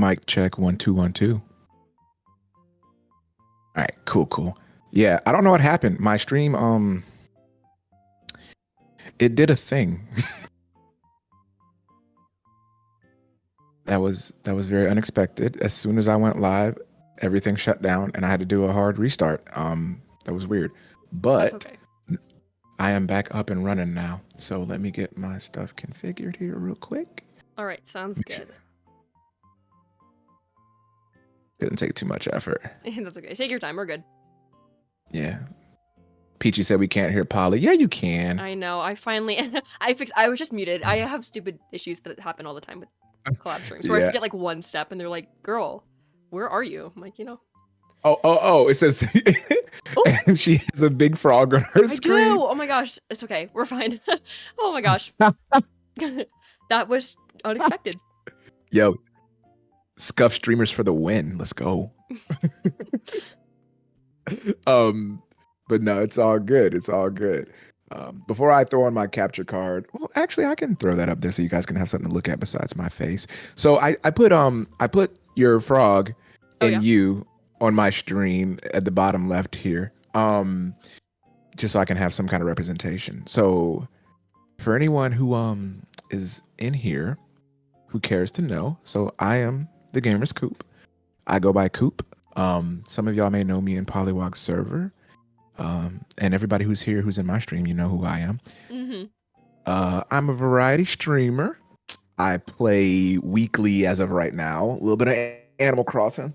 Mic check 1 2 1 2. All right, cool. Yeah, I don't know what happened. My stream, it did a thing. That was very unexpected. As soon as I went live, everything shut down, and I had to do a hard restart. That was weird, That's but okay. I am back up and running now. So let me get my stuff configured here real quick. All right, sounds good. Didn't take too much effort. That's okay. Take your time. We're good. Yeah. Peachy said we can't hear Polly. Yeah, you can. I know. I finally I was just muted. I have stupid issues that happen all the time with collab streams where I Yeah. forget like one step and they're like, "Girl, where are you?" I'm like, Oh, it says Oh. and she has a big frog on her I screen. do. Oh my gosh. It's okay. We're fine. Oh my gosh. That was unexpected. Yo, scuff streamers for the win. Let's go. But no, it's all good. It's all good. Before I throw on my capture card, well, actually, I can throw that up there so you guys can have something to look at besides my face. So I put your frog Oh, and yeah? you on my stream at the bottom left here. Just so I can have some kind of representation. So for anyone who is in here who cares to know, so I am the Gamer's Coop. I go by Coop. Some of y'all may know me in Polywog's server. And everybody who's here who's in my stream, you know who I am. Mm-hmm. I'm a variety streamer. I play weekly as of right now. A little bit of Animal Crossing.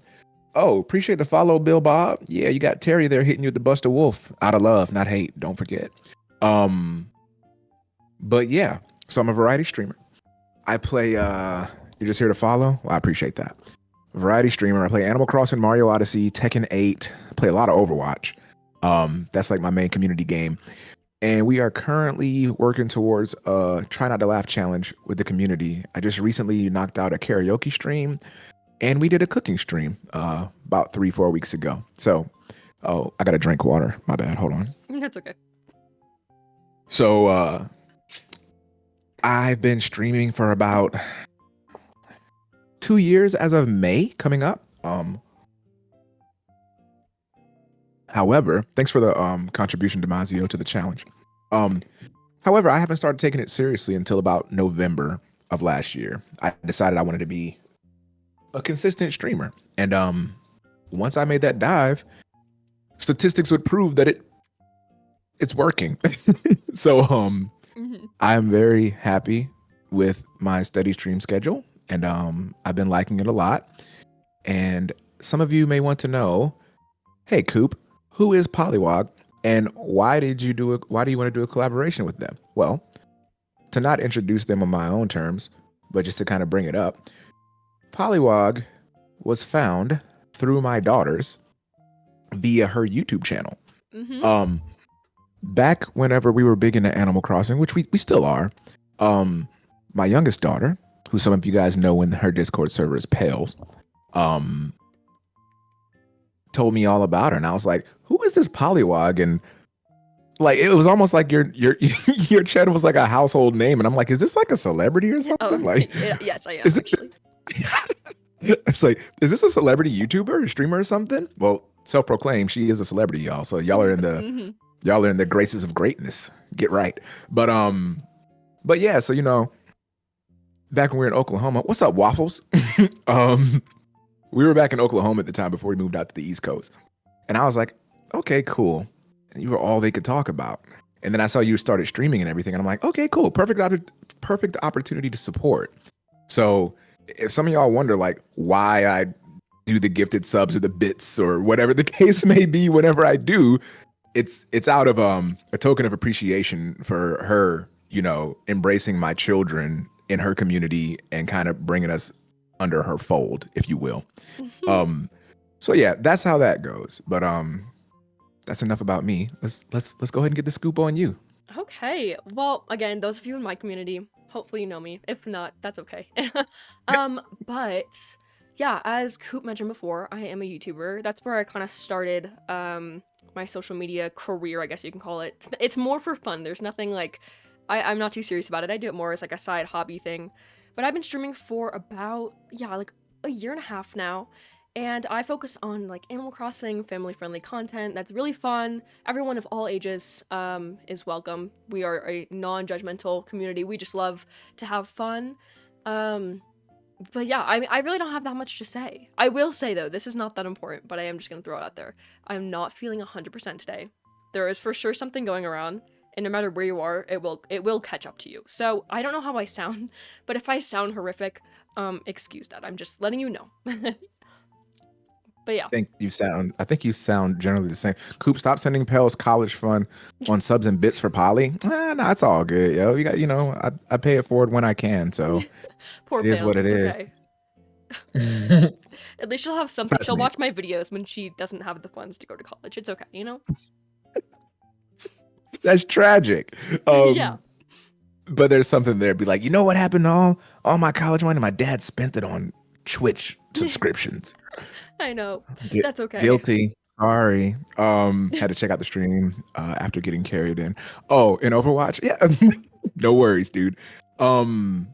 Oh, appreciate the follow, Bill Bob. Yeah, you got Terry there hitting you with the Buster Wolf. Out of love, not hate. Don't forget. But yeah, so I'm a variety streamer. I play you're just here to follow? Well, I appreciate that. Variety streamer. I play Animal Crossing, Mario Odyssey, Tekken 8. I play a lot of Overwatch. That's like my main community game. And we are currently working towards a Try Not to Laugh challenge with the community. I just recently knocked out a karaoke stream and we did a cooking stream about 3-4 weeks ago. So, oh, I gotta drink water. My bad. Hold on. That's okay. So, I've been streaming for about 2 years as of May coming up. However, thanks for the contribution, Damasio, to the challenge. However, I haven't started taking it seriously until about November of last year. I decided I wanted to be a consistent streamer. And once I made that dive, statistics would prove that it's working. So I'm very happy with my steady stream schedule, and I've been liking it a lot. And some of you may want to know, hey Coop, who is Polywog and why do you want to do a collaboration with them? Well, to not introduce them on my own terms, but just to kind of bring it up, Polywog was found through my daughters via her YouTube channel. Back whenever we were big into Animal Crossing, which we still are, my youngest daughter, who some of you guys know in her Discord server is Pales, told me all about her, and I was like, who is this Polywog? And like, it was almost like your your channel was like a household name, and I'm like, is this like a celebrity or something? Like, yes, I am is actually. It's like, is this a celebrity YouTuber or streamer or something? Well, self-proclaimed, she is a celebrity, y'all. So y'all are in the graces of greatness. Get right. But yeah, so back when we were in Oklahoma, what's up, Waffles? We were back in Oklahoma at the time before we moved out to the East Coast. And I was like, okay, cool. And you were all they could talk about. And then I saw you started streaming and everything. And I'm like, okay, cool. Perfect opportunity to support. So if some of y'all wonder like why I do the gifted subs or the bits or whatever the case may be, whenever I do, it's out of a token of appreciation for her, embracing my children in her community and kind of bringing us under her fold, if you will. So yeah, that's how that goes. But that's enough about me. Let's go ahead and get the scoop on you. Okay. Well, again, those of you in my community, hopefully you know me. If not, that's okay. But yeah, as Coop mentioned before, I am a YouTuber. That's where I kind of started my social media career, I guess you can call it. It's more for fun. There's nothing like, I'm not too serious about it. I do it more as like a side hobby thing. But I've been streaming for about, like a year and a half now, and I focus on like Animal Crossing, family-friendly content that's really fun. Everyone of all ages is welcome. We are a non-judgmental community. We just love to have fun. Um, but yeah, I really don't have that much to say. I will say though, this is not that important, but I am just gonna throw it out there. I'm not feeling 100% today. There is for sure something going around, and no matter where you are, it will catch up to you. So I don't know how I sound, but if I sound horrific, excuse that. I'm just letting you know. But yeah. I think you sound generally the same. Coop, stop sending Pels college fun on subs and bits for Polly. Nah, it's all good, yo. You got, I pay it forward when I can, so Poor it is what Pales, it it's is. okay. At least she'll have something. Trust She'll me. watch my videos when she doesn't have the funds to go to college. It's okay, you know? That's tragic. Yeah, But there's something there. Be like, you know what happened to all my college money? My dad spent it on Twitch subscriptions. I know. Gu- That's okay. Guilty. Sorry. Had to check out the stream after getting carried in. Oh, in Overwatch? Yeah. No worries, dude. Um,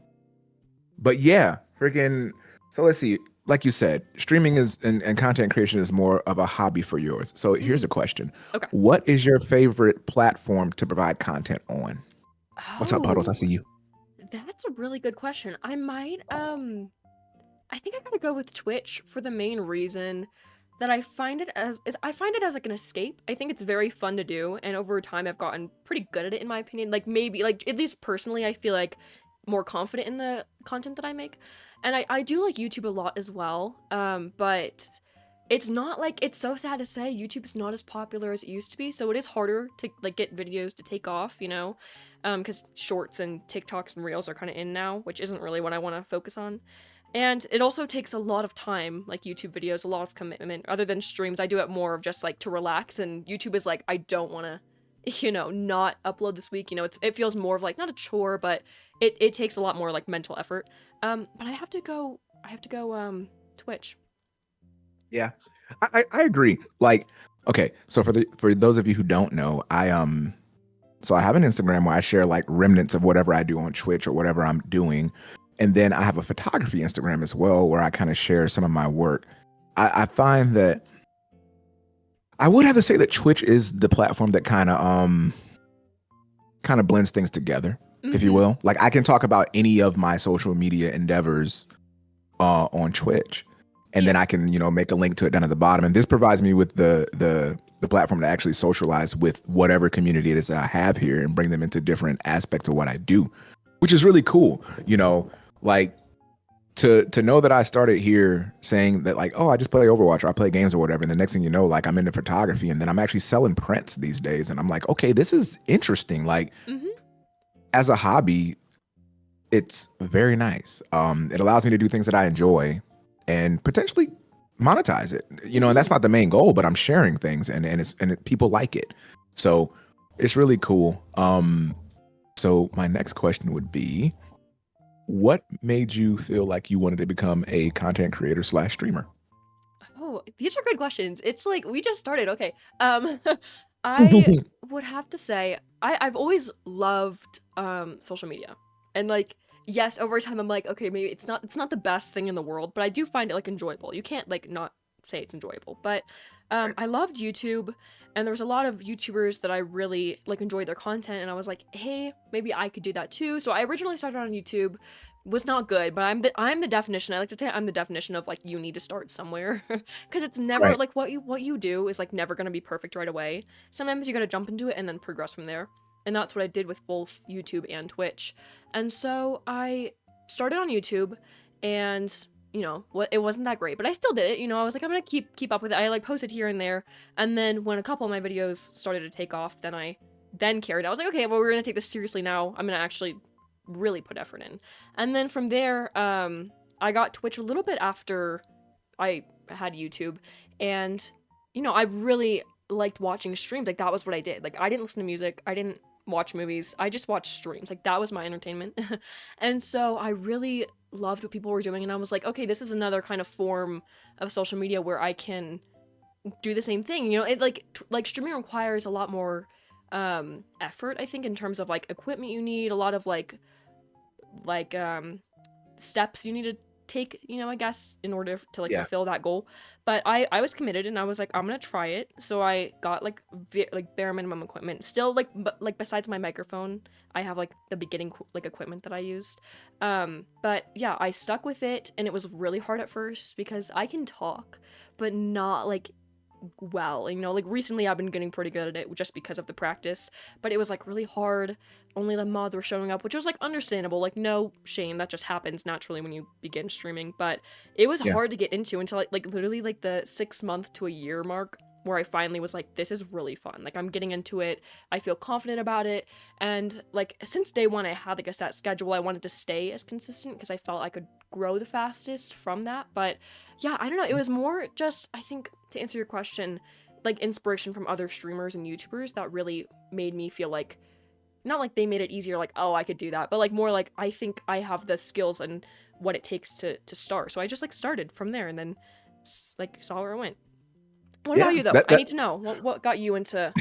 but yeah, freaking. So let's see. Like you said, streaming is and content creation is more of a hobby for yours. So here's Mhm. a question. Okay. What is your favorite platform to provide content on? What's up, Puddles? I Oh, see you. that's a really good question. I think I gotta go with Twitch for the main reason that I find it as like an escape. I think it's very fun to do, and over time I've gotten pretty good at it in my opinion. Like maybe like at least personally I feel like more confident in the content that I make. And I do like YouTube a lot as well. But it's not like it's so sad to say YouTube is not as popular as it used to be, so it is harder to like get videos to take off, you know? Because shorts and TikToks and Reels are kind of in now, which isn't really what I want to focus on. And it also takes a lot of time, like YouTube videos, a lot of commitment. Other than streams, I do it more of just like to relax. And YouTube is like, I don't want to, not upload this week. It feels more of like not a chore, but it takes a lot more like mental effort. But I have to go Twitch. Yeah, I agree. Like, okay, so for those of you who don't know, so I have an Instagram where I share like remnants of whatever I do on Twitch or whatever I'm doing, and then I have a photography Instagram as well where I kind of share some of my work. I find that I would have to say that Twitch is the platform that kind of blends things together, if you Mm-hmm. will. Like I can talk about any of my social media endeavors on Twitch, and then Yeah. I can make a link to it down at the bottom. And this provides me with the platform to actually socialize with whatever community it is that I have here and bring them into different aspects of what I do, which is really cool. Like to know that I started here saying that like, oh, I just play Overwatch or I play games or whatever, and the next thing you know, like I'm into photography, and then I'm actually selling prints these days, and I'm like, okay, this is interesting. Like Mm-hmm. as a hobby, it's very nice. It allows me to do things that I enjoy and potentially monetize it. And that's Mm-hmm. not the main goal, but I'm sharing things and people like it. So it's really cool. So my next question would be, what made you feel like you wanted to become a content creator slash streamer? Oh, these are good questions. It's like we just started. Okay. I would have to say I've always loved social media. And like yes, over time I'm like, okay, maybe it's not the best thing in the world, but I do find it like enjoyable. You can't like not say it's enjoyable. But I loved YouTube, and there was a lot of YouTubers that I really like enjoyed their content, and I was like, "Hey, maybe I could do that too." So I originally started on YouTube. Was not good, but I'm the definition. I like to say I'm the definition of like you need to start somewhere. Because it's never Right. like what you do is like never gonna be perfect right away. Sometimes you gotta jump into it and then progress from there. And that's what I did with both YouTube and Twitch. And so I started on YouTube, and what it wasn't that great, but I still did it. I was like, I'm gonna keep up with it. I like posted here and there, and then when a couple of my videos started to take off, then I carried. I was like, okay, well we're gonna take this seriously now. I'm gonna actually really put effort in. And then from there, I got Twitch a little bit after I had YouTube, and I really liked watching streams. Like that was what I did. Like I didn't listen to music, I didn't watch movies, I just watched streams. Like that was my entertainment. And so I really loved what people were doing, and I was like, okay, this is another kind of form of social media where I can do the same thing. It like streaming requires a lot more effort, I think, in terms of like equipment you need, a lot of like steps you need to take, I guess, in order to like Yeah. fulfill that goal. But I was committed and I was like, I'm gonna try it. So I got like like bare minimum equipment. Still like, but like besides my microphone, I have like the beginning like equipment that I used. But yeah, I stuck with it and it was really hard at first because I can talk, but not like well. Like recently I've been getting pretty good at it just because of the practice, but it was like really hard. Only the mods were showing up, which was like understandable. Like no shame, that just happens naturally when you begin streaming. But it was Yeah. hard to get into until like literally like the 6 month to a year mark where I finally was like, this is really fun. Like I'm getting into it. I feel confident about it. And like since day one I had like a set schedule. I wanted to stay as consistent because I felt I could grow the fastest from that. But yeah, I don't know. It was more just, I think, to answer your question, like inspiration from other streamers and YouTubers that really made me feel like, not like they made it easier, like, oh, I could do that, but like more like I think I have the skills and what it takes to start. So I just like started from there and then like saw where it went. What Yeah. about you though? That I that need to know what got you into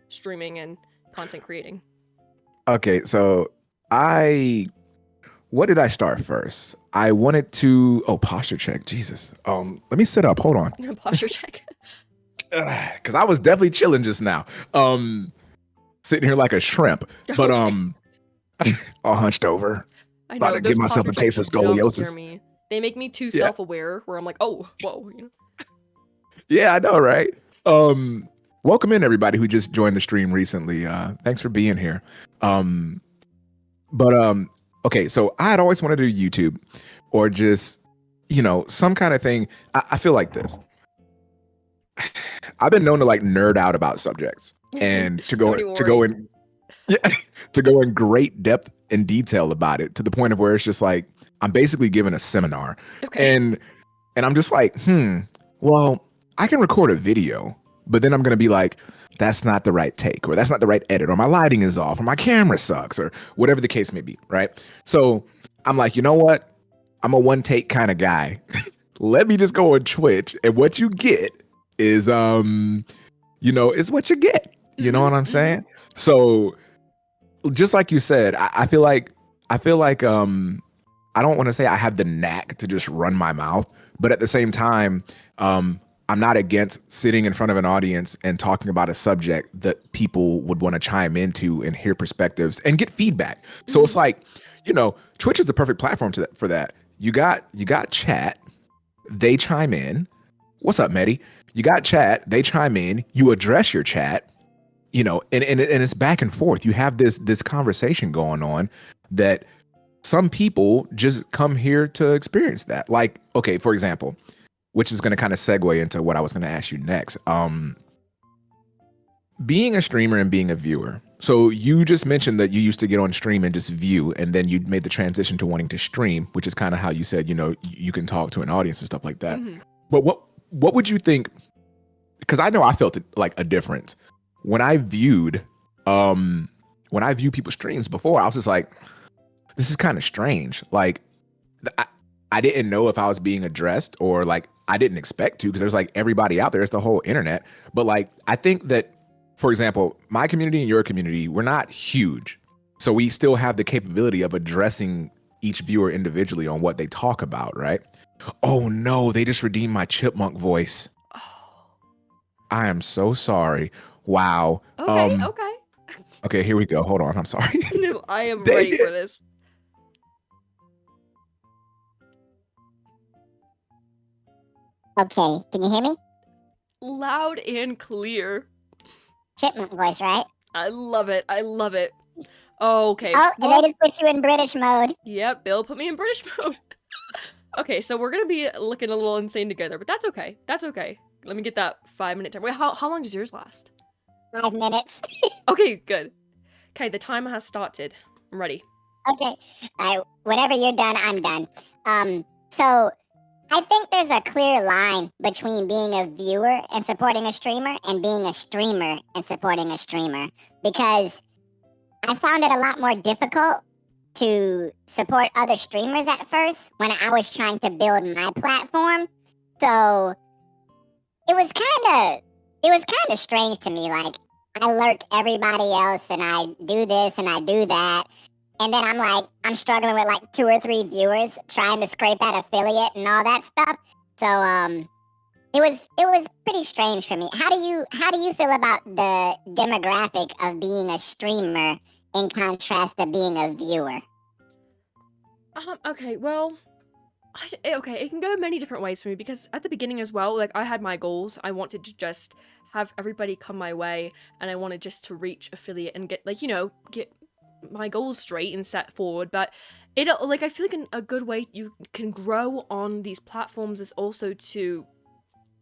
streaming and content creating. okay, so I what did I start first? I wanted to posture check. Jesus. Let me sit up. Hold on. Posture check. Cuz I was definitely chilling just now. Um Sitting here like a shrimp, but Okay. all hunched over, I about know to give those myself posture a checks case of jump scare scoliosis. me. They make me too Yeah. self-aware where I'm like, oh, whoa. Yeah, I know, right? Um Welcome in everybody who just joined the stream recently. Thanks for being here. Um but okay, so I had always wanted to do YouTube or just some kind of thing. I feel like this. I've been known to like nerd out about subjects and to Don't go even to go worry. in yeah, to go in great depth and detail about it to the point of where it's just like I'm basically giving a seminar. Okay. And I'm just like, well, I can record a video, but then I'm gonna be like, that's not the right take, or that's not the right edit, or my lighting is off, or my camera sucks, or whatever the case may be, right? So I'm like, you know what? I'm a one take kind of guy. Let me just go on Twitch, and what you get is is what you get. You know what I'm saying? So just like you said, I feel like I don't want to say I have the knack to just run my mouth, but at the same time, I'm not against sitting in front of an audience and talking about a subject that people would want to chime into and hear perspectives and get feedback. So it's like, Twitch is the perfect platform for that. You got chat, they chime in. What's up, Medi? You got chat, they chime in, you address your chat, and it's back and forth. You have this conversation going on that some people just come here to experience that. Like, okay, for example, which is going to kind of segue into what I was going to ask you next. Being a streamer and being a viewer. So you just mentioned that you used to get on stream and just view, and then you made the transition to wanting to stream, which is kind of how you said, you can talk to an audience and stuff like that. But what would you think? Because I know I felt like a difference when I viewed people's streams before. I was just like, this is kind of strange. Like, I didn't know if I was being addressed or like I didn't expect to, because there's like everybody out there. It's the whole internet. But like, I think that, for example, my community and your community, we're not huge. So we still have the capability of addressing each viewer individually on what they talk about, right? Oh no, they just redeemed my chipmunk voice. I am so sorry. Wow. Okay. Okay, here we go. Hold on. I'm sorry. No, I am Dang ready for it. this. Okay, can you hear me? Loud and clear. Chipmunk voice, right? I love it. Okay. Oh, and they just put you in British mode. Yep, Bill put me in British mode. Okay, so we're gonna be looking a little insane together, but that's okay. Let me get that 5-minute time. Wait, how long does yours last? 5 minutes. Okay, good. Okay, the time has started. I'm ready. Okay. Whenever you're done, I'm done. So I think there's a clear line between being a viewer and supporting a streamer and being a streamer and supporting a streamer, because I found it a lot more difficult to support other streamers at first when I was trying to build my platform. So it was kind of strange to me. Like, I lurk everybody else and I do this and I do that. and then I'm struggling with like 2 or 3 viewers trying to scrape out affiliate and all that stuff. So it was pretty strange for me. How do you feel about the demographic of being a streamer in contrast to being a viewer? Okay, well, okay, it can go many different ways for me because at the beginning as well, like I had my goals. I wanted to just have everybody come my way, and I wanted just to reach affiliate and get like get my goals straight and set forward. But like I feel like a good way you can grow on these platforms is also to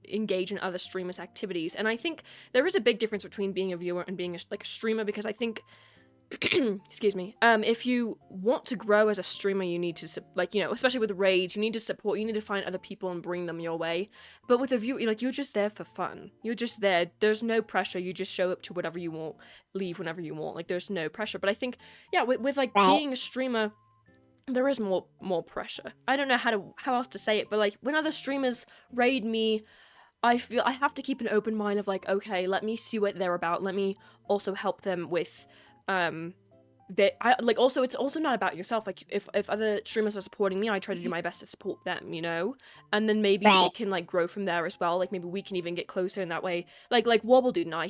engage in other streamers' activities. And I think there is a big difference between being a viewer and being like a streamer, because I think excuse me, if you want to grow as a streamer, you need to like especially with raids, you need to support, you need to find other people and bring them your way. But with a viewer, like, you're just there for fun, you're just there, there's no pressure, you just show up to whatever you want, leave whenever you want, like there's no pressure. But I think, yeah, with like Right. being a streamer, there is more pressure. I don't know how else to say it, but like when other streamers raid me, I feel I have to keep an open mind of like, okay, let me see what they're about. Let me also help them with, that I like. Also, it's also not about yourself. Like, if other streamers are supporting me, I try to do my best to support them. And then maybe Right. it can like grow from there as well. Like maybe we can even get closer in that way. Like Wobble Dude and I,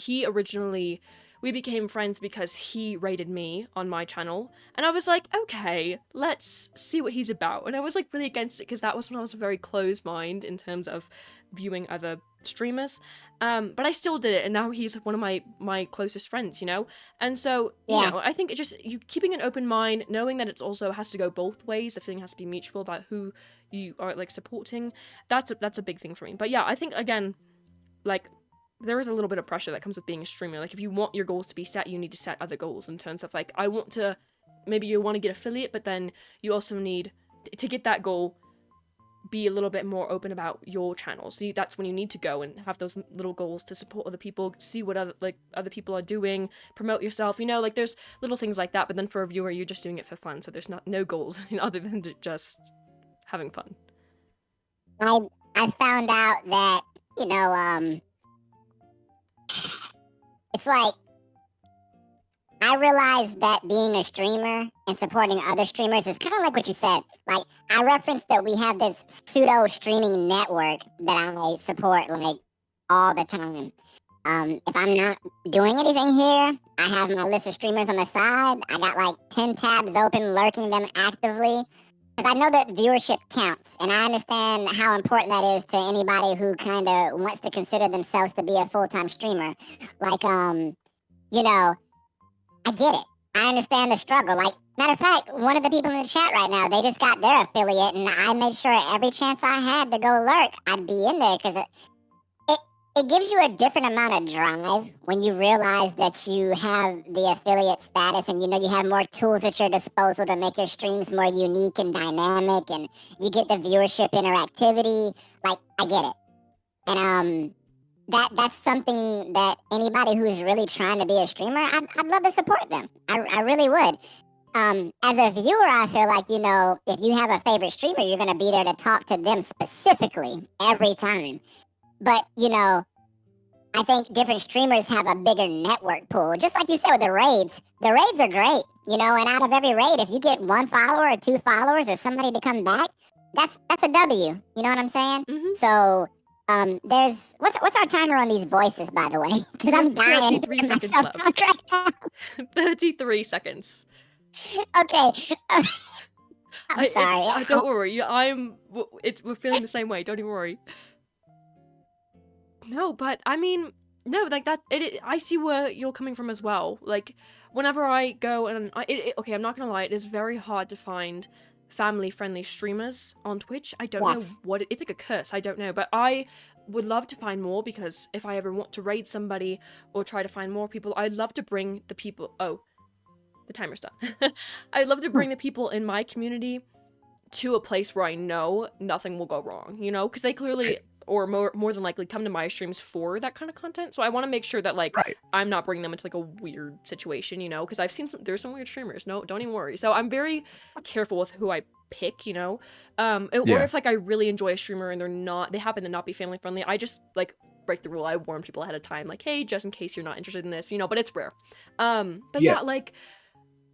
we became friends because he rated me on my channel, and I was like, okay, let's see what he's about. And I was like really against it because that was when I was a very closed mind in terms of viewing other streamers. But I still did it, and now he's one of my closest friends, And so, Yeah. I think it just you keeping an open mind, knowing that it's also has to go both ways. The thing has to be mutual about who you are like supporting. That's a big thing for me. But yeah, I think again, like, there is a little bit of pressure that comes with being a streamer. Like, if you want your goals to be set, you need to set other goals in terms of like, maybe you want to get affiliate, but then you also need to get that goal, be a little bit more open about your channel. So that's when you need to go and have those little goals to support other people, see what other people are doing, promote yourself. Like there's little things like that. But then for a viewer, you're just doing it for fun. So there's no goals other than just having fun. I found out that it's like I realized that being a streamer and supporting other streamers is kind of like what you said. Like, I referenced that we have this pseudo streaming network that I support like all the time. If I'm not doing anything here, I have my list of streamers on the side. I got like 10 tabs open, lurking them actively. Because I know that viewership counts, and I understand how important that is to anybody who kind of wants to consider themselves to be a full-time streamer. Like, I get it. I understand the struggle. Like, matter of fact, one of the people in the chat right now, they just got their affiliate, and I made sure every chance I had to go lurk, I'd be in there, because it gives you a different amount of drive when you realize that you have the affiliate status, and you have more tools at your disposal to make your streams more unique and dynamic, and you get the viewership interactivity. Like, I get it. And that's something that anybody who's really trying to be a streamer, I'd love to support them. I really would. As a viewer, I feel like, if you have a favorite streamer, you're going to be there to talk to them specifically every time. But, I think different streamers have a bigger network pool. Just like you said with the raids are great, and out of every raid, if you get 1 follower or 2 followers or somebody to come back, that's a W. You know what I'm saying? Mm-hmm. So, there's what's our timer on these voices, by the way? Because I'm dying. 33 seconds myself left. talk right now. 33 seconds. Okay. I'm sorry. Don't worry. We're feeling the same way. Don't even worry. No, but I mean, no, like that. I see where you're coming from as well. Like, whenever I go and okay, I'm not gonna lie, it is very hard to find family-friendly streamers on Twitch. I don't know what it's like a curse. I don't know, but I would love to find more, because if I ever want to raid somebody or try to find more people, I'd love to bring the people. Oh, the timer's done. I'd love to bring the people in my community to a place where I know nothing will go wrong. Because they clearly, or more than likely, come to my streams for that kind of content. So I want to make sure that like I'm not bringing them into like a weird situation, because I've seen there's some weird streamers. No, don't even worry. So I'm very careful with who I pick, or if like I really enjoy a streamer and they happen to not be family friendly, I just like break the rule. I warn people ahead of time, like, hey, just in case you're not interested in this, but it's rare. But yeah, like,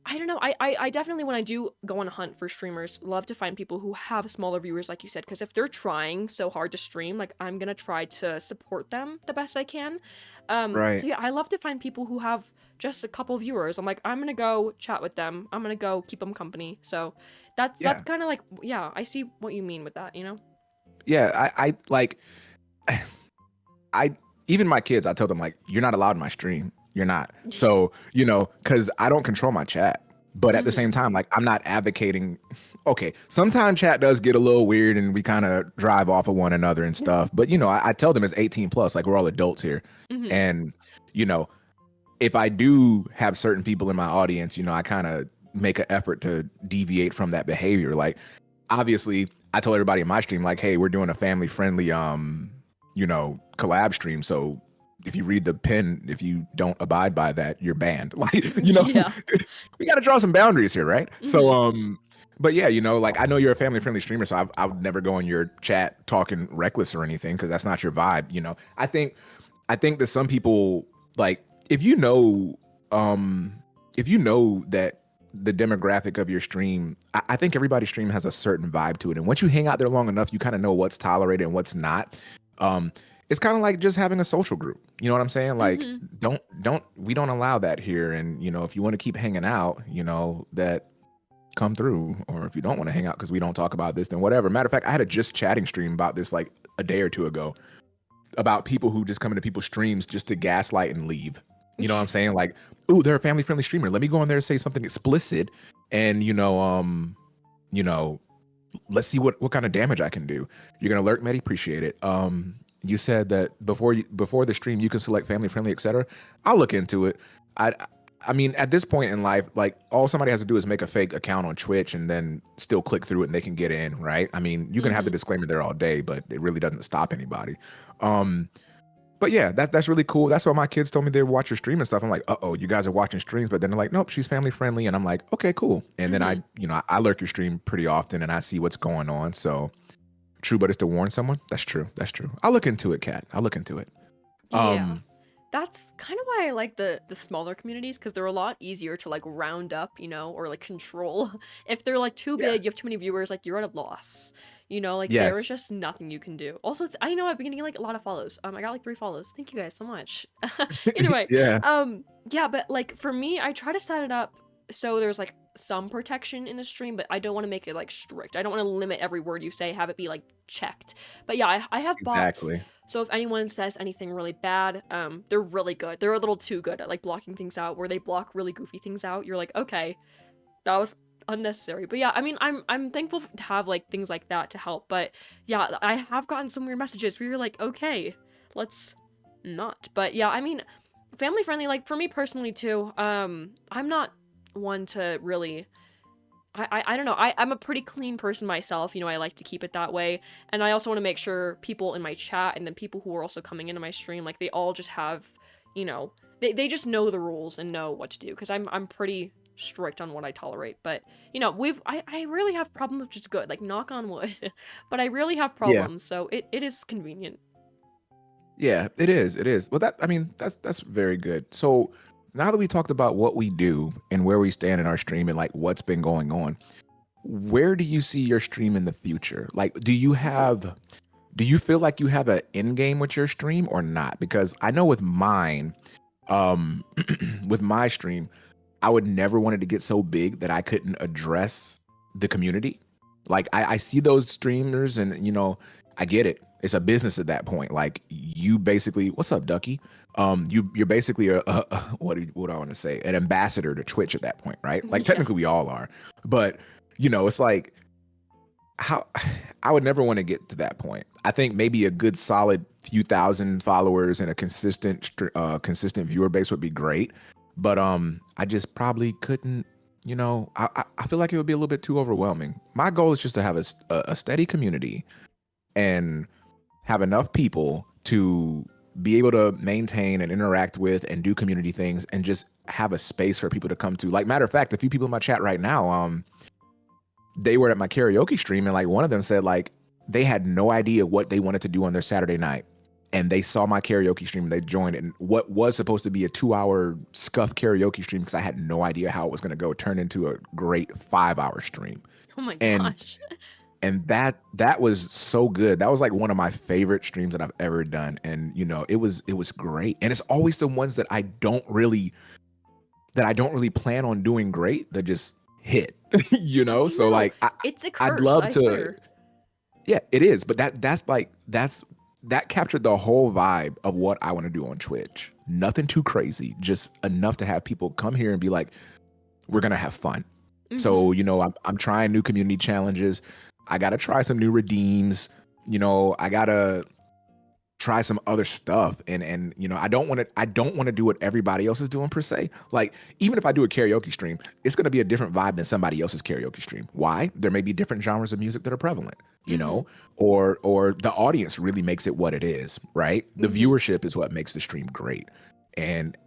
I don't know. I definitely, when I do go on a hunt for streamers, love to find people who have smaller viewers, like you said, because if they're trying so hard to stream, like I'm gonna try to support them the best I can. Right. So yeah, I love to find people who have just a couple viewers. I'm like, I'm gonna go chat with them. I'm gonna go keep them company. So that's Yeah. kind of like, yeah, I see what you mean with that, you know? Yeah. I like, I, even my kids, I tell them like, you're not allowed in my stream. You're not. So, cause I don't control my chat, but at the same time, like I'm not advocating. Okay. Sometimes chat does get a little weird and we kind of drive off of one another and stuff, but I tell them it's 18 plus, like we're all adults here. Mhm. And, if I do have certain people in my audience, I kind of make an effort to deviate from that behavior. Like, obviously, I tell everybody in my stream, like, hey, we're doing a family friendly, collab stream. So if you read the pin, if you don't abide by that, you're banned. Like, Yeah. we got to draw some boundaries here, right? Mhm. So, but yeah, like I know you're a family friendly streamer, so I would never go in your chat talking reckless or anything because that's not your vibe. I think that some people, like, if that the demographic of your stream, I think everybody's stream has a certain vibe to it, and once you hang out there long enough, you kind of know what's tolerated and what's not. It's kind of like just having a social group. You know what I'm saying? Like, we don't allow that here, and if you want to keep hanging out, that come through, or if you don't want to hang out because we don't talk about this, then whatever. Matter of fact, I had a just chatting stream about this like a day or two ago, about people who just come into people's streams just to gaslight and leave. You know what I'm saying? Like, ooh, they're a family friendly streamer. Let me go in there and say something explicit, and let's see what kind of damage I can do. You're gonna lurk, Medi? Appreciate it. You said that before the stream you can select family friendly, etc. I'll look into it. I mean, at this point in life, like all somebody has to do is make a fake account on Twitch and then still click through it and they can get in, right? I mean, you can have the disclaimer there all day, but it really doesn't stop anybody. But yeah, that's really cool. That's why my kids told me they would watch your stream and stuff. I'm like, you guys are watching streams, but then they're like, nope, she's family friendly, and I'm like, okay, cool. And then I lurk your stream pretty often and I see what's going on. So true, but it's to warn someone. That's true. I'll look into it, Kat. I'll look into it. Yeah. That's kind of why I like the smaller communities, because they're a lot easier to like round up, or like control. If they're like too big, you have too many viewers, like you're at a loss. Like there is just nothing you can do. Also, I know I've been getting like a lot of follows. I got like 3 follows. Thank you guys so much. Either way, yeah, but like for me, I try to set it up so there's like some protection in the stream, but I don't want to make it like strict. I don't want to limit every word you say, have it be like checked. But yeah, I have bots. Exactly. So if anyone says anything really bad, they're really good. They're a little too good at like blocking things out, where they block really goofy things out. You're like, okay, that was unnecessary. But yeah, I mean, I'm thankful to have like things like that to help. But yeah, I have gotten some weird messages where you're like, okay, let's not. But yeah, I mean, family friendly, like for me personally too, I'm not one to really, I don't know, I'm a pretty clean person myself, I like to keep it that way, and I also want to make sure people in my chat and then people who are also coming into my stream, like they all just have, they just know the rules and know what to do, because I'm pretty strict on what I tolerate. But I really have problems, which is good, like knock on wood, but I really have problems, so it is convenient. Yeah, it is. Well, that's very good. So now that we talked about what we do and where we stand in our stream and like what's been going on, where do you see your stream in the future? Like, do you feel like you have an end game with your stream or not? Because I know with mine, with my stream, I would never want it to get so big that I couldn't address the community. Like I see those streamers and I get it. It's a business at that point. Like you basically, what's up, Ducky? You're basically what do I want to say? An ambassador to Twitch at that point, right? Like technically we all are, but it's like how I would never want to get to that point. I think maybe a good solid few thousand followers and a consistent viewer base would be great, but I just probably couldn't. I feel like it would be a little bit too overwhelming. My goal is just to have a steady community and have enough people to be able to maintain and interact with and do community things and just have a space for people to come to. Like, matter of fact, a few people in my chat right now, they were at my karaoke stream and like one of them said like they had no idea what they wanted to do on their Saturday night. and they saw my karaoke stream and they joined it. And what was supposed to be a 2-hour scuff karaoke stream, because I had no idea how it was going to go, turned into a great 5-hour stream. Oh my And gosh. and that was so good. That was like one of my favorite streams that I've ever done. And you know, it was great. And it's always the ones that I don't really plan on doing great that just hit. You know? So No, like it's a curse, I'd love I to. swear. Yeah, it is. But that captured the whole vibe of what I want to do on Twitch. Nothing too crazy, just enough to have people come here and be like, we're gonna have fun. So, you know, I'm trying new community challenges. I gotta try some new redeems. You know, I gotta try some other stuff. And you know, I don't want to do what everybody else is doing per se. Like, even if I do a karaoke stream, it's gonna be a different vibe than somebody else's karaoke stream. Why? There may be different genres of music that are prevalent, you know, or the audience really makes it what it is, right? The viewership is what makes the stream great. And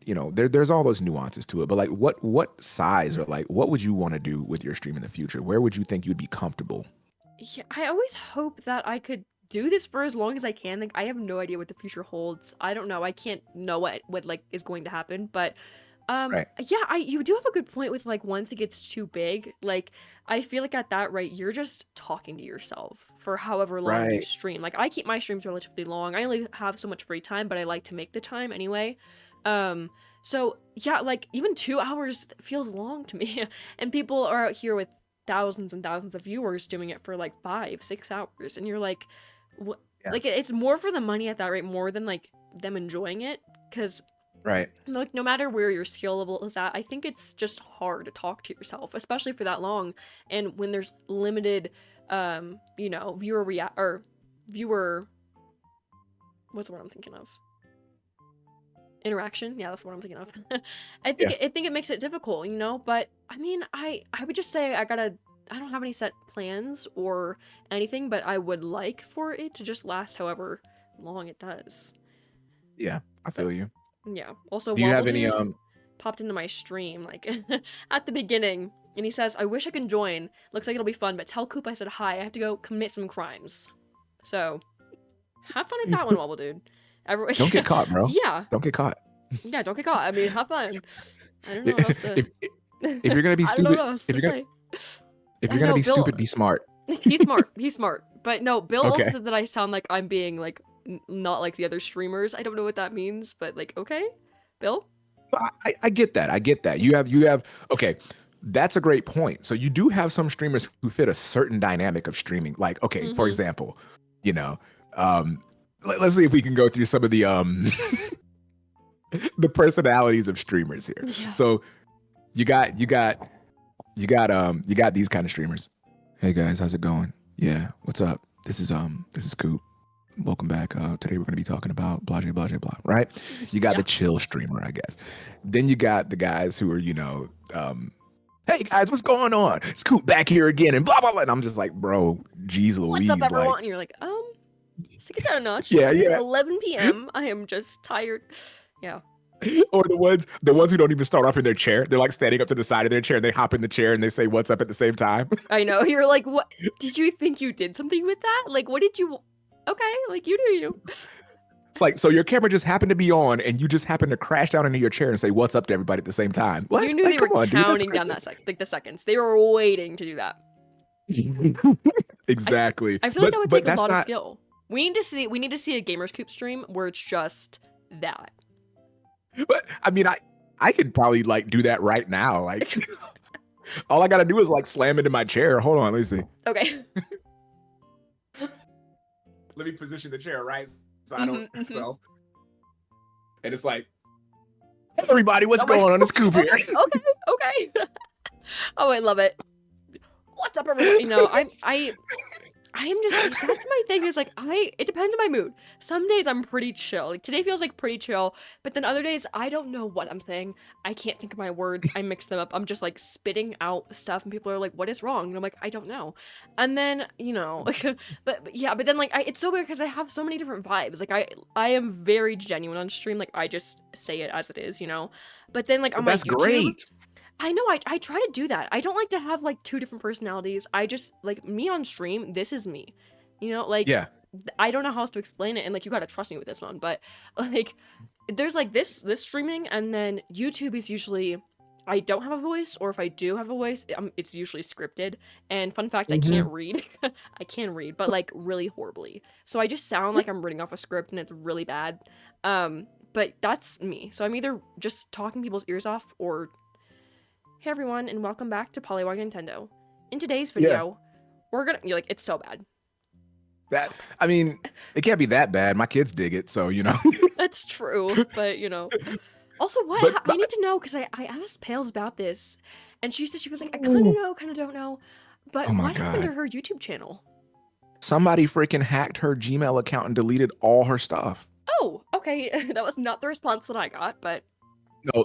you know, there's all those nuances to it. But like, what size, or like, what would you want to do with your stream in the future? Where would you think you'd be comfortable? Yeah, I always hope that I could do this for as long as I can. Like, I have no idea what the future holds. I don't know. I can't know what like is going to happen. But Right. yeah, you do have a good point with like once it gets too big. Like, I feel like at that rate, you're just talking to yourself for however long you Right. stream. Like, I keep my streams relatively long. I only have so much free time, but I like to make the time anyway. So yeah, like even 2 hours feels long to me. And people are out here with thousands and thousands of viewers doing it for like 5-6 hours, and you're like, what? Yeah. Like, it's more for the money at that rate, more than like them enjoying it. Because Right. like, no matter where your skill level is at, I think it's just hard to talk to yourself, especially for that long. And when there's limited you know, viewer, what's the word I'm thinking of? Interaction. Yeah, that's what I'm thinking of. I think it makes it difficult, you know. But I mean, I would just say I don't have any set plans or anything, but I would like for it to just last however long it does. Yeah, I feel you. Yeah. Also, Do you have Wobble any Dude popped into my stream like at the beginning, and he says, "I wish I can join. Looks like it'll be fun, but tell Coop I said hi. I have to go commit some crimes." So have fun with that one, Wobble Dude. Don't get caught, bro. Yeah. Don't get caught. Yeah, don't get caught. I mean, have fun. I don't know what else to. If you're gonna be I don't know stupid, what else to say. if I you're gonna know, be Bill- stupid, be smart. He's smart. He's smart. But no, Bill also Okay. said that I sound like I'm being like not like the other streamers. I don't know what that means, but like, okay, Bill. I get that. I get that. You have okay. That's a great point. So you do have some streamers who fit a certain dynamic of streaming. Like, okay, for example, you know, let's see if we can go through some of the the personalities of streamers here. Yeah. So you got these kind of streamers. Hey guys, how's it going? Yeah, what's up? This is Coop. Welcome back. Today we're gonna be talking about blah blah blah blah. Right? You got the chill streamer, I guess. Then you got the guys who are, you know, hey guys, what's going on? It's Coop back here again, and blah blah blah. And I'm just like, bro, geez Louise. What's up, everyone? Like, And you're like, stick it down a notch. Yeah, It's yeah. 11 p.m. I am just tired. Yeah. or the ones who don't even start off in their chair. They're like standing up to the side of their chair, and they hop in the chair and they say what's up at the same time. I know. You're like, what? Did you think you did something with that? Like, what did you? Okay, like you do you. It's like, so your camera just happened to be on, and you just happened to crash down into your chair and say what's up to everybody at the same time. What? You knew Like, they were come on, dude, that's counting down like the seconds. They were waiting to do that. Exactly. I feel like that would take a that's lot of not- skill. We need to see a Gamers Coop stream where it's just that. But I mean, I could probably like do that right now. Like, all I gotta do is like slam into my chair. Hold on, let me see. Okay. Let me position the chair right so I don't myself. And it's like, hey, everybody, what's going on? It's Coop here. Okay. Oh, I love it. What's up, everyone? You know, I am just, that's my thing, is like, it depends on my mood. Some days I'm pretty chill. Like, today feels like pretty chill, but then other days, I don't know what I'm saying. I can't think of my words. I mix them up. I'm just like spitting out stuff, and people are like, what is wrong? And I'm like, I don't know. And then, you know, but yeah, but then like, it's so weird because I have so many different vibes. Like, I am very genuine on stream. Like, I just say it as it is, you know? But then like, on That's my YouTube, great. I know, I try to do that. I don't like to have like two different personalities. I just like me on stream, this is me. You know, like Yeah. I don't know how else to explain it, and like you gotta trust me with this one, but like there's like this streaming, and then YouTube is usually I don't have a voice, or if I do have a voice, it's usually scripted. And fun fact, I can't read. I can read, but like really horribly. So I just sound like I'm reading off a script, and it's really bad. But that's me. So I'm either just talking people's ears off, or hey everyone, and welcome back to Polywog Nintendo. In today's video, we're gonna you're like it's so bad. That I mean, it can't be that bad. My kids dig it, so you know. That's true, but you know. Also, what? But- I need to know, because I asked Pales about this, and she said she was like, I kind of know, kind of don't know. But Oh my what happened to God. her YouTube channel? Somebody freaking hacked her Gmail account and deleted all her stuff. Oh, okay. That was not the response that I got, but No,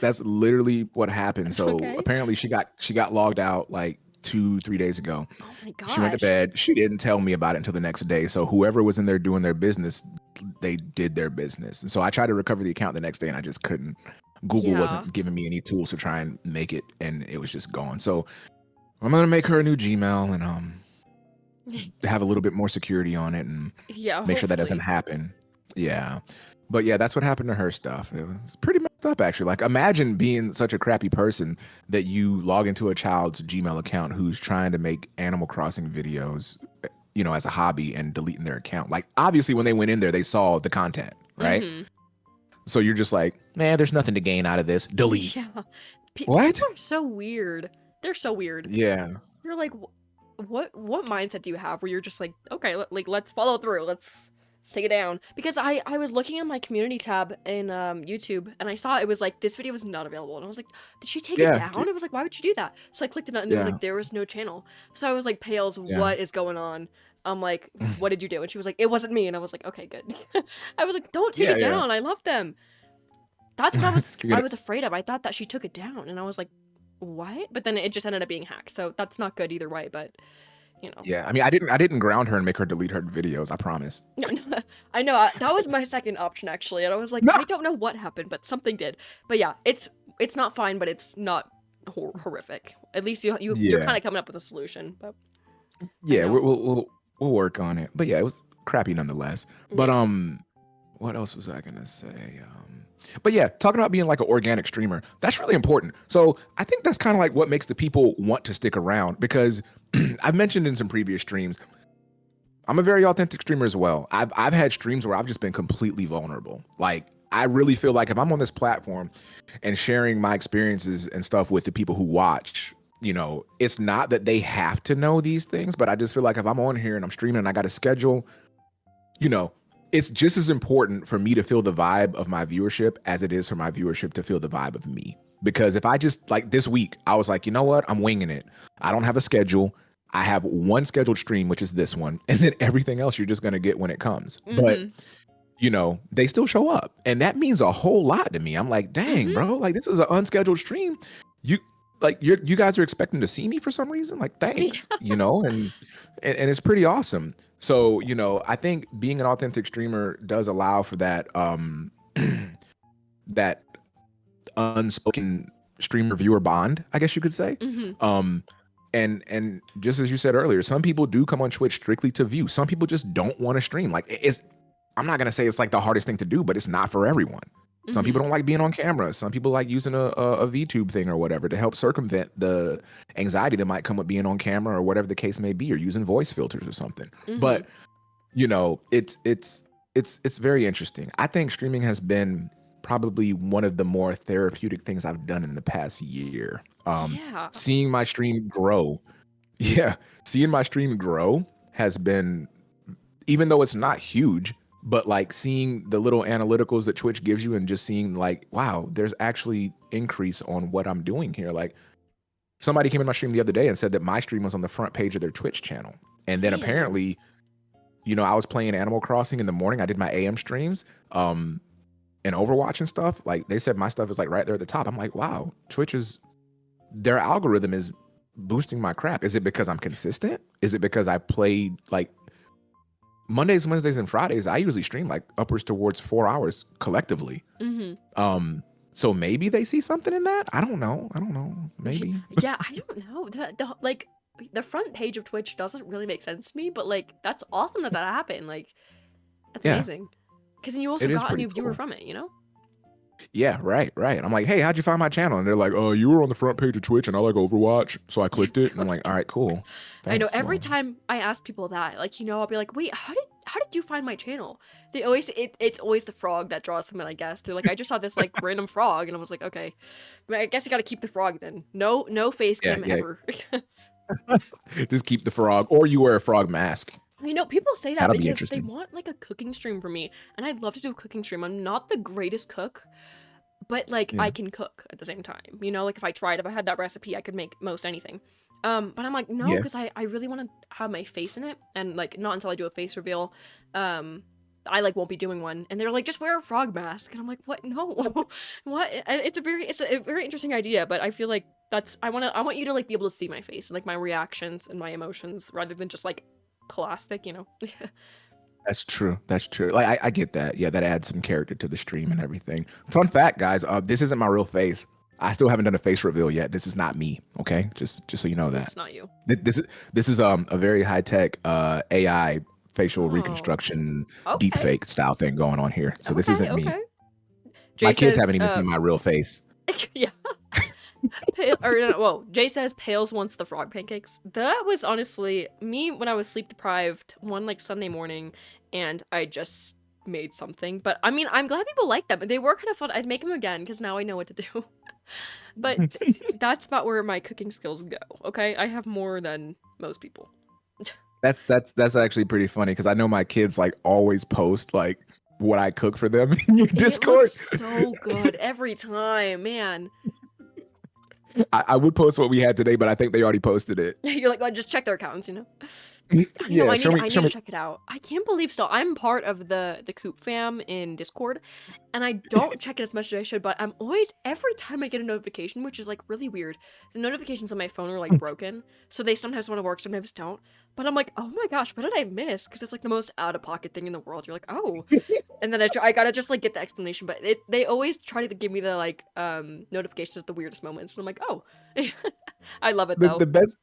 that's literally what happened. So Okay. apparently she got logged out like 2-3 days ago. oh my gosh. She went to bed. She didn't tell me about it until the next day. So whoever was in there doing their business, they did their business. And so I tried to recover the account the next day, and I just couldn't. Google Yeah. wasn't giving me any tools to try and make it, and it was just gone. So I'm gonna make her a new Gmail and have a little bit more security on it and Yeah, make sure that doesn't hopefully. happen. Yeah. But yeah, that's what happened to her stuff. It was pretty messed up, actually. Like, imagine being such a crappy person that you log into a child's Gmail account who's trying to make Animal Crossing videos, you know, as a hobby, and deleting their account. Like, obviously, when they went in there, they saw the content, right? Mhm. So you're just like, man, there's nothing to gain out of this. Delete. Yeah. What? People are so weird. They're so weird. Yeah. You're like, what mindset do you have where you're just like, okay, let's follow through. Let's take it down. Because I was looking at my community tab in YouTube, and I saw it was like this video was not available, and I was like, did she take it Yeah. down? It was like, why would you do that? So I clicked it on, and it was Yeah. like there was no channel. So I was like, Pales, Yeah. what is going on? I'm like, what did you do? And she was like, it wasn't me. And I was like, okay, good. I was like, don't take Yeah, it yeah. down. I love them. That's what I was You're gonna- I was afraid of. I thought that she took it down, and I was like, what? But then it just ended up being hacked. So that's not good either way, but you know. Yeah. I mean, I didn't ground her and make her delete her videos. I promise. No, I know that was my second option actually, and I was like, No. I don't know what happened, but something did. But yeah, it's not fine, but it's not horrific. At least you're Yeah. kind of coming up with a solution. But Yeah, know. we'll work on it. But yeah, it was crappy nonetheless. But what else was I gonna say? But yeah, talking about being like an organic streamer, that's really important. So I think that's kind of like what makes the people want to stick around, because I've mentioned in some previous streams, I'm a very authentic streamer as well. I've had streams where I've just been completely vulnerable. Like, I really feel like if I'm on this platform and sharing my experiences and stuff with the people who watch, you know, it's not that they have to know these things, but I just feel like if I'm on here and I'm streaming and I got a schedule, you know, it's just as important for me to feel the vibe of my viewership as it is for my viewership to feel the vibe of me. Because if I just, like this week, I was like, you know what? I'm winging it. I don't have a schedule. I have one scheduled stream, which is this one. And then everything else you're just going to get when it comes. But, you know, they still show up. And that means a whole lot to me. I'm like, dang, bro, like this is an unscheduled stream. You guys are expecting to see me for some reason. Like, thanks, you know, and it's pretty awesome. So, you know, I think being an authentic streamer does allow for that, that unspoken streamer viewer bond, I guess you could say. And just as you said earlier, some people do come on Twitch strictly to view. Some people just don't want to stream. Like, I'm not gonna say it's like the hardest thing to do, but it's not for everyone. Some people don't like being on camera. Some people like using a VTube thing or whatever to help circumvent the anxiety that might come with being on camera or whatever the case may be, or using voice filters or something. But you know, it's very interesting. I think streaming has been probably one of the more therapeutic things I've done in the past year. Seeing my stream grow. Yeah, seeing my stream grow has been, even though it's not huge, but like seeing the little analyticals that Twitch gives you and just seeing like, wow, there's actually increase on what I'm doing here. Like, somebody came in my stream the other day and said that my stream was on the front page of their Twitch channel. And then apparently, you know, I was playing Animal Crossing in the morning. I did my AM streams, and Overwatch and stuff. Like, they said my stuff is like right there at the top. I'm like, wow, their algorithm is boosting my crap. Is it because I'm consistent? Is it because I played like Mondays, Wednesdays, and Fridays? I usually stream like upwards towards 4 hours collectively. So maybe they see something in that. I don't know. Maybe. Yeah, I don't know. Like, the front page of Twitch doesn't really make sense to me, but like that's awesome that happened. Like that's Yeah, amazing. Because then you also it is got a pretty new viewer cool. from it, you know? Yeah, right, right. I'm like, hey, how'd you find my channel? And they're like, oh, you were on the front page of Twitch, and I like Overwatch, so I clicked it. And I'm like, all right, cool, I know thanks. every Well, time I ask people that, like, you know, I'll be like, wait, how did you find my channel? They always it's always the frog that draws them in, I guess. They're like, I just saw this like random frog, and I was like, okay, I guess you got to keep the frog then. No face yeah, cam yeah. ever. Just keep the frog, or you wear a frog mask. I know people say that That'll be because they interesting. want like a cooking stream for me, and I'd love to do a cooking stream. I'm not the greatest cook, but like Yeah, I can cook at the same time. You know, like if I had that recipe, I could make most anything. But I'm like, no, yeah. because I really want to have my face in it, and like not until I do a face reveal, um, I like won't be doing one. And they're like, just wear a frog mask, and I'm like, what? No, what? And it's a very interesting idea, but I feel like I want you to like be able to see my face and like my reactions and my emotions rather than just like plastic, you know. That's true. That's true. Like I get that. Yeah, that adds some character to the stream and everything. Fun fact, guys. This isn't my real face. I still haven't done a face reveal yet. This is not me. Okay, just so you know that. It's not you. This is a very high tech AI facial Oh, reconstruction deep okay, fake style thing going on here. So this okay, isn't me. okay. My Jay kids says, haven't even seen my real face. yeah. Or no, well, Jay says Pales wants the frog pancakes. That was honestly me when I was sleep deprived one like Sunday morning, and I just made something. But I mean, I'm glad people like them. They were kind of fun. I'd make them again because now I know what to do. But that's about where my cooking skills go. Okay, I have more than most people. That's actually pretty funny because I know my kids like always post like what I cook for them in your And it Discord. looks so good every time, man. I would post what we had today, but I think they already posted it. You're like, oh, just check their accounts, you know? I know, Yeah, show me, I show need to me. check it out. I can't believe still I'm part of the Coop fam in Discord, and I don't check it as much as I should, but I'm always every time I get a notification, which is like really weird. The notifications on my phone are like broken, so they sometimes want to work, sometimes don't. But I'm like, oh my gosh, what did I miss? Because it's like the most out of pocket thing in the world. You're like, oh, and then I gotta just like get the explanation, but they always try to give me the like notifications at the weirdest moments, and I'm like, oh, I love it The, though. the best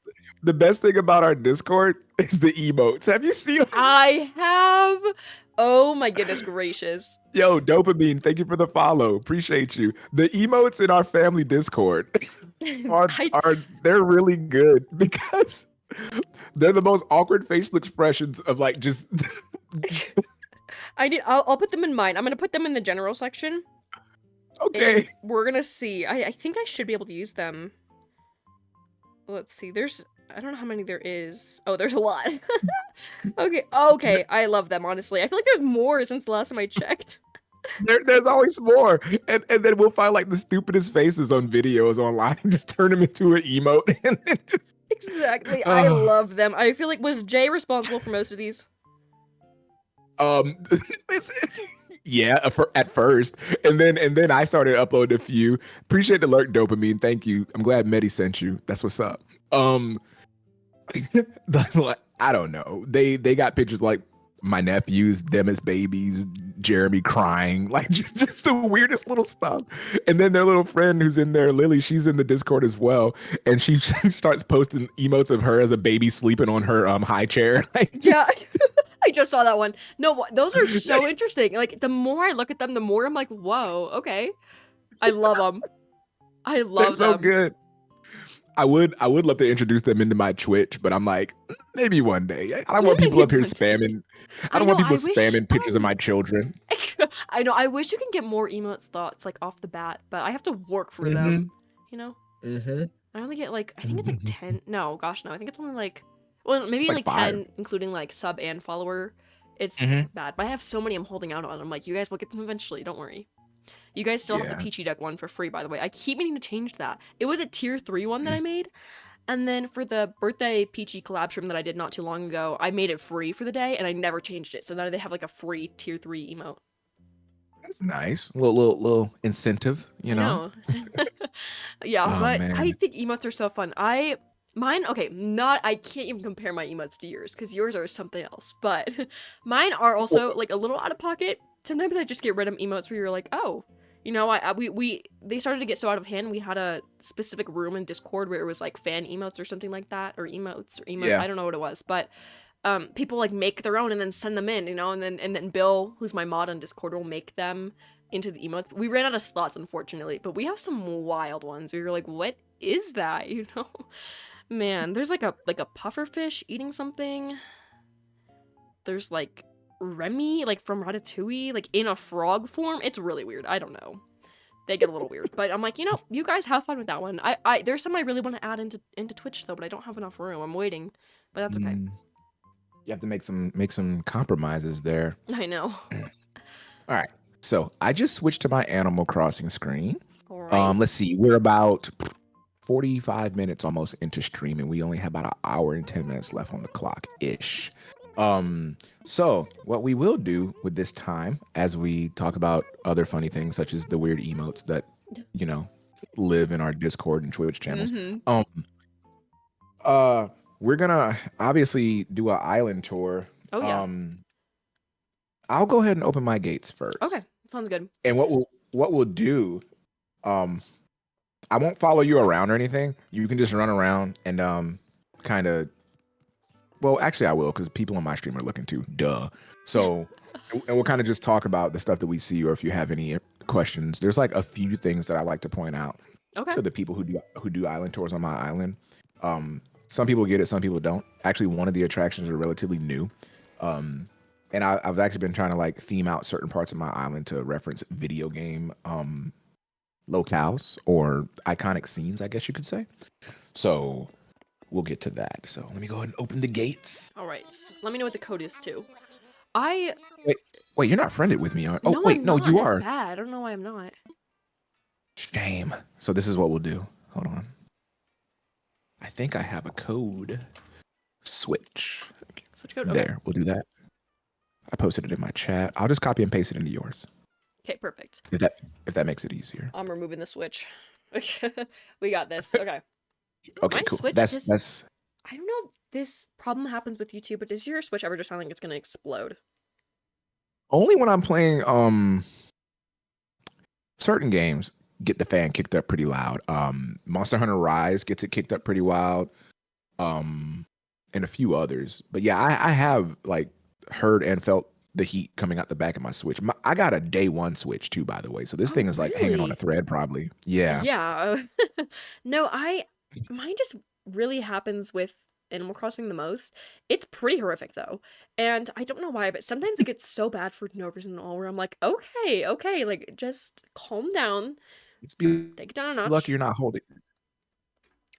the best thing about our Discord is the emotes. Have you seen? I have. Oh my goodness gracious. Yo, dopamine, thank you for the follow. Appreciate you. The emotes in our family Discord I are they're really good because they're the most awkward facial expressions of like just I'll put them in mine. I'm gonna put them in the general section, and okay. we're gonna see. I think I should be able to use them. Let's see. I don't know how many there is. Oh, there's a lot. Okay. I love them, honestly. I feel like there's more since the last time I checked. There's always more. And then we'll find like the stupidest faces on videos online and just turn them into an emote. And then just, Exactly. I love them. I feel like was Jay responsible for most of these? um yeah, at first. And then I started uploading a few. Appreciate the alert dopamine. Thank you. I'm glad Medi sent you. That's what's up. I don't know. They got pictures like my nephews, them as babies, Jeremy crying, like just the weirdest little stuff. And then their little friend who's in there, Lily, she's in the Discord as well, and she starts posting emotes of her as a baby sleeping on her high chair. Like Yeah. just, I just saw that one. No, those are so interesting. Like the more I look at them, the more I'm like, whoa, okay. I love them. I they're love so them. good. I would love to introduce them into my Twitch, but I'm like, maybe one day. I don't want people Maybe up here one day. spamming. I I don't know, want people I wish spamming pictures of my children. I know, I wish you can get more emotes thoughts like off the bat, but I have to work for them, you know? Mm-hmm. I only get like I think it's like 10. No, gosh, no. I think it's only like well, maybe Like like 5. 10 including like sub and follower. It's Mhm. bad, but I have so many I'm holding out on. I'm like, you guys will get them eventually, don't worry. You guys still have the Yeah. Peachy Deck one for free, by the way. I keep meaning to change that. It was a tier 3 one that I made. And then for the birthday Peachy collab stream that I did not too long ago, I made it free for the day and I never changed it. So now they have like a free tier 3 emote. That's nice. Little incentive, you I know. Yeah, Oh but I man. think emotes are so fun. Mine, okay, I can't even compare my emotes to yours because yours are something else. But mine are also like a little out of pocket. Sometimes I just get random emotes where you're like, oh, You know, they started to get so out of hand. We had a specific room in Discord where it was like fan emotes or something like that, or emotes or emote. Yeah. I don't know what it was, but people like make their own and then send them in, you know, and then Bill, who's my mod on Discord, will make them into the emotes. We ran out of slots, unfortunately, but we have some wild ones. We were like, what is that? You know, man. There's like a puffer fish eating something. There's like Remy, like from Ratatouille, like in a frog form. It's really weird. I don't know. They get a little weird, but I'm like, you know, you guys have fun with that one. I there's some I really want to add into Twitch though, but I don't have enough room. I'm waiting, but that's okay. You have to make some compromises there. I know. All right. So I just switched to my Animal Crossing screen. All right. Let's see. We're about 45 minutes almost into streaming. We only have about an hour and 10 minutes left on the clock ish. So what we will do with this time, as we talk about other funny things such as the weird emotes that, you know, live in our Discord and Twitch channels. We're gonna obviously do an island tour. Oh yeah. I'll go ahead and open my gates first. Okay, sounds good. And what we'll do, I won't follow you around or anything. You can just run around and kind of. Well, actually, I will because people on my stream are looking too. Duh. So, and we'll kind of just talk about the stuff that we see, or if you have any questions. There's like a few things that I like to point out to the people who do island tours on my island. Some people get it, some people don't. Actually, one of the attractions are relatively new. And I've actually been trying to like theme out certain parts of my island to reference video game locales or iconic scenes, I guess you could say. So we'll get to that. So let me go ahead and open the gates. All right. Let me know what the code is too. Wait, you're not friended with me, aren't? No, Oh, wait, I'm no, not. you That's are. bad. I don't know why I'm not. Shame. So this is what we'll do. Hold on. I think I have a code. Switch. Switch code. Okay. There, we'll do that. I posted it in my chat. I'll just copy and paste it into yours. Okay, perfect. If that makes it easier. I'm removing the switch. We got this. Okay. Okay, My cool. Switch That's. I don't know if this problem happens with you too, but does your Switch ever just sound like it's gonna explode? Only when I'm playing certain games get the fan kicked up pretty loud. Monster Hunter Rise gets it kicked up pretty wild. And a few others. But yeah, I have like heard and felt the heat coming out the back of my Switch. I got a day one Switch too, by the way. So this thing is like hanging on a thread probably. Yeah. Yeah. No, mine just really happens with Animal Crossing the most. It's pretty horrific though. And I don't know why, but sometimes it gets so bad for no reason at all where I'm like, okay, like just calm down. Take it down a notch. Lucky you're not holding.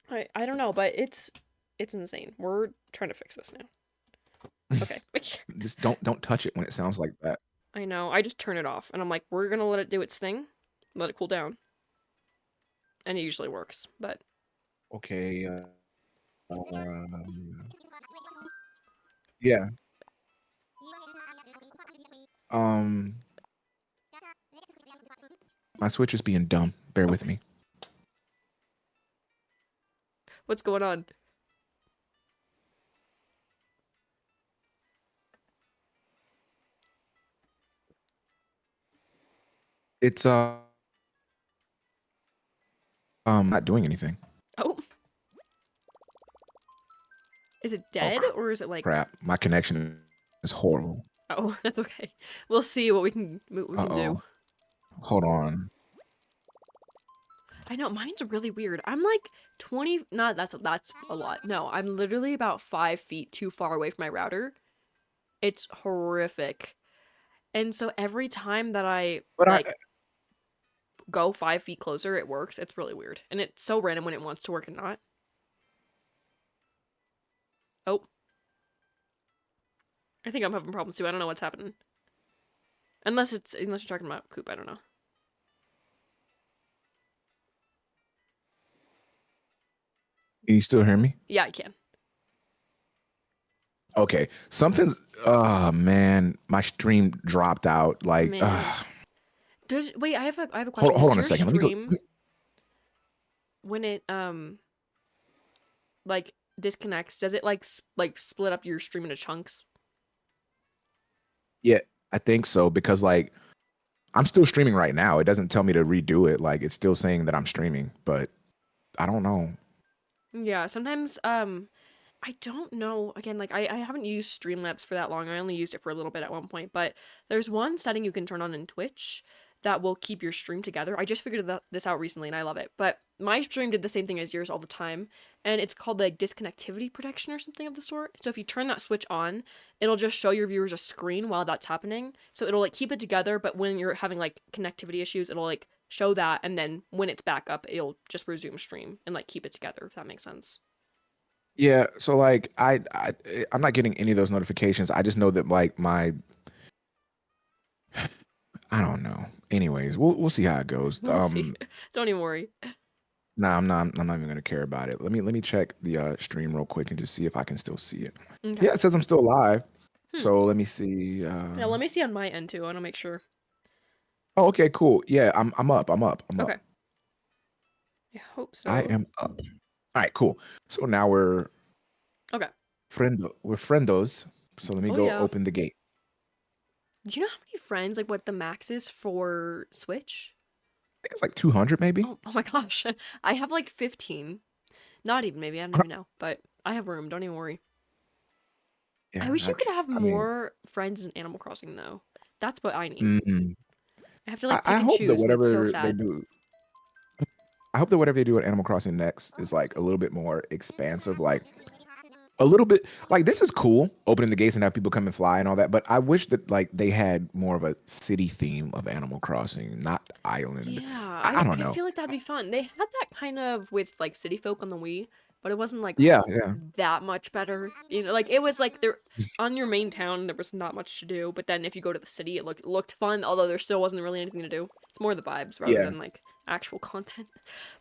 I don't know, but it's insane. We're trying to fix this now. Okay. Just don't touch it when it sounds like that. I know. I just turn it off and I'm like, we're gonna let it do its thing. Let it cool down. And it usually works, but Okay. Yeah. My Switch is being dumb. Bear with me. what's going on? It's not doing anything. Oh. Is it dead or is it like crap? My connection is horrible. Oh, that's okay. We'll see what we can do. Hold on. I know mine's really weird. I'm like 20. Not that's a lot. No, I'm literally about 5 feet too far away from my router. It's horrific. And so every time that I go 5 feet closer, it works. It's really weird, and it's so random when it wants to work and not. Oh. I think I'm having problems too. I don't know what's happening. Unless you're talking about Coop, I don't know. Can you still hear me? Yeah, I can. Okay. Something's man, my stream dropped out. Like wait, I have a question. Hold on a second. Let me go. When it like disconnects, does it like split up your stream into chunks? Yeah, I think so because like I'm still streaming right now. It doesn't tell me to redo it. Like it's still saying that I'm streaming, but I don't know. Yeah, sometimes I don't know. Again, like I haven't used Streamlabs for that long. I only used it for a little bit at one point, but there's one setting you can turn on in Twitch that will keep your stream together. I just figured this out recently and I love it. But my stream did the same thing as yours all the time, and it's called like disconnectivity protection or something of the sort. So if you turn that switch on, it'll just show your viewers a screen while that's happening. So it'll like keep it together, but when you're having like connectivity issues, it'll like show that, and then when it's back up, it'll just resume stream and like keep it together, if that makes sense. Yeah, so like I'm not getting any of those notifications. I just know that like my I don't know. Anyways, we'll see how it goes. We'll see. Don't even worry. Nah, I'm not even gonna care about it. Let me check the stream real quick and just see if I can still see it. Okay. Yeah, it says I'm still live. Hmm. So let me see. Yeah, let me see on my end too. I want to make sure. Oh, okay, cool. Yeah, I'm up. I'm up. Okay. I hope so. I am up. All right, cool. So now we're Okay. we're friendos. So let me go yeah. open the gate. Do you know how many friends, like what the max is for Switch? I think it's like 200 maybe. Oh my gosh. I have like 15. Not even, maybe. I don't even know. But I have room. Don't even worry. Yeah, I wish you could have I mean, more friends in Animal Crossing, though. That's what I need. mm, I have to like pick I and hope that choose, and it's so whatever they sad. do, I hope that whatever they do at Animal Crossing next is like a little bit more expansive, like a little bit like this is cool, opening the gates and have people come and fly and all that. But I wish that like they had more of a city theme of Animal Crossing, not island. Yeah, I don't I know. feel like that'd be fun. They had that kind of with like City Folk on the Wii, but it wasn't like Yeah, that much better. You know, like it was like there on your main town there was not much to do, but then if you go to the city, it looked fun, although there still wasn't really anything to do. It's more the vibes rather yeah, than like actual content.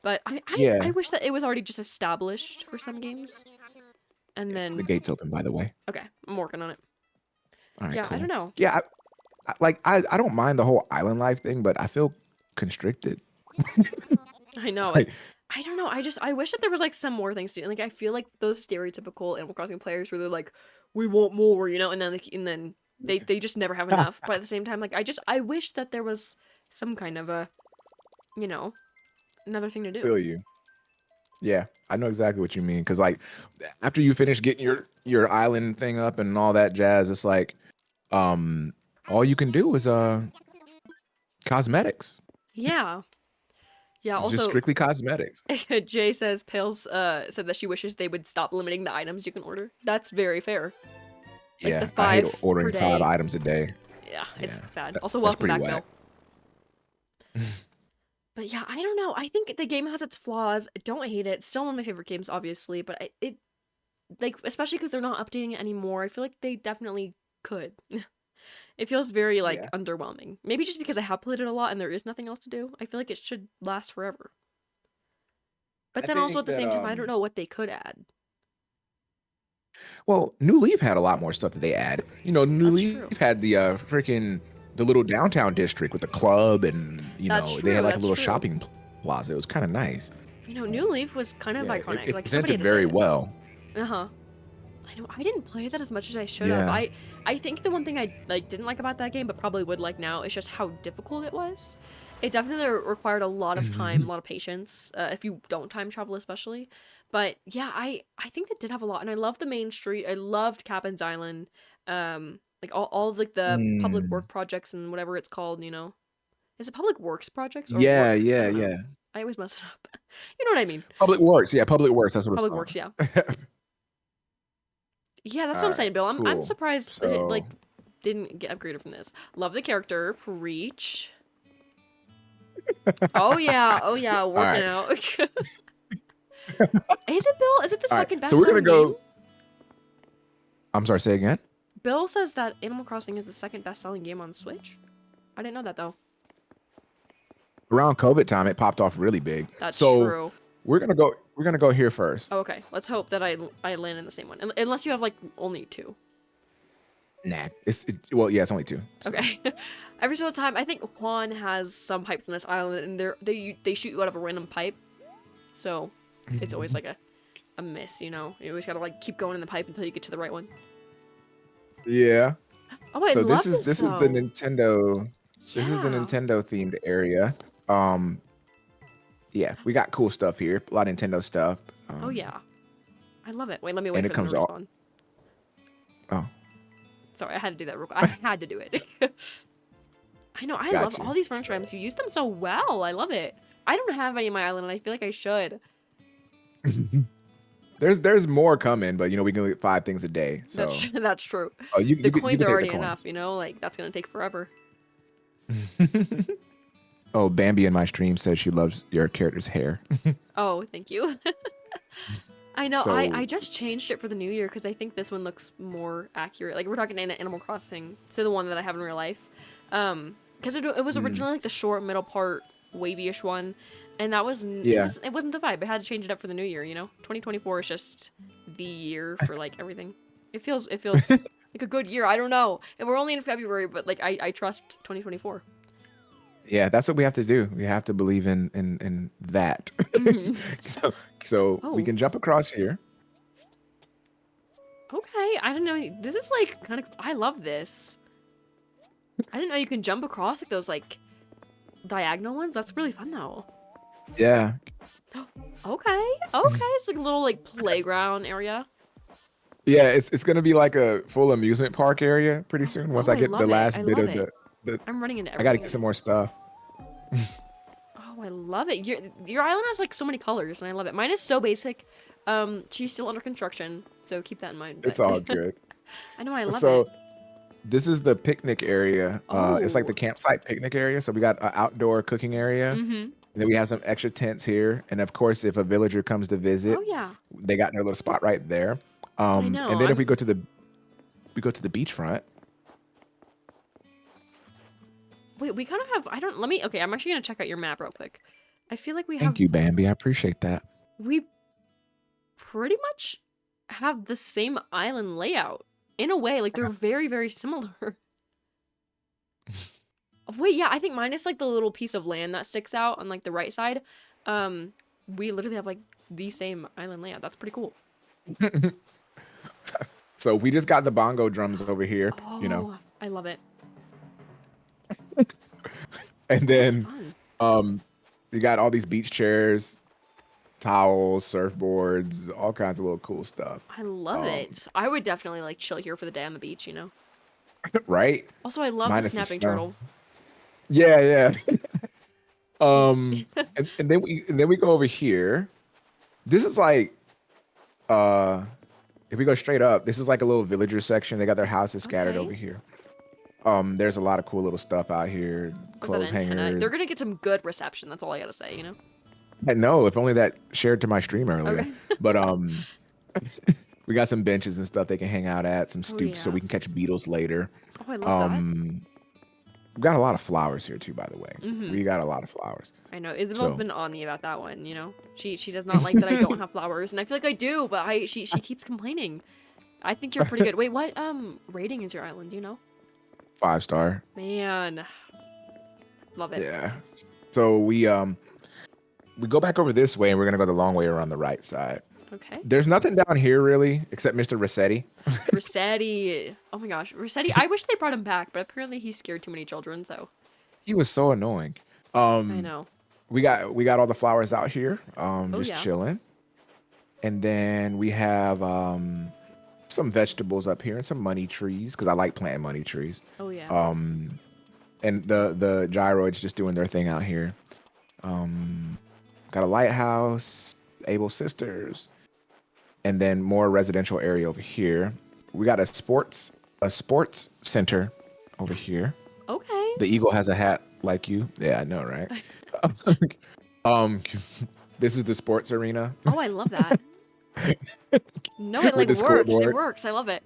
But I yeah. wish that it was already just established for some games. And The then gate's open, by the way. okay, I'm working on it. All right, Yeah, I cool. don't know. Yeah, I don't mind the whole island life thing, but I feel constricted. I know. Like, I don't know. I wish that there was like some more things to do. Like I feel like those stereotypical Animal Crossing players where they're like, we want more, you know, and then they just never have enough. But at the same time, like I wish that there was some kind of a, you know, another thing to do. feel you. Yeah, I know exactly what you mean. Cause like after you finish getting your island thing up and all that jazz, it's like all you can do is cosmetics. Yeah. Yeah, It's just also strictly cosmetics. Jay says Pales said that she wishes they would stop limiting the items you can order. That's very fair. Like Yeah, the I hate 5 ordering per 5 day. items a day. Yeah, it's bad. That- Also, that's welcome pretty back, whack. Bill. But yeah, I don't know. I think the game has its flaws. I don't hate it. It's still one of my favorite games, obviously. But it like, especially because they're not updating it anymore, I feel like they definitely could. It feels very like Yeah. underwhelming. Maybe just because I have played it a lot and there is nothing else to do. I feel like it should last forever. But I then also think at the that same time, I don't know what they could add. well, New Leaf had a lot more stuff that they added. You know, New That's Leaf true. had the freaking the little downtown district with the club and you That's know, they had true, like a that's little true. shopping plaza. It was kind of nice. You know, New Leaf was kind of Yeah, iconic. it Like somebody presented had to say very it. well. Uh-huh. I know I didn't play that as much as I should have. Yeah. I think the one thing I like didn't like about that game, but probably would like now, is just how difficult it was. It definitely required a lot of time, a lot of patience, if you don't time travel especially. But yeah, I think that did have a lot, and I love the main street. I loved Cabin's Island, like all of like the public Mm. work projects and whatever it's called. You know, is it public works projects or Yeah, work? I yeah, don't know. yeah. I always mess it up. You know what I mean? Public Works. Yeah, Public Works. That's what it's Public called. works, yeah. Yeah, that's what I'm Alright, saying, Bill. I'm cool. surprised that it So- like didn't get upgraded from this. Love the character. Preach. Oh yeah, working Alright. out. Is it Bill? Is it the All right, second best so we're gonna selling go. game? I'm sorry. Say again. Bill says that Animal Crossing is the second best selling game on Switch. I didn't know that though. Around COVID time, it popped off really big. That's so true. we're gonna go. We're gonna go here first. Oh, okay, let's hope that I land in the same one. Unless you have like only 2. Nah. Well, yeah, it's only 2. Okay. Every single time, I think Juan has some pipes on this island, and they shoot you out of a random pipe. So it's always like a miss, you know. You always gotta like keep going in the pipe until you get to the right one. Yeah. Oh, I So love this is the though. Nintendo. This is the Yeah. Nintendo themed area. Um, yeah, we got cool stuff here. A lot of Nintendo stuff. Oh yeah. I love it. Wait, let me wait And it for them to comes all. respawn. Oh, Sorry, I had to do that real quick. I had to do it. I know. I love got all you. these furniture items. You use them so well. I love it. I don't have any on my island, and I feel like I should. There's more coming, but you know we can get 5 things a day. That's So that's true. oh, you The you coins can are take the already enough, coins. you know? Like, that's gonna take forever. Oh, Bambi in my stream says she loves your character's hair. Oh, thank you. I know. So I just changed it for the new year because I think this one looks more accurate. Like, we're talking in Animal Crossing, so the one that I have in real life. Because it was originally like the short middle part wavy-ish one, and that was yeah, it wasn't the vibe. I had to change it up for the new year. You know, 2024 is just the year for like everything. It feels like a good year. I don't know. And we're only in February, but like I trust 2024. yeah, that's what we have to do. We have to believe in that. Mhm. So we Oh, can jump across here. okay. I don't know. This is like kind of. I love this. I didn't know you can jump across like those like diagonal ones. That's really fun though. Yeah, Okay. Okay. It's like a little like playground area. yeah, it's gonna be like a full amusement park area pretty soon. Once Oh, I I get the love it. I last bit love of it. the I'm running into I gotta everything. get some more stuff. Oh, I love it. Your island has like so many colors, and I love it. Mine is so basic. She's still under construction, so keep that in mind. It's But all good. I know I love it. So this is the picnic area. It's like the Oh. campsite picnic area. So we got an outdoor cooking area. Mm-hmm. And then we have some extra tents here. And of course, if a villager comes to visit, Oh yeah. they got their little spot right there. I know. And then if we go to the beachfront. Wait, we kind of have. I don't. Let me. Okay, I'm actually gonna check out your map real quick. I feel like we have. Thank you, Bambi. I appreciate that. We pretty much have the same island layout in a way. Like they're very, very similar. Wait, yeah, I think minus like the little piece of land that sticks out on like the right side. We literally have like the same island layout. That's pretty cool. So we just got the bongo drums over here, you know. Oh, I love it. And That's then fun. you got all these beach chairs, towels, surfboards, all kinds of little cool stuff. I love it. I would definitely like chill here for the day on the beach, you know. Right? Also, I love Minus the the snapping snow. turtle. Yeah, yeah. And then we go over here. This is like if we go straight up, this is like a little villager section. They got their houses scattered Okay. over here. There's a lot of cool little stuff out here, With that clothes antenna. hangers. They're gonna get some good reception. That's all I gotta say, you know. I know, if only that shared to my stream earlier. Okay. But we got some benches and stuff they can hang out at, some Oh, stoops so yeah. we can catch beetles later. Oh, I love that. We've got a lot of flowers here too, by the way. Mhm. We got a lot of flowers. I know Isabel's So been on me about that one. You know, she does not like that I don't have flowers, and I feel like I do, but she keeps complaining. I think you're pretty good. Wait, what rating is your island? Do you know? 5-star. Man, love it. Yeah. So we go back over this way and we're gonna go the long way around the right side. Okay. There's nothing down here really except Mr. Rossetti. Rossetti. Oh my gosh, Rossetti. I wish they brought him back, but apparently he scared too many children. So He was so annoying. I know. We got all the flowers out here, Oh just yeah. chilling. And then we have some vegetables up here and some money trees because I like planting money trees. Oh yeah. And the gyroids just doing their thing out here. Got a lighthouse, Able Sisters, and then more residential area over here. We got a sports center over here. Okay. The eagle has a hat like you. Yeah, I know, right? This is the sports arena. Oh, I love that. No, it With like the works. It scoreboard. works. I love it.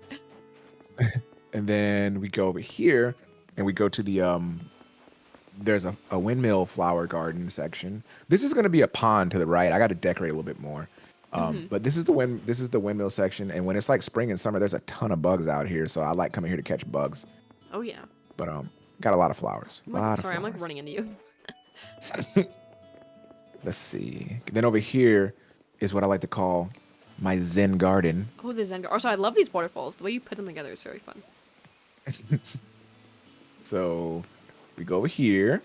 And then we go over here and we go to the there's a windmill flower garden section. This is gonna be a pond to the right. I gotta decorate a little bit more. But this is the windmill section, and when it's like spring and summer, there's a ton of bugs out here. So I like coming here to catch bugs. Oh yeah. But got a lot of flowers. I'm A like, lot sorry, of I'm like flowers. running into you. Let's see. Then over here is what I like to call my Zen garden. Oh, the Zen. Also, I love these waterfalls. The way you put them together is very fun. So We go over here.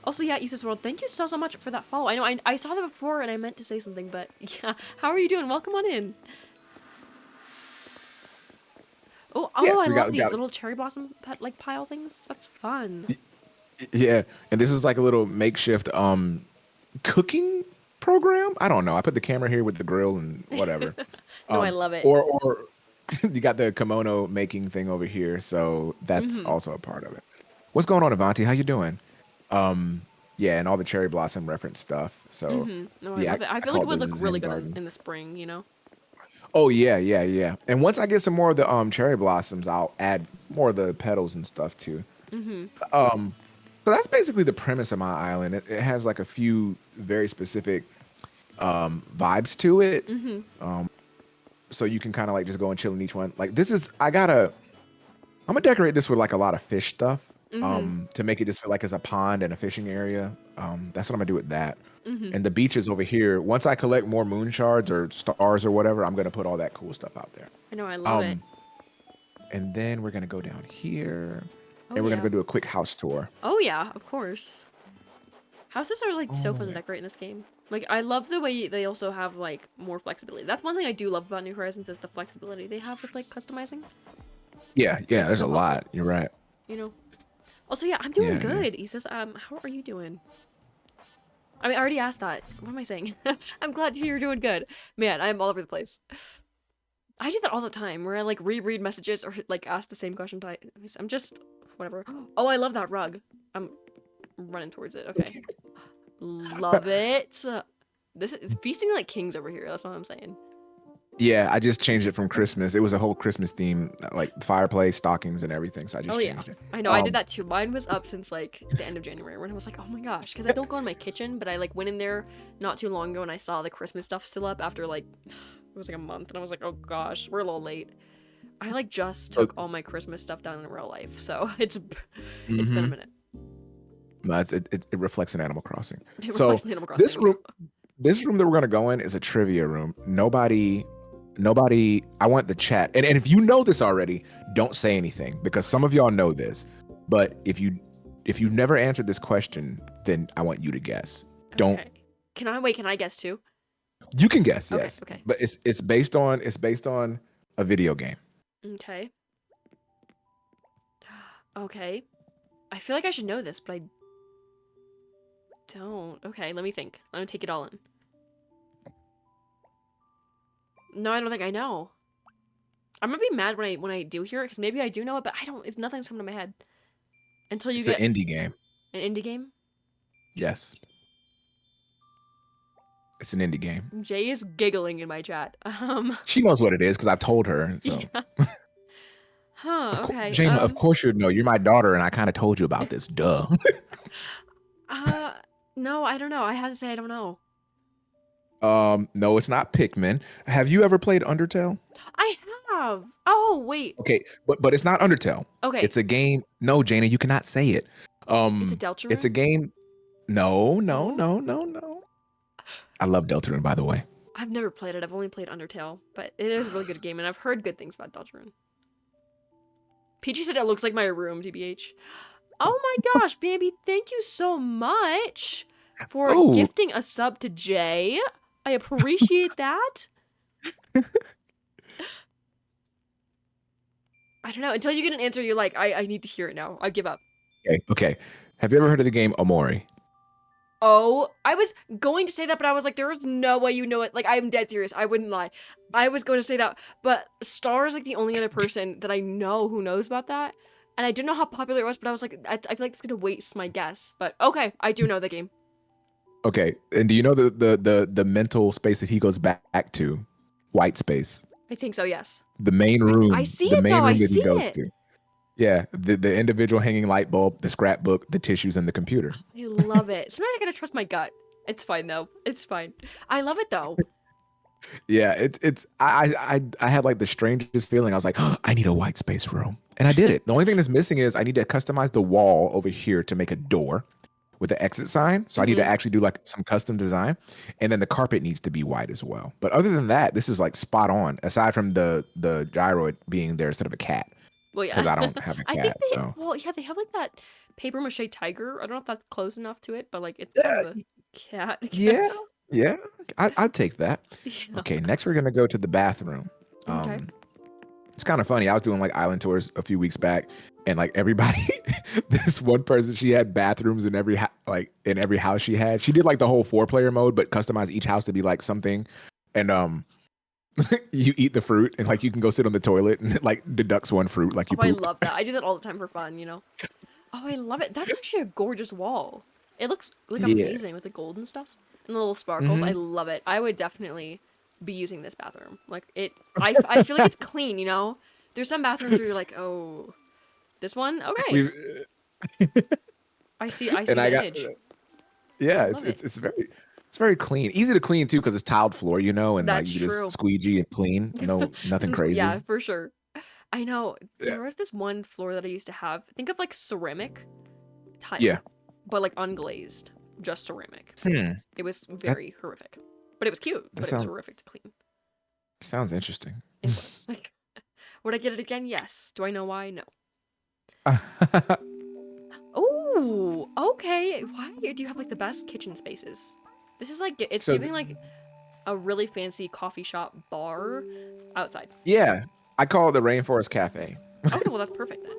Also, yeah, Isis World, thank you so much for that follow. I know I saw that before and I meant to say something, but yeah. How are you doing? Welcome on in. Oh, Yes, I we love got, these little cherry blossom like pile things. That's fun. yeah, and this is like a little makeshift cooking program. I don't know. I put the camera here with the grill and whatever. No, I love it. Or you got the kimono making thing over here, so that's Mm-hmm. also a part of it. What's going on, Avanti? How you doing? Yeah, and all the cherry blossom reference stuff. So Mm-hmm. No, I yeah, love it. I I feel like call it it would the look really Zen good garden. in the spring, you know? Oh yeah, yeah, yeah. And once I get some more of the cherry blossoms, I'll add more of the petals and stuff too. Mm-hmm. So that's basically the premise of my island. It has like a few very specific vibes to it. Mm-hmm. So you can kind of like just go and chill in each one. Like this is I'm gonna decorate this with like a lot of fish stuff Mm-hmm. to make it just feel like it's a pond and a fishing area. That's what I'm gonna do with that. Mm-hmm. And the beaches over here, once I collect more moon shards or stars or whatever, I'm gonna put all that cool stuff out there. I know, I love it. Um, and then we're gonna go down here Oh and we're gonna yeah. go do a quick house tour. Oh yeah, of course. Houses are like so Oh, fun to yeah. decorate in this game. Like I love the way they also have like more flexibility. That's one thing I do love about New Horizons is the flexibility they have with like customizing. Yeah, yeah, It's there's so a helpful, lot. You're right. you know. Also, yeah, I'm Yeah, doing it is. good. Isis, how are you doing? I mean, I already asked that. What am I saying? I'm glad to hear you're doing good. Man, I'm all over the place. I do that all the time where I like reread messages or like ask the same question twice. I'm just whatever. Oh, I love that rug. I'm running towards it. Okay. Love it. This is feasting like kings over here. That's what I'm saying. Yeah, I just changed it from Christmas. It was a whole Christmas theme, like fireplace, stockings, and everything. So I Oh just yeah. changed it. I know, I did that too. Mine was up since like the end of January when I was like, oh my gosh, because I don't go in my kitchen, but I like went in there not too long ago and I saw the Christmas stuff still up after like it was like a month and I was like, oh gosh, we're a little late. I like just So, took all my Christmas stuff down in real life, so it's been a mhm. minute. No, it reflects an Animal Crossing. It So reflects Animal this Crossing. room, this room that we're gonna go in is a trivia room. Nobody. I want the chat, and if you know this already, don't say anything because some of y'all know this. But if you never answered this question, then I want you to guess. Don't. Okay. Can I guess too? You can guess, Okay, yes, okay. but it's based on a video game. Okay. Okay. I feel like I should know this, but I don't. Okay, let me think. Let me take it all in. No, I don't think I know. I'm gonna be mad when I do hear it, because maybe I do know it, but I don't. It's nothing's coming to my head until you It's an get indie game. an indie game. Yes, it's an indie game. Jay is giggling in my chat. She knows what it is because I've told her. So, Yeah. Huh. Okay. Jaina, of course you'd know. You're my daughter, and I kind of told you about this. Duh. Uh, no, I don't know. I have to say I don't know. No, it's not Pikmin. Have you ever played Undertale? I have. Oh wait. Okay, but it's not Undertale. Okay. It's a game. No, Jaina, you cannot say it. Is it Deltarune? It's a game. No, no, No? no, no, no. I love Deltarune, by the way. I've never played it. I've only played Undertale, but it is a really good game, and I've heard good things about Deltarune. Peachy said it looks like my room, TBH. Oh my gosh, Bambi, thank you so much for Oh, gifting a sub to Jay. I appreciate that. I don't know. Until you get an answer you're like, I need to hear it now. I give up. okay. Have you ever heard of the game Omori? Oh, I was going to say that, but I was like, there is no way you know it. Like, I'm dead serious. I wouldn't lie. I was going to say that, but Star is like the only other person that I know who knows about that. And I didn't know how popular it was, but I was like, I feel like it's gonna waste my guess. But okay, I do know the game. Okay, and do you know the mental space that he goes back to? White space. I think so, yes. The main room. I see the it main though, I room that he see goes it. to. Yeah, the individual hanging light bulb, the scrapbook, the tissues, and the computer. I love it. Sometimes I gotta trust my gut. It's fine though. It's fine. I love it though. Yeah, it's I had like the strangest feeling. I was like, oh, I need a white space room, and I did it. The only thing that's missing is I need to customize the wall over here to make a door with the exit sign. So I need to actually do like some custom design, and then the carpet needs to be white as well. But other than that, this is like spot on. Aside from the gyroid being there instead of a cat. So yeah, it's really good. Mm-hmm. Well, because yeah. I don't have a I think cat. they So well, yeah, they have like that paper mache tiger. I don't know if that's close enough to it, but like it's kind yeah, of a cat. yeah, yeah. I'd take that. Yeah. Okay, next we're gonna go to the bathroom. Okay. Um, it's kind of funny. I was doing like island tours a few weeks back, and like everybody, this one person, she had bathrooms in every like in every house she had. She did like the whole 4-player mode, but customized each house to be like something. And you eat the fruit, and like you can go sit on the toilet, and it like deducts one fruit, like you Oh, I poop. love that. I do that all the time for fun, you know? Oh, I love it. That's actually a gorgeous wall. It looks like Yeah. amazing with the gold and stuff and the little sparkles. I Hmm. love it. I would definitely be using this bathroom. Like I feel like it's clean, you know? There's some bathrooms where you're like, oh, this one? Okay. We I see and I the got image. I yeah, love it. it's very clean, easy to clean too, because it's tiled floor, you know, and like That's you can just true. squeegee and clean. No, nothing Yeah, crazy. for sure. I know. Yeah, There was this one floor that I used to have. Think of like ceramic yeah. tile, but like unglazed, just ceramic. Hmm. It was That very horrific, but it was cute. that But it was sounds horrific to clean. interesting. It was. Would I get it again? Yes. Do I know why? No. Oh, okay. Why do you have like the best kitchen spaces? This is like it's So giving like a really fancy coffee shop bar outside. yeah, I call it the Rainforest Cafe. Okay, well that's perfect then.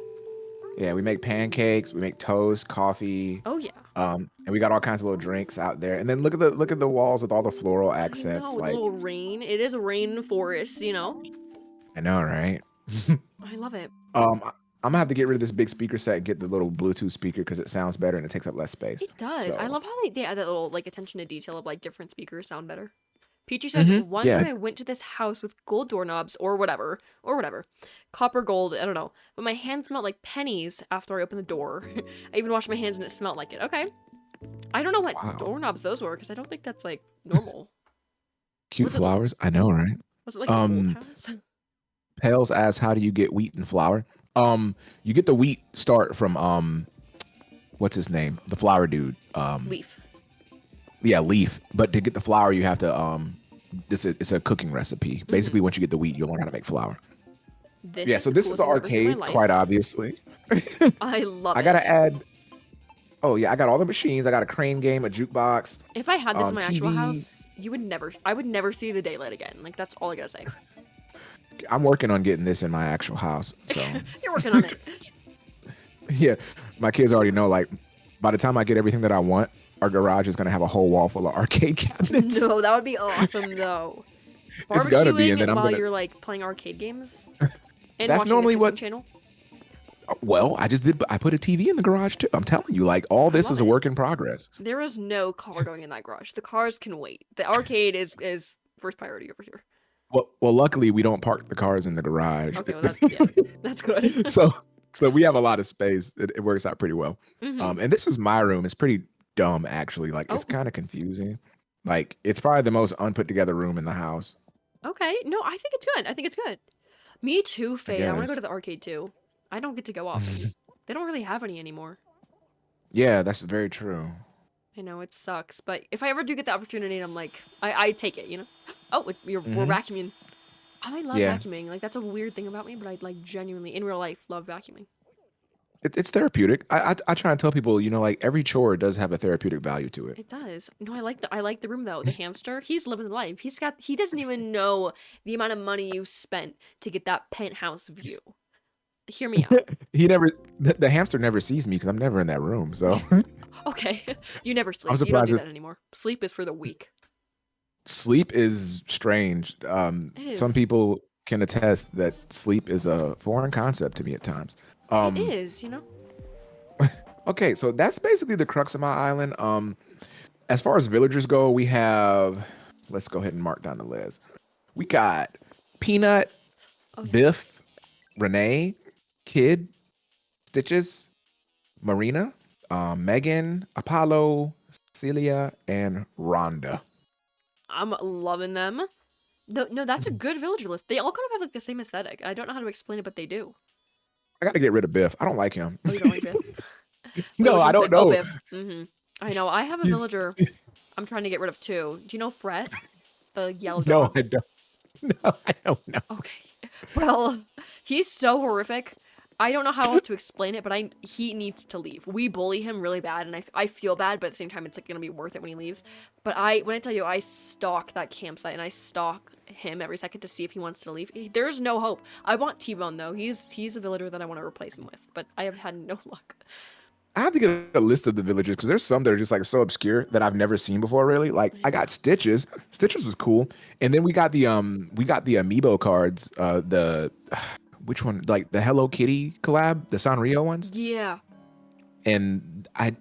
Yeah, we make pancakes, we make toast, coffee, Oh yeah. and we got all kinds of little drinks out there. And then look at the walls with all the floral I accents. know, with a Like, little rain. It is a rainforest, you know? I know, right? I love it. I'm gonna have to get rid of this big speaker set and get the little Bluetooth speaker because it sounds better and it takes up less space. It does. I So, love how they add that little like attention to detail of like different speakers sound better. Peachy says, one yeah. time I went to this house with gold doorknobs or whatever. Copper gold, I don't know. But my hands smelled like pennies after I opened the door. I even washed my hands and it smelled like it. Okay. I don't know what Wow. doorknobs those were because I don't think that's like normal. Cute Was it flowers. I know, right? was it like an old Um, house? Pales asks, how do you get wheat and flour? You get the wheat start from what's his name? The flour dude. Leaf. Yeah, Leaf. But to get the flour, you have to it's a cooking recipe. Basically, once you get the wheat, you'll learn how to make flour. This Yeah, is so the this is coolest the thing I've ever seen in my arcade, life. quite obviously. I love I it. gotta add. Oh yeah, I got all the machines. I got a crane game, a jukebox. If I had this in my actual TV. house, I would never see the daylight again. Like that's all I gotta say. I'm working on getting this in my actual house. So You're working on it. yeah, my kids already know. Like, by the time I get everything that I want, our garage is gonna have a whole wall full of arcade cabinets. No, that would be awesome though. It's gonna be, Barbecuing and then I'm while gonna. you're like playing arcade games and That's watching normally the what. cooking channel. Well, I just did. I put a TV in the garage too. I'm telling you, like all I this love is a it. work in progress. There is no car going in that garage. The cars can wait. The arcade is first priority over here. Well, luckily we don't park the cars in the garage. Okay, well that's good. So we have a lot of space. It works out pretty well. Hmm. And this is my room. It's pretty dumb actually. Like Oh, it's kind of confusing. Like it's probably the most unput together room in the house. okay. No, I think it's good. I think it's good. Me too, I Faye. I want to guess. go to the arcade too. I don't get to go often. They don't really have any anymore. Yeah, that's very true. I know it sucks, but if I ever do get the opportunity, and I'm like, I take it, you know. Oh, we're Hmm. vacuuming. Oh, I love Yeah, vacuuming. Like that's a weird thing about me, but I like genuinely in real life love vacuuming. it's therapeutic. I try and tell people, you know, like every chore does have a therapeutic value to it. It does. No, I like the room though. The hamster, he's living the life. He doesn't even know the amount of money you spent to get that penthouse view. Hear me out. The hamster never sees me because I'm never in that room. So Okay, you never I'm sleep. You don't surprised do this that anymore. Sleep is for the weak. sleep is strange. It Some is. people can attest that sleep is a foreign concept to me at times. It Um, is, you know. okay, so that's basically the crux of my island. As far as villagers go, we have. Let's go ahead and mark down the list. We got Peanut, Oh yeah. Biff, Renee, Kid, Stitches, Marina, Megan, Apollo, Celia, and Rhonda. I'm loving them. No, that's a good villager list. They all kind of have like the same aesthetic. I don't know how to explain it, but they do. I got to get rid of Biff. I don't like him. Oh, you don't like Biff? Wait, No, which I one's don't Biff? Oh, know. Biff. Mm-hmm. I know. I have a He's villager I'm trying to get rid of too. Do you know Fret? The yellow no, dog? I don't. No, I don't know. Okay. Well, he's so horrific. I don't know how else to explain it, but he needs to leave. We bully him really bad, and I feel bad, but at the same time, it's like gonna be worth it when he leaves. But when I tell you, I stalk that campsite, and I stalk him every second to see if he wants to leave. There's no hope. I want T-Bone though. He's a villager that I want to replace him with, but I have had no luck. I have to get a list of the villagers because there's some that are just like so obscure that I've never seen before. Really, like I got Stitches. Stitches was cool, and then we got the amiibo cards. The which one? Like the Hello Kitty collab, the Sanrio ones. Yeah. And I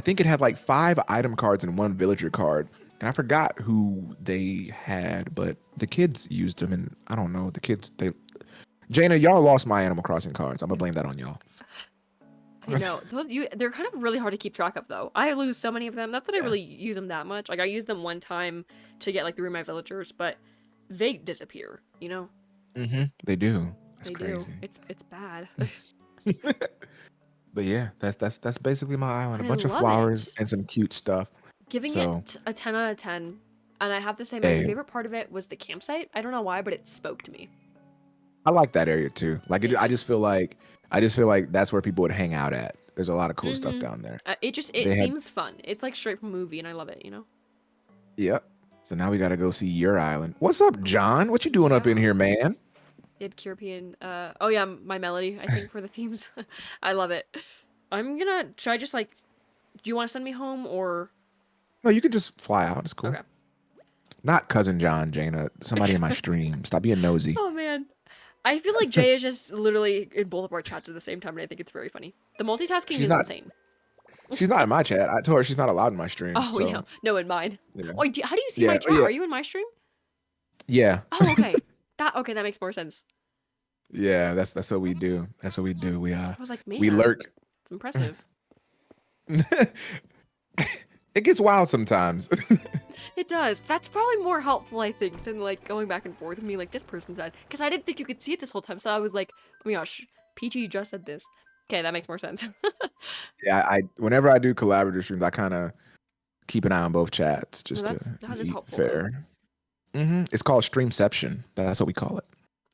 think it had like 5 item cards and 1 villager card, and I forgot who they had, but the kids used them, and I don't know the kids. Jaina, y'all lost my Animal Crossing cards. I'm gonna blame that on y'all. I know. They're kind of really hard to keep track of, though. I lose so many of them. Not that I really use them that much. Like, I use them one time to get, like, through my villagers, but they disappear, you know? Mm-hmm. They do. That's they crazy. do. It's bad. But yeah, that's basically my island. A I bunch of love flowers it. and some cute stuff. Giving it a 10 out of 10, and I have to say my Hey. favorite part of it was the campsite. I don't know why, but it spoke to me. I like that area too. Like I just feel like that's where people would hang out at. There's a lot of cool stuff down there. It seems fun. It's like straight from a movie, and I love it, you know? Yep. So now we gotta go see your island. What's up, John? What you doing up in here, man? Id European. Oh yeah, my melody, I think, for the themes. I love it. Should I just like, do you want to send me home or? No, you can just fly out. It's cool. Okay. Not cousin John, Jaina. Somebody in my stream. Stop being nosy. Oh man. I feel like Jay is just literally in both of our chats at the same time, and I think it's very funny. The multitasking is insane. She's not in my chat. I told her she's not allowed in my stream. Oh, so. yeah. No, in mine. Yeah. Wait, how do you see my chat? Are you in my stream? Yeah. Oh, okay. That makes more sense. Yeah, that's what we do. That's what we do. I was like, man, we lurk. It's impressive. It gets wild sometimes. It does. That's probably more helpful, I think, than like going back and forth with me like this person's dead. Because I didn't think you could see it this whole time, so I was like, oh my gosh, Peachy just said this. Okay, that makes more sense. Yeah, whenever I do collaborative streams, I kind of keep an eye on both chats just that is be helpful, fair. It's called Streamception. That's what we call it.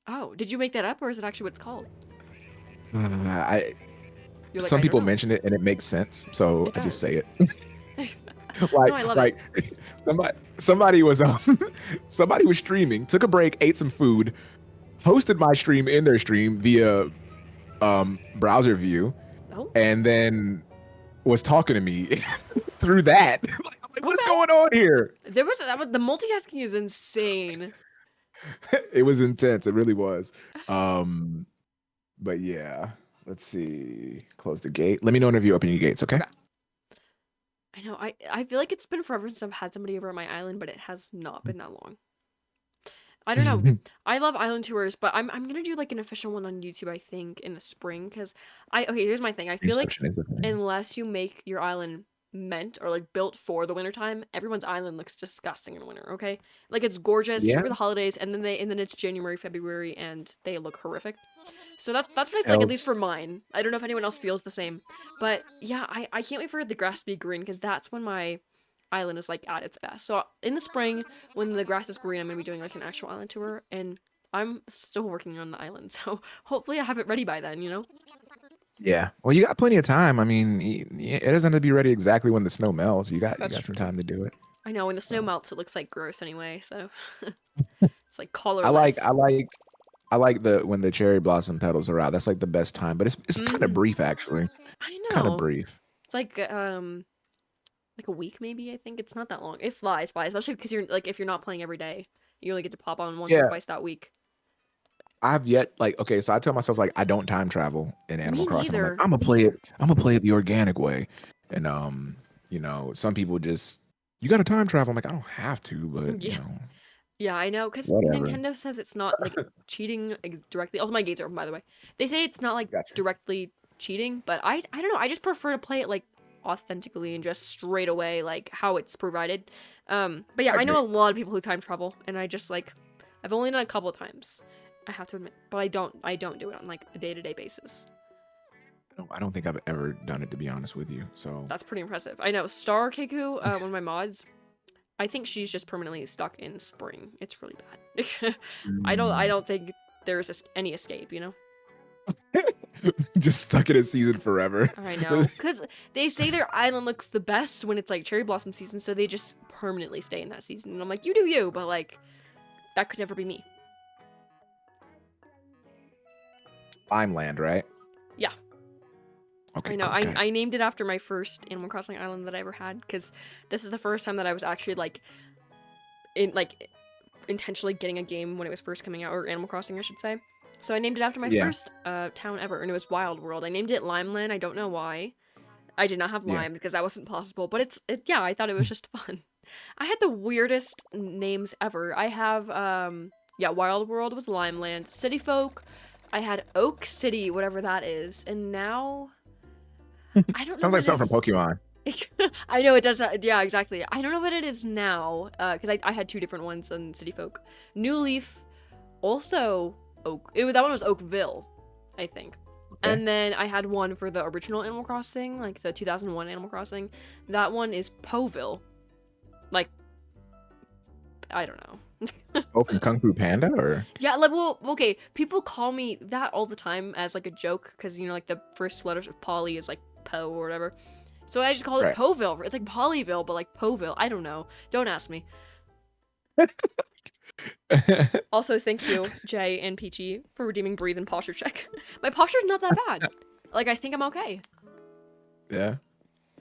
Oh, did you make that up, or is it actually what it's called? Some people mention it and it makes sense, so I just say it. Like, no, I love it. somebody was somebody was streaming, took a break, ate some food, hosted my stream in their stream via browser view, and then was talking to me through that. Like, what's going on here? The multitasking is insane. It was intense. It really was. But yeah, let's see. Close the gate. Let me know whenever you open your gates, okay? I know. I feel like it's been forever since I've had somebody over at my island, but it has not been that long. I don't know. I love island tours, but I'm gonna do like an official one on YouTube, I think, in the spring, because here's my thing. I feel like unless you make your island meant or like built for the wintertime, everyone's island looks disgusting in winter, okay? Like it's gorgeous for the holidays, and then it's January, February, and they look horrific. So that's what I feel like, at least for mine. I don't know if anyone else feels the same. But yeah, I can't wait for the grass to be green, because that's when my island is like at its best. So in the spring, when the grass is green, I'm gonna be doing like an actual island tour, and I'm still working on the island, so hopefully I have it ready by then, you know? Yeah. Well, you ut plenty of time. I mean, it doesn't have to be ready exactly when the snow melts. You got some time to do it. I know, when the snow melts, it looks like gross anyway, so it's like colorless. I like when the cherry blossom petals are out. That's like the best time, but it's kind of brief actually. I know. Kind of brief. It's like a week maybe. I think it's not that long. It flies by, especially because you're like, if you're not playing every day, you only get to pop on once or twice that week. I've yet so I tell myself like I don't time travel in Animal Crossing. I'm like, I'm gonna play it the organic way, and some people just, you gotta time travel. I'm like, I don't have to, but you know. Yeah, I know, because Nintendo says it's not like cheating directly. Also, my gates are open, by the way. They say it's not like directly cheating, but I don't know. I just prefer to play it like authentically and just straight away, like how it's provided. But yeah, I know a lot of people who time travel, and I just like, I've only done a couple of times, I have to admit, but I don't do it on like a day-to-day basis. I don't think I've ever done it, to be honest with you. So that's pretty impressive. I know Star Keku, one of my mods, I think she's just permanently stuck in spring. It's really bad. I don't think there's any escape, you know? Just stuck in a season forever. I know, because they say their island looks the best when it's like cherry blossom season, so they just permanently stay in that season. And I'm like, you do you, but like, that could never be me. Land, right? Yeah. Okay. I know. Cool, got it. I named it after my first Animal Crossing island that I ever had, because this is the first time that I was actually like, intentionally getting a game when it was first coming out, or Animal Crossing, I should say. So I named it after my Yeah. first town ever, and it was Wild World. I named it Limeland. I don't know why. I did not have Yeah. lime because that wasn't possible, but yeah, I thought it was just fun. I had the weirdest names ever. I have yeah, Wild World was Limeland, City Folk. I had Oak City, whatever that is, and now I don't know. Sounds like something from Pokemon. I know it does. Yeah, exactly. I don't know what it is now, because I had two different ones on City Folk. New Leaf, also Oak. That one was Oakville, I think. Okay. And then I had one for the original Animal Crossing, like the 2001 Animal Crossing. That one is Poville. Like, I don't know. Oh, from Kung Fu Panda, or Yeah, like, well, okay, people call me that all the time as like a joke, because, you know, like the first letters of Polly is like Po or whatever. So I just call it Right. Poville. It's like Polyville, but like Poville. I don't know. Don't ask me. Also, thank you, Jay and Peachy, for redeeming Breathe and Posture Check. My posture's not that bad. Like, I think I'm okay. yeah.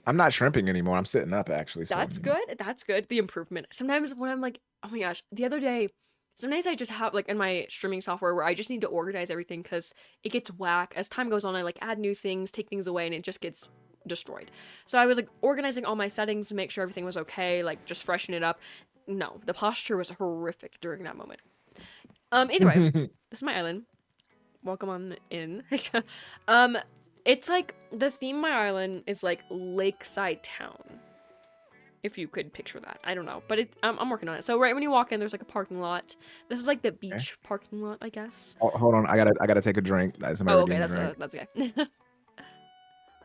I'm not shrimping anymore. I'm sitting up actually. So, That's good. That's good. The improvement. Sometimes when I'm like, oh my gosh, the other day, sometimes I just have like in my streaming software where I just need to organize everything because it gets whack. As time goes on, I like add new things, take things away, and it just gets destroyed. So I was like organizing all my settings to make sure everything was okay, like just freshen it up. No, the posture was horrific during that moment. Either way, this is my island. Welcome on in. It's like the theme of my island is like lakeside town. If you could picture that, I don't know, but I'm working on it. So right when you walk in, there's like a parking lot. This is like the beach parking lot, I guess. Oh, hold on, I gotta take a drink. Oh, okay, that's okay.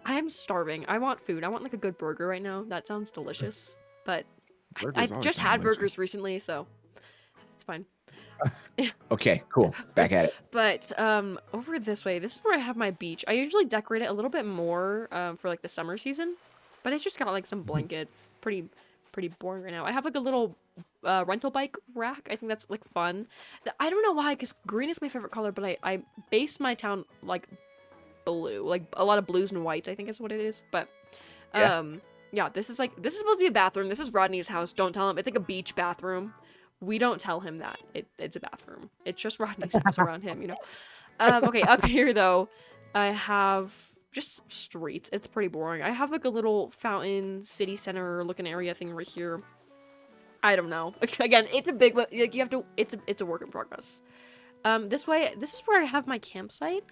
I am starving. I want food. I want like a good burger right now. That sounds delicious. But I just had burgers recently, so it's fine. Okay, cool. Back at it. But over this way, this is where I have my beach. I usually decorate it a little bit more for like the summer season, but it's just got like some blankets. Pretty boring right now. I have like a little rental bike rack. I think that's like fun. I don't know why, because green is my favorite color, but I based my town like blue, like a lot of blues and whites, I think is what it is. But yeah, this is supposed to be a bathroom. This is Rodney's house. Don't tell him. It's like a beach bathroom. We don't tell him that it's a bathroom. It's just Rodney's house around him, you know. Okay, up here though, I have just streets. It's pretty boring. I have like a little fountain, city center looking area thing right here. I don't know. Again, it's a big, like you have to. It's a work in progress. This way, this is where I have my campsite.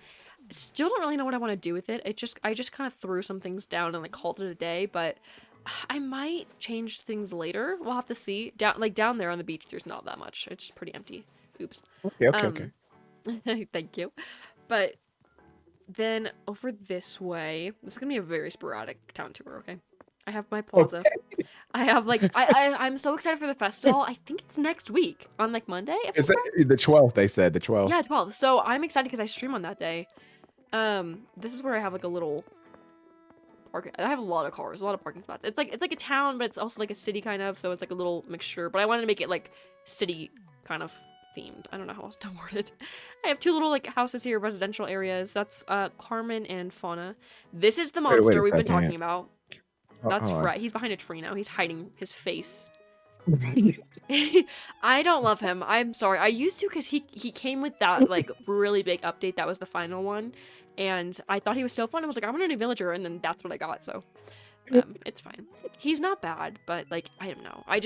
Still don't really know what I want to do with it. I just kind of threw some things down and like called it a day, but I might change things later. We'll have to see. Down there on the beach, there's not that much. It's just pretty empty. Oops. Okay. Thank you. But then over this way, this is gonna be a very sporadic town tour. Okay. I have my plaza. Okay. I have like I'm so excited for the festival. I think it's next week on like Monday. Is it the 12th? They said the 12th. Yeah, 12th. So I'm excited because I stream on that day. This is where I have like a little park. I have a lot of cars, a lot of parking spots. It's like a town, but it's also like a city kind of. So it's like a little mixture. But I wanted to make it like city kind of themed. I don't know how else to word it. I have two little like houses here, residential areas. That's Carmen and Fauna. This is the monster we've been talking about. That's Fred. He's behind a tree now. He's hiding his face. I don't love him. I'm sorry. I used to because he came with that like really big update. That was the final one. And I thought he was so fun. I was like, I want a new villager. And then that's what I got. So it's fine. He's not bad, but like, I don't know. I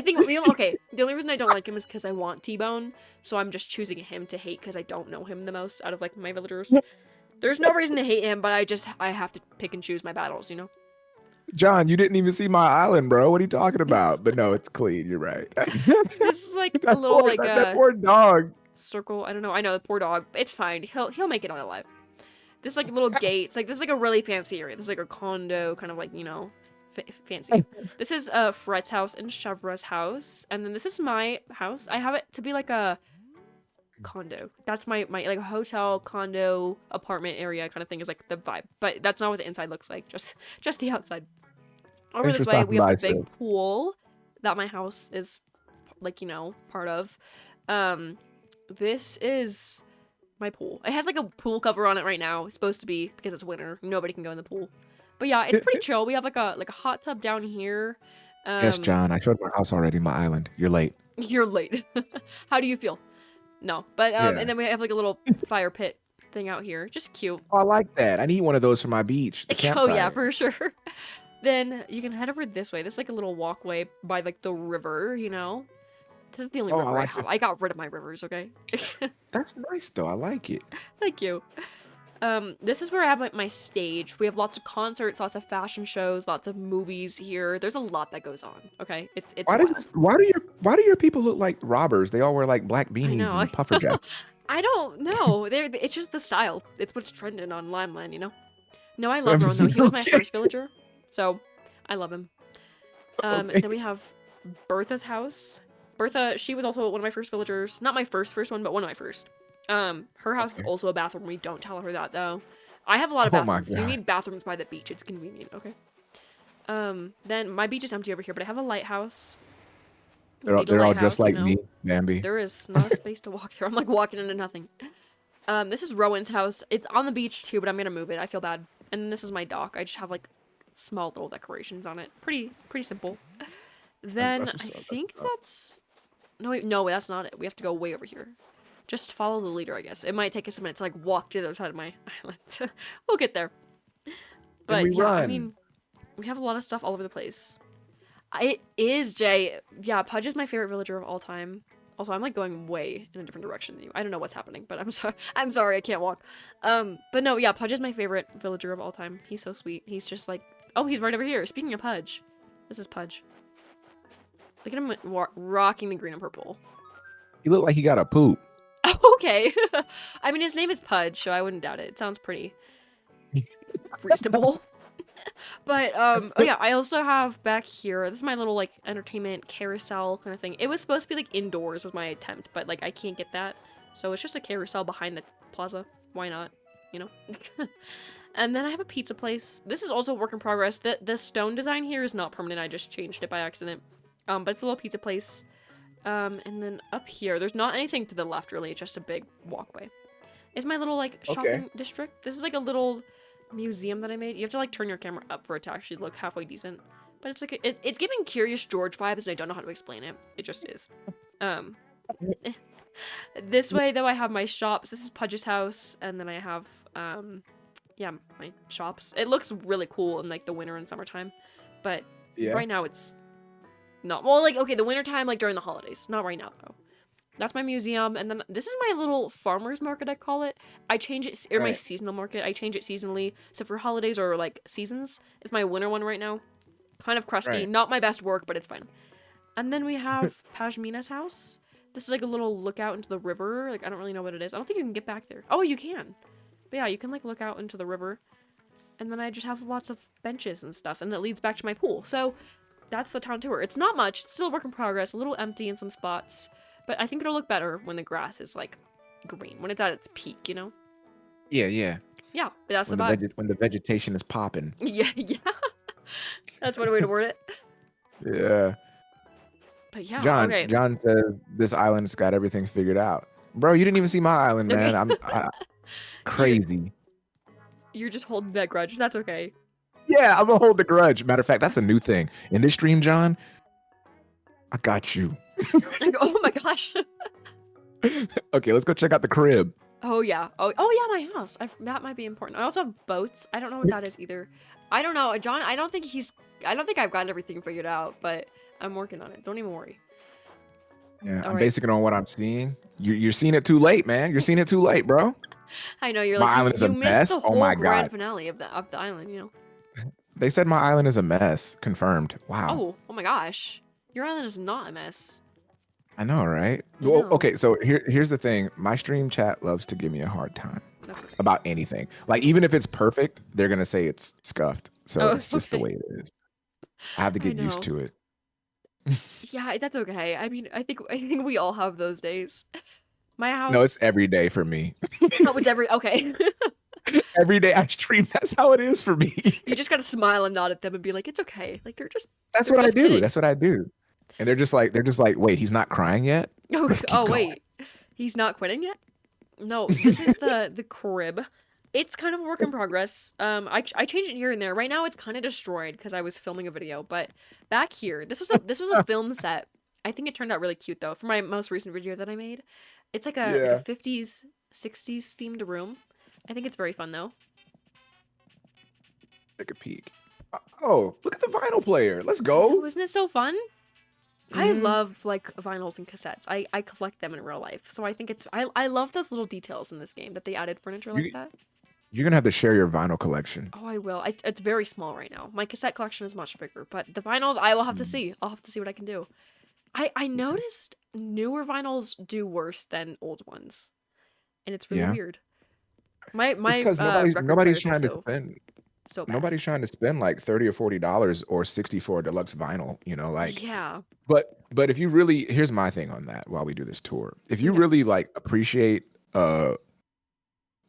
think, okay, the only reason I don't like him is because I want T-Bone. So I'm just choosing him to hate because I don't know him the most out of like my villagers. There's no reason to hate him, but I have to pick and choose my battles, you know? John, you didn't even see my island, bro. What are you talking about? But no, it's clean. You're right. This is like a little that poor dog. Circle. I don't know. I know the poor dog. It's fine. He'll make it on alive. This like little gates. Like this is like a really fancy area. This is like a condo, kind of like, you know, fancy. This is Fret's house and Chevra's house, and then this is my house. I have it to be like a condo. That's my like hotel, condo, apartment area kind of thing is like the vibe. But that's not what the inside looks like. Just the outside. Over Thanks this for way, we stopping have by, the big sis. pool that my house is like, part of. Um, this is my pool. It has like a pool cover on it right now. It's supposed to be because it's winter. Nobody can go in the pool. But yeah, it's pretty chill. We have like a hot tub down here. Yes, Um, John. I showed my house already. My island. You're late. you're late. How do you feel? No, but and Yeah. then we have like a little fire pit thing out here. Just cute. Oh, I like that. I need one of those for my beach. The Oh yeah, campsite. for sure. Then you can head over this way. This is like a little walkway by like the river, This is the only Oh, I river I like have. this. I got rid of my rivers, okay? That's nice though. I like it. Thank you. This is where I have like my stage. We have lots of concerts, lots of fashion shows, lots of movies here. There's a lot that goes on, okay? It's Why does wild. why do your people look like robbers? They all wear like black I beanies know. and puffer jackets. I don't know. It's just the style. It's what's trending on Limeline. No, I love Ron though. He was my Okay. first villager, so I love him. Okay. Then we have Bertha's house. Bertha, she was also one of my first villagers. Not my first one, but one of my first. Her house is Okay. also a bathroom. We don't tell her that though. I have a lot of Oh my bathrooms. You God. need bathrooms by the beach. It's convenient, okay? Then my beach is empty over here, but I have a lighthouse. You need a They're all just lighthouse, like me, Bambi. There is not a space to walk through. I'm like walking into nothing. This is Rowan's house. It's on the beach too, but I'm gonna move it. I feel bad. And then this is my dock. I just have like small little decorations on it. Pretty simple. Then That's I what's up. think That's what's up. that's no, that's not it. We have to go way over here. Just follow the leader, I guess. It might take us a minute to like walk to the other side of my island. We'll get there. Then But we yeah, I run. mean, we have a lot of stuff all over the place. It is Jay. Yeah, Pudge is my favorite villager of all time. Also, I'm like going way in a different direction than you. I don't know what's happening, but I'm sorry. I'm sorry, I can't walk. But no, yeah, Pudge is my favorite villager of all time. He's so sweet. He's just like, oh, he's right over here. Speaking of Pudge, this is Pudge. Look at him rocking the green and purple. He looked like he got a poop. Okay. I mean, his name is Pudge, so I wouldn't doubt it. It sounds pretty reasonable. But oh yeah, I also have back here, this is my little like entertainment carousel kind of thing. It was supposed to be like indoors was my attempt, but like I can't get that. So it's just a carousel behind the plaza. Why not? And then I have a pizza place. This is also a work in progress. The stone design here is not permanent. I just changed it by accident. But it's a little pizza place. And then up here, there's not anything to the left really, it's just a big walkway. It's my little like shopping district. This is like a little museum that I made. You have to like turn your camera up for it to actually look halfway decent. But it's like it's giving Curious George vibes, and I don't know how to explain it. It just is. This way though, I have my shops. This is Pudge's house, and then I have yeah, my shops. It looks really cool in like the winter and summertime, but Yeah. right now it's not. Well, like okay, the wintertime, like during the holidays. Not right now though. That's my museum, and then this is my little farmer's market, I call it. I change it, or my Right. seasonal market. I change it seasonally. So for holidays or like seasons, it's my winter one right now. Kind of crusty, Right. not my best work, but it's fine. And then we have Pashmina's house. This is like a little lookout into the river. Like I don't really know what it is. I don't think you can get back there. Oh, you can. But yeah, you can like look out into the river. And then I just have lots of benches and stuff, and it leads back to my pool. So that's the town tour. It's not much. It's still a work in progress. A little empty in some spots. But I think it'll look better when the grass is like green, when it's at its peak, Yeah. Yeah, but that's the vibe. When the vegetation is popping. Yeah. That's one way to word it. Yeah. But yeah, John. okay. John says this island's got everything figured out. Bro, you didn't even see my island, man. Okay. Crazy. You're just holding that grudge. That's okay. Yeah, I'm gonna hold the grudge. Matter of fact, that's a new thing in this stream, John. I got you. Like, oh my gosh. Okay, let's go check out the crib. Oh yeah. Oh yeah, my house. That might be important. I also have boats. I don't know what that is either. I don't know, John. I don't think I've got everything figured out, but I'm working on it. Don't even worry. Yeah, All I'm right. basing it on what I'm seeing. You're seeing it too late, man. You're seeing it too late, bro. I know you're My like island is a you missed mess. the Oh whole my grand God. finale of the island. They said my island is a mess. Confirmed. Wow. Oh my gosh. Your island is not a mess. I know, right? I Well, know. okay, so here's the thing. My stream chat loves to give me a hard time That's okay. about anything. Like even if it's perfect, they're gonna say it's scuffed. So Oh, it's just the okay. way it is. I have to get used know. to it. Yeah, that's okay. I mean, I think we all have those days. My No, it's house. every day for me. Oh, it's okay. Every day I stream. That's how it is for me. You just gotta smile and nod at them and be like, it's okay. Like That's they're what I just do. kidding. That's what I do. And they're just like, wait, he's not crying yet. Oh, Let's keep oh going. wait, he's not quitting yet. No, this is the crib. It's kind of a work in progress. I change it here and there. Right now, it's kind of destroyed because I was filming a video. But back here, this was a film set. I think it turned out really cute though. For my most recent video that I made, it's like a Yeah. 50s, 60s themed room. I think it's very fun though. Take a peek. Oh, look at the vinyl player. Let's Oh, go. isn't it so fun? I Mhm. love like vinyls and cassettes. I collect them in real life, so I think I love those little details in this game that they added furniture like You, that. you're gonna have to share your vinyl collection. Oh, I will. It's very small right now. My cassette collection is much bigger, but the vinyls I will have to Mm. see. I'll have to see what I can do. I noticed newer vinyls do worse than old ones, and it's really Yeah. weird. My It's my because record player nobody's is trying to also spend so bad. nobody's trying to spend like $30 or $40 or 60 for a deluxe vinyl, like Yeah. but if you really here's my thing on that while we do this tour. If you Yeah. really like appreciate a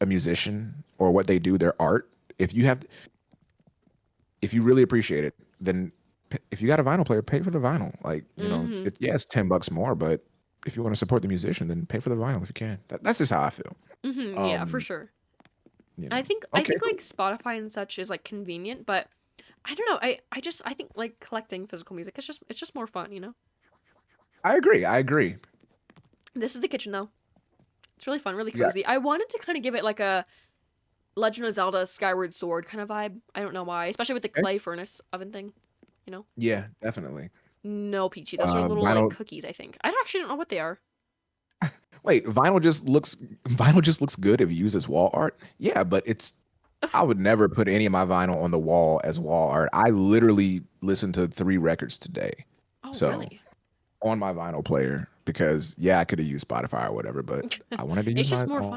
musician or what they do, their art, if you really appreciate it, then if you got a vinyl player, pay for the vinyl. Like, Mhm. it's $10 more, but if you want to support the musician, then pay for the vinyl if you can. That's just how I feel. Mhm. Yeah, for Um, sure. you I know. think Okay, like cool. Spotify and such is like convenient, but I don't know. I think like collecting physical music it's just more fun, you know? I agree. I agree. This is the kitchen though. It's really fun, really Yeah. cozy. I wanted to kind of give it like a Legend of Zelda Skyward Sword kind of vibe. I don't know why, especially with the Okay. clay furnace oven thing, you know? Yeah, definitely. No, Peachy. Those are little like Vinyl. cookies, I think. I actually don't know what they are. Wait, vinyl just looks good if you use as wall art. Yeah, but I would never put any of my vinyl on the wall as wall art. I literally listened to 3 records today. Oh, So, really? on my vinyl player because yeah, I could have used Spotify or whatever, but It's just more I want to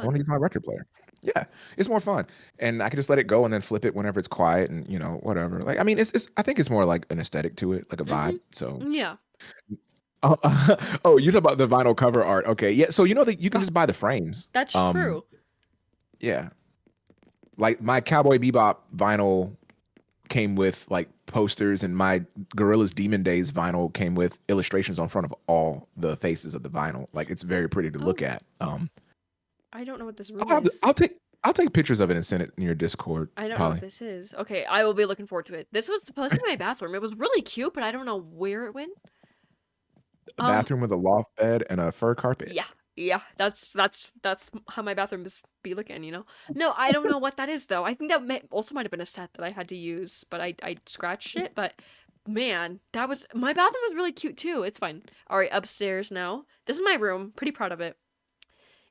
fun. use my record player. Yeah, it's more fun, and I can just let it go and then flip it whenever it's quiet and whatever. Like I mean, it's I think it's more like an aesthetic to it, like a vibe. So Yeah. oh, oh, you talk about the vinyl cover art. Okay, yeah. So that you can Oh, just buy the frames. that's true. Yeah, like my Cowboy Bebop vinyl came with like posters, and my Gorilla's Demon Days vinyl came with illustrations on front of all the faces of the vinyl. Like it's very pretty to look Oh, at. I don't know what this I'll room have is. I'll take pictures of it and send it in your Discord, I don't know what Polly. this is. Okay, I will be looking forward to it. This was supposed to be my bathroom. It was really cute, but I don't know where it went. A Um, bathroom with a loft bed and a fur carpet. yeah, yeah, that's how my bathroom is be looking, you know? No, I don't know what that is though. I think that also might have been a set that I had to use, but I scratched it. But man, my bathroom was really cute too. It's fine. All right, upstairs now. This is my room. Pretty proud of it.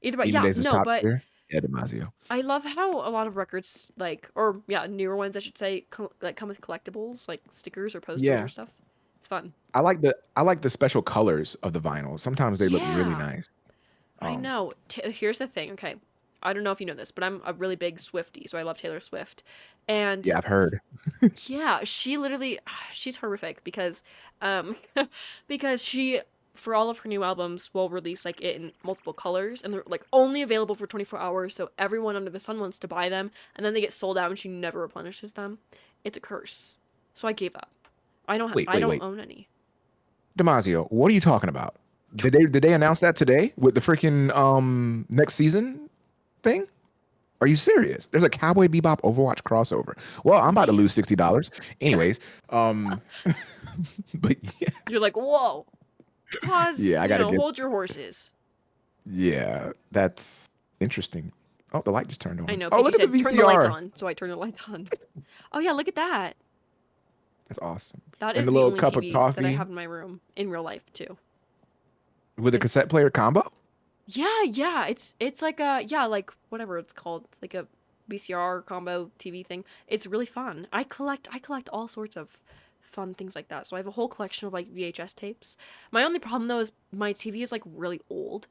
Either way, Demon yeah, Days is no, top but tier. Yeah, Damasio. I love how a lot of records or yeah, newer ones I should say, come with collectibles like stickers or posters or Yeah, stuff. It's fun. I like the special colors of the vinyl. Sometimes they look really Yeah. nice. I Um, know. Here's the thing. Okay, I don't know if you know this, but I'm a really big Swiftie, so I love Taylor Swift, and yeah, I've heard. yeah, she literally, she's horrific because, because she for all of her new albums will release like it in multiple colors, and they're like only available for 24 hours, so everyone under the sun wants to buy them, and then they get sold out, and she never replenishes them. It's a curse. So I gave up. Wait, I wait, don't wait. own any. Damasio, what are you talking about? Did they announce that today with the freaking next season thing? Are you serious? There's a Cowboy Bebop Overwatch crossover. Well, I'm about to Man, lose $60. Anyways, um, but yeah, you're like, whoa, pause. yeah, I gotta get. Hold your horses. Yeah, that's interesting. Oh, the light just turned I on. know, Oh, Peachy look at the said, turn the lights VCR. on. So I turned the lights on. Oh, yeah, look at that. That's awesome. That And is the the little only cup of TV that I coffee have in my room in real life, too. with a It's, cassette player combo. yeah. It's like yeah, like whatever it's called. Like a VCR combo TV thing. It's really fun. I collect all sorts of fun things like that. So I have a whole collection of like VHS tapes. My only problem though is my TV is like really old.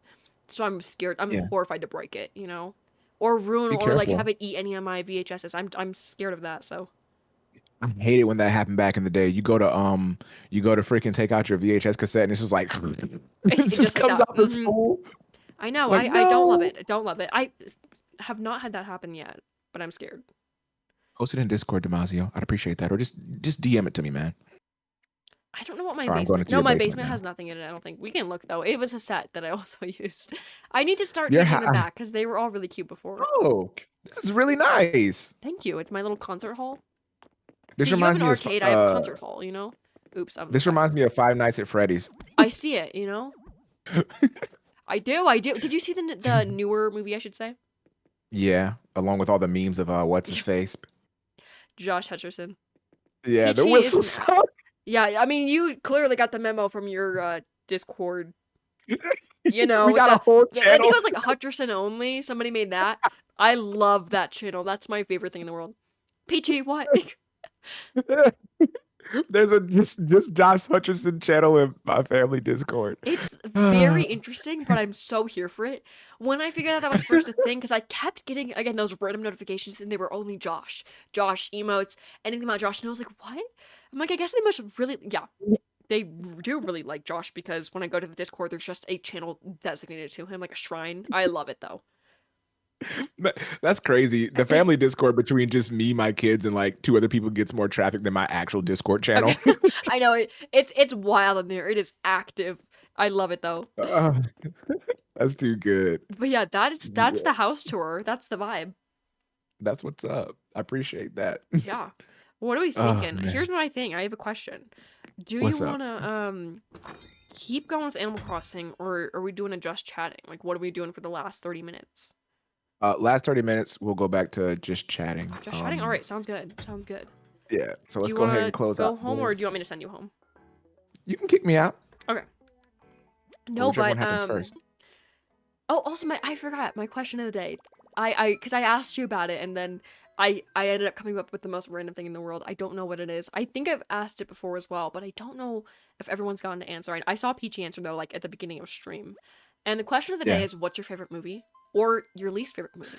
So I'm scared. I'm Yeah, horrified to break it, you know? Or ruin be or like careful. have it eat any of my VHSs. I'm scared of that, so I hate it when that happened back in the day. You go to freaking take out your VHS cassette and it's just like it it just just like comes that. out the spool. I know. Like, I don't love no. it. I don't love it. I have not had that happen yet, but I'm scared. Post it in Discord, Damasio. I'd appreciate that. Or just DM it to me, man. I don't know what my Or I'm going basement. into No, your my basement basement now. has nothing in it. I don't think we can look though. It was a set that I also used. I need to start Your changing them ha- back because they were all really cute before. Oh, this is really nice. Thank you. It's my little concert hall. This See, you have reminds an me of arcade. I have a concert hall. You know. Oops, I'm this sorry. reminds me of Five Nights at Freddy's. I see it. You know. I do. I do. Did you see the newer movie? I should say. Yeah, along with all the memes of what's his face. Josh Hutcherson. Yeah, the Peachy is whistle an suck. Yeah, I mean, you clearly got the memo from your Discord. You know, We with got a whole I think channel. it was like Hutcherson only. Somebody made that. I love that channel. That's my favorite thing in the world. Peachy, what? There's a just Josh Hutcherson channel in my family Discord. It's very interesting, but I'm so here for it. When I figured out that was first a thing, because I kept getting, again, those random notifications, and they were only Josh. Josh, emotes, anything about Josh. And I was like, what? I'm like, I guess they must really, yeah. They do really like Josh, because when I go to the Discord, there's just a channel designated to him, like a shrine. I love it, though. That's crazy. The family Discord between just me, my kids, and like 2 other people gets more traffic than my actual Discord channel. Okay. I know, it's wild in there. It is active. I love it, though. That's too good. But yeah, that's Yeah. the house tour. That's the vibe. That's what's up. I appreciate that. Yeah. What are we Oh, thinking? man. Here's my thing. I have a question. Do What's you up? wanna keep going with Animal Crossing, or are we doing a just chatting? Like, what are we doing for the last 30 minutes? Last 30 minutes, we'll go back to just chatting. Just chatting? All right, sounds good. Sounds good. Yeah. So Do let's you go ahead wanna and close go out. home, or do you want me this. to send you home? You can kick me out. Okay. Or No, whichever but one happens first. Oh, also I forgot my question of the day. Because I asked you about it, and then I ended up coming up with the most random thing in the world. I don't know what it is. I think I've asked it before as well, but I don't know if everyone's gotten to answer. I saw Peachy answer though, like at the beginning of stream. And the question of the day Yeah. is, what's your favorite movie, or your least favorite movie,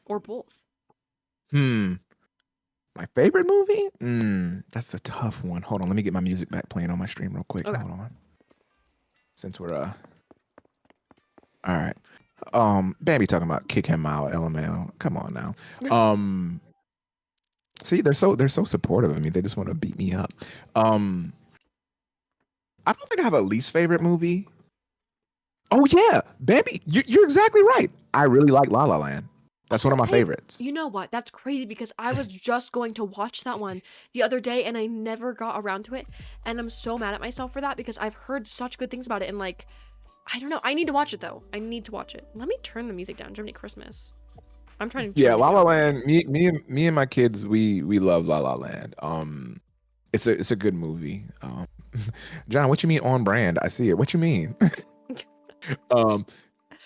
or both? My favorite movie? That's a tough one. Hold on, let me get my music back playing on my stream real quick. Okay. Hold on. Since we're all right. Bambi talking about kick him out, LML. Come on now. See, they're so supportive of me. They just want to beat me up. I don't think I have a least favorite movie. Oh yeah, Bambi, you're exactly right. I really like La La Land. That's one of my Hey, favorites. You know what? That's crazy, because I was just going to watch that one the other day, and I never got around to it. And I'm so mad at myself for that, because I've heard such good things about it. And like, I don't know. I need to watch it though. I need to watch it. Let me turn the music down. Germany Christmas. I'm trying to. Yeah, turn La it La down. Land. Me and my kids, we love La La Land. It's a good movie. John, what you mean on brand? I see it. What you mean?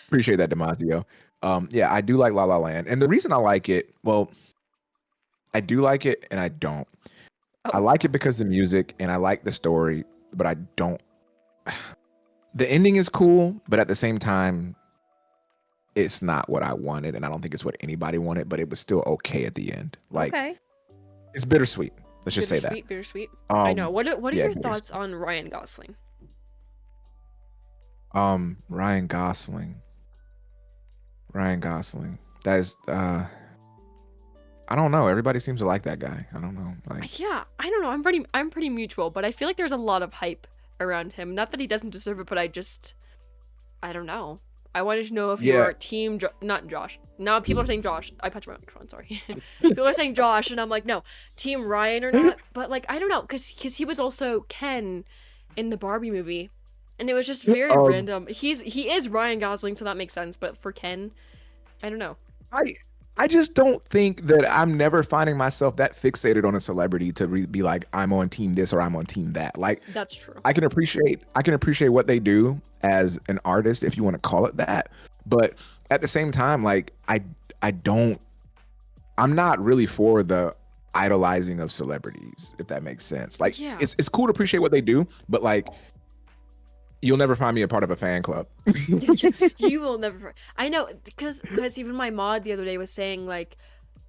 Appreciate that, Damasio. Yeah, I do like La La Land, and the reason I like it, well, I do like it, and I don't. I Oh, like it because the music, and I like the story, but I don't. The ending is cool, but at the same time, it's not what I wanted, and I don't think it's what anybody wanted. But it was still okay at the end. Like, okay. it's bittersweet. Let's just say that. Bittersweet, bittersweet. I know. What are Yeah, your thoughts on Ryan Gosling? Ryan Gosling. That is I don't know. Everybody seems to like that guy. I don't know. Like, Yeah, I don't know. I'm pretty mutual, but I feel like there's a lot of hype around him. Not that he doesn't deserve it, but I don't know. I wanted to know if Yeah. you're team not Josh. Now people are saying Josh. I punched my microphone. Sorry. People are saying Josh, and I'm like, no, team Ryan or not. But like, I don't know, because he was also Ken in the Barbie movie, and it was just very random. He is Ryan Gosling, so that makes sense. But for Ken, I don't know. I just don't think that I'm never finding myself that fixated on a celebrity to be like, I'm on team this or I'm on team that. Like, That's true. I can appreciate what they do as an artist, if you want to call it that. But at the same time, like, I'm not really for the idolizing of celebrities, if that makes sense. Like, Yeah. it's cool to appreciate what they do, but like, you'll never find me a part of a fan club. You will never. I know, because even my mod the other day was saying, like,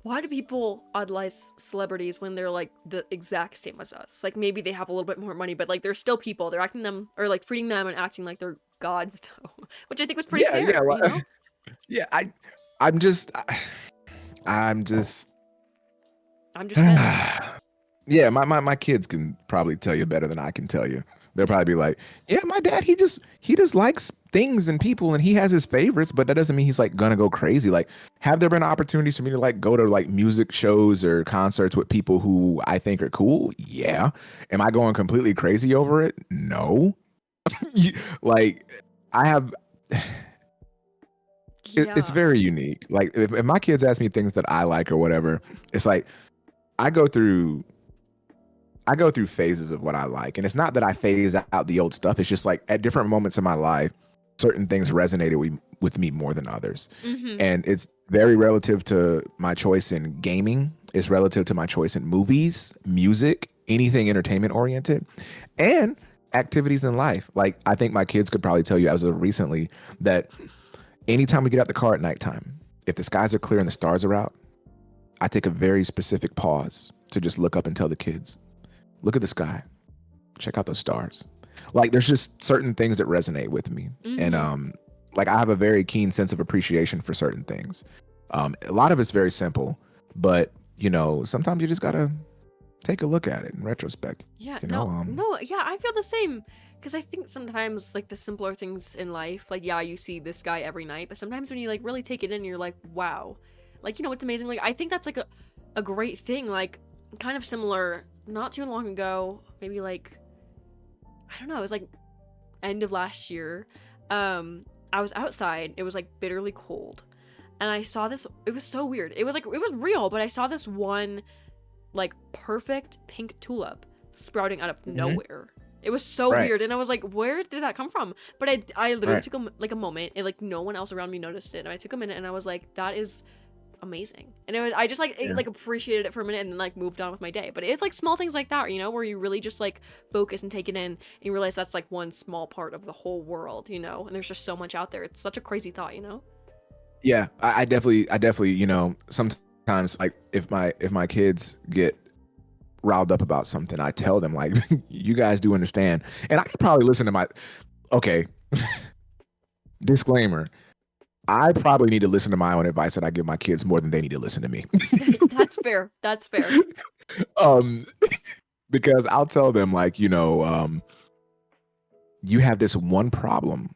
why do people idolize celebrities when they're like the exact same as us? Like, maybe they have a little bit more money, but like they're still people. They're acting them, or like treating them and acting like they're gods though, which I think was pretty Yeah, yeah, fair, you know? yeah. I'm just, I'm just. I'm just fed. Yeah, my kids can probably tell you better than I can tell you. They'll probably be like, "Yeah, my dad, he just likes things and people, and he has his favorites, but that doesn't mean he's like gonna go crazy." Like, have there been opportunities for me to like go to like music shows or concerts with people who I think are cool? Yeah. Am I going completely crazy over it? No. Like, I have. It's Yeah. very unique. Like, if my kids ask me things that I like or whatever, it's like I go through I go through phases of what I like. And it's not that I phase out the old stuff. It's just like at different moments in my life, certain things resonated with me more than others. Mm-hmm. And it's very relative to my choice in gaming. It's relative to my choice in movies, music, anything entertainment oriented, and activities in life. Like, I think my kids could probably tell you as of recently that anytime we get out the car at nighttime, if the skies are clear and the stars are out, I take a very specific pause to just look up and tell the kids, look at the sky, check out those stars. Like, there's just certain things that resonate with me. Mm-hmm. And like, I have a very keen sense of appreciation for certain things. A lot of it's very simple, but sometimes you just gotta take a look at it in retrospect. Yeah, No. no, yeah, I feel the same. Because I think sometimes, like, the simpler things in life, like, yeah, you see this guy every night, but sometimes when you, like, really take it in, you're like, wow. Like, it's amazing. Like, I think that's, like, a great thing. Like, kind of similar, not too long ago, maybe, like, I don't know, it was, like, end of last year. I was outside. It was, like, bitterly cold. And I saw this, it was so weird. It was, like, it was real, but I saw this one, like, perfect pink tulip sprouting out of nowhere. It was so weird, and I was like, where did that come from? But I literally took a moment, and like no one else around me noticed it, and I took a minute, and I was like, that is amazing. And I just like like appreciated it for a minute, and then like moved on with my day. But it's like small things like that, where you really just like focus and take it in, and you realize that's like one small part of the whole world, and there's just so much out there. It's such a crazy thought, Yeah, I definitely, sometimes like if my kids get riled up about something, I tell them like, you guys do understand, and I could probably listen to okay, disclaimer, I probably need to listen to my own advice that I give my kids more than they need to listen to me. That's fair. Because I'll tell them like, you have this one problem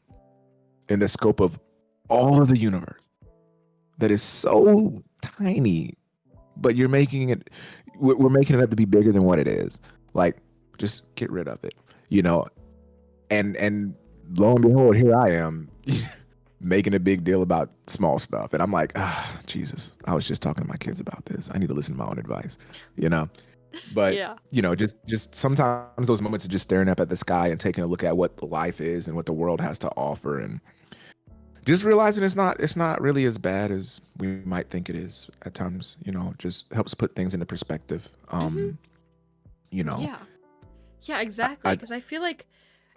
in the scope of all of the universe that is so tiny, but we're making it up to be bigger than what it is. Like, just get rid of it, and lo and behold, here I am making a big deal about small stuff. And I'm like, Jesus, I was just talking to my kids about this. I need to listen to my own advice, But, Yeah. Just sometimes those moments of just staring up at the sky and taking a look at what life is and what the world has to offer, and just realizing it's not really as bad as we might think it is at times. Just helps put things into perspective. Yeah, exactly. Because I feel like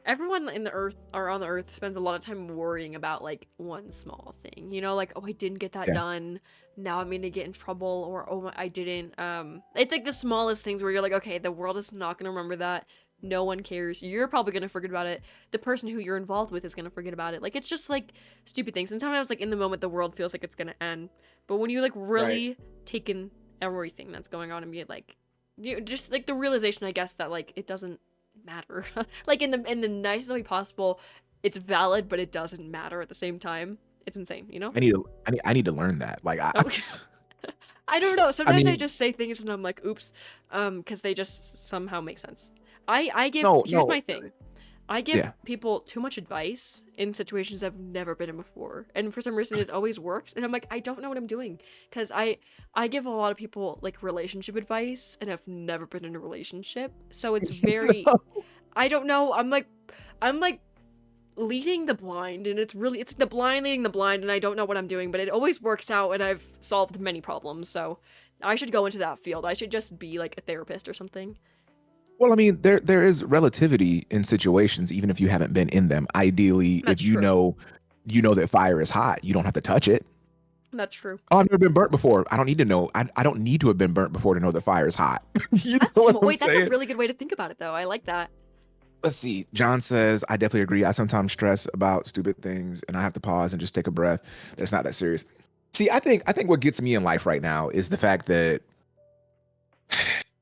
everyone on the earth spends a lot of time worrying about like one small thing. Like, oh, I didn't get that done. Now I'm gonna get in trouble, or oh, I didn't. It's like the smallest things where you're like, okay, the world is not gonna remember that. No one cares. You're probably gonna forget about it. The person who you're involved with is gonna forget about it. Like, it's just like stupid things. And sometimes like in the moment the world feels like it's gonna end. But when you like really take in everything that's going on and be like, just like the realization, I guess, that like it doesn't matter. Like in the nicest way possible, it's valid, but it doesn't matter at the same time. It's insane, I need to learn that. Like, I don't know. Sometimes I just say things and I'm like, oops, because they just somehow make sense. Here's my thing. I give people too much advice in situations I've never been in before, and for some reason it always works. And I'm like, I don't know what I'm doing, because I give a lot of people like relationship advice, and I've never been in a relationship, so it's very, I don't know. I'm like leading the blind, and it's the blind leading the blind, and I don't know what I'm doing, but it always works out, and I've solved many problems. So I should go into that field. I should just be like a therapist or something. Well, I mean, there is relativity in situations, even if you haven't been in them. Ideally, That's if you true. know that fire is hot, you don't have to touch it. That's true. Oh, I've never been burnt before. I don't need to know. I don't need to have been burnt before to know that fire is hot. That's a really good way to think about it, though. I like that. Let's see. John says, I definitely agree. I sometimes stress about stupid things and I have to pause and just take a breath. That's not that serious. See, I think what gets me in life right now is the fact that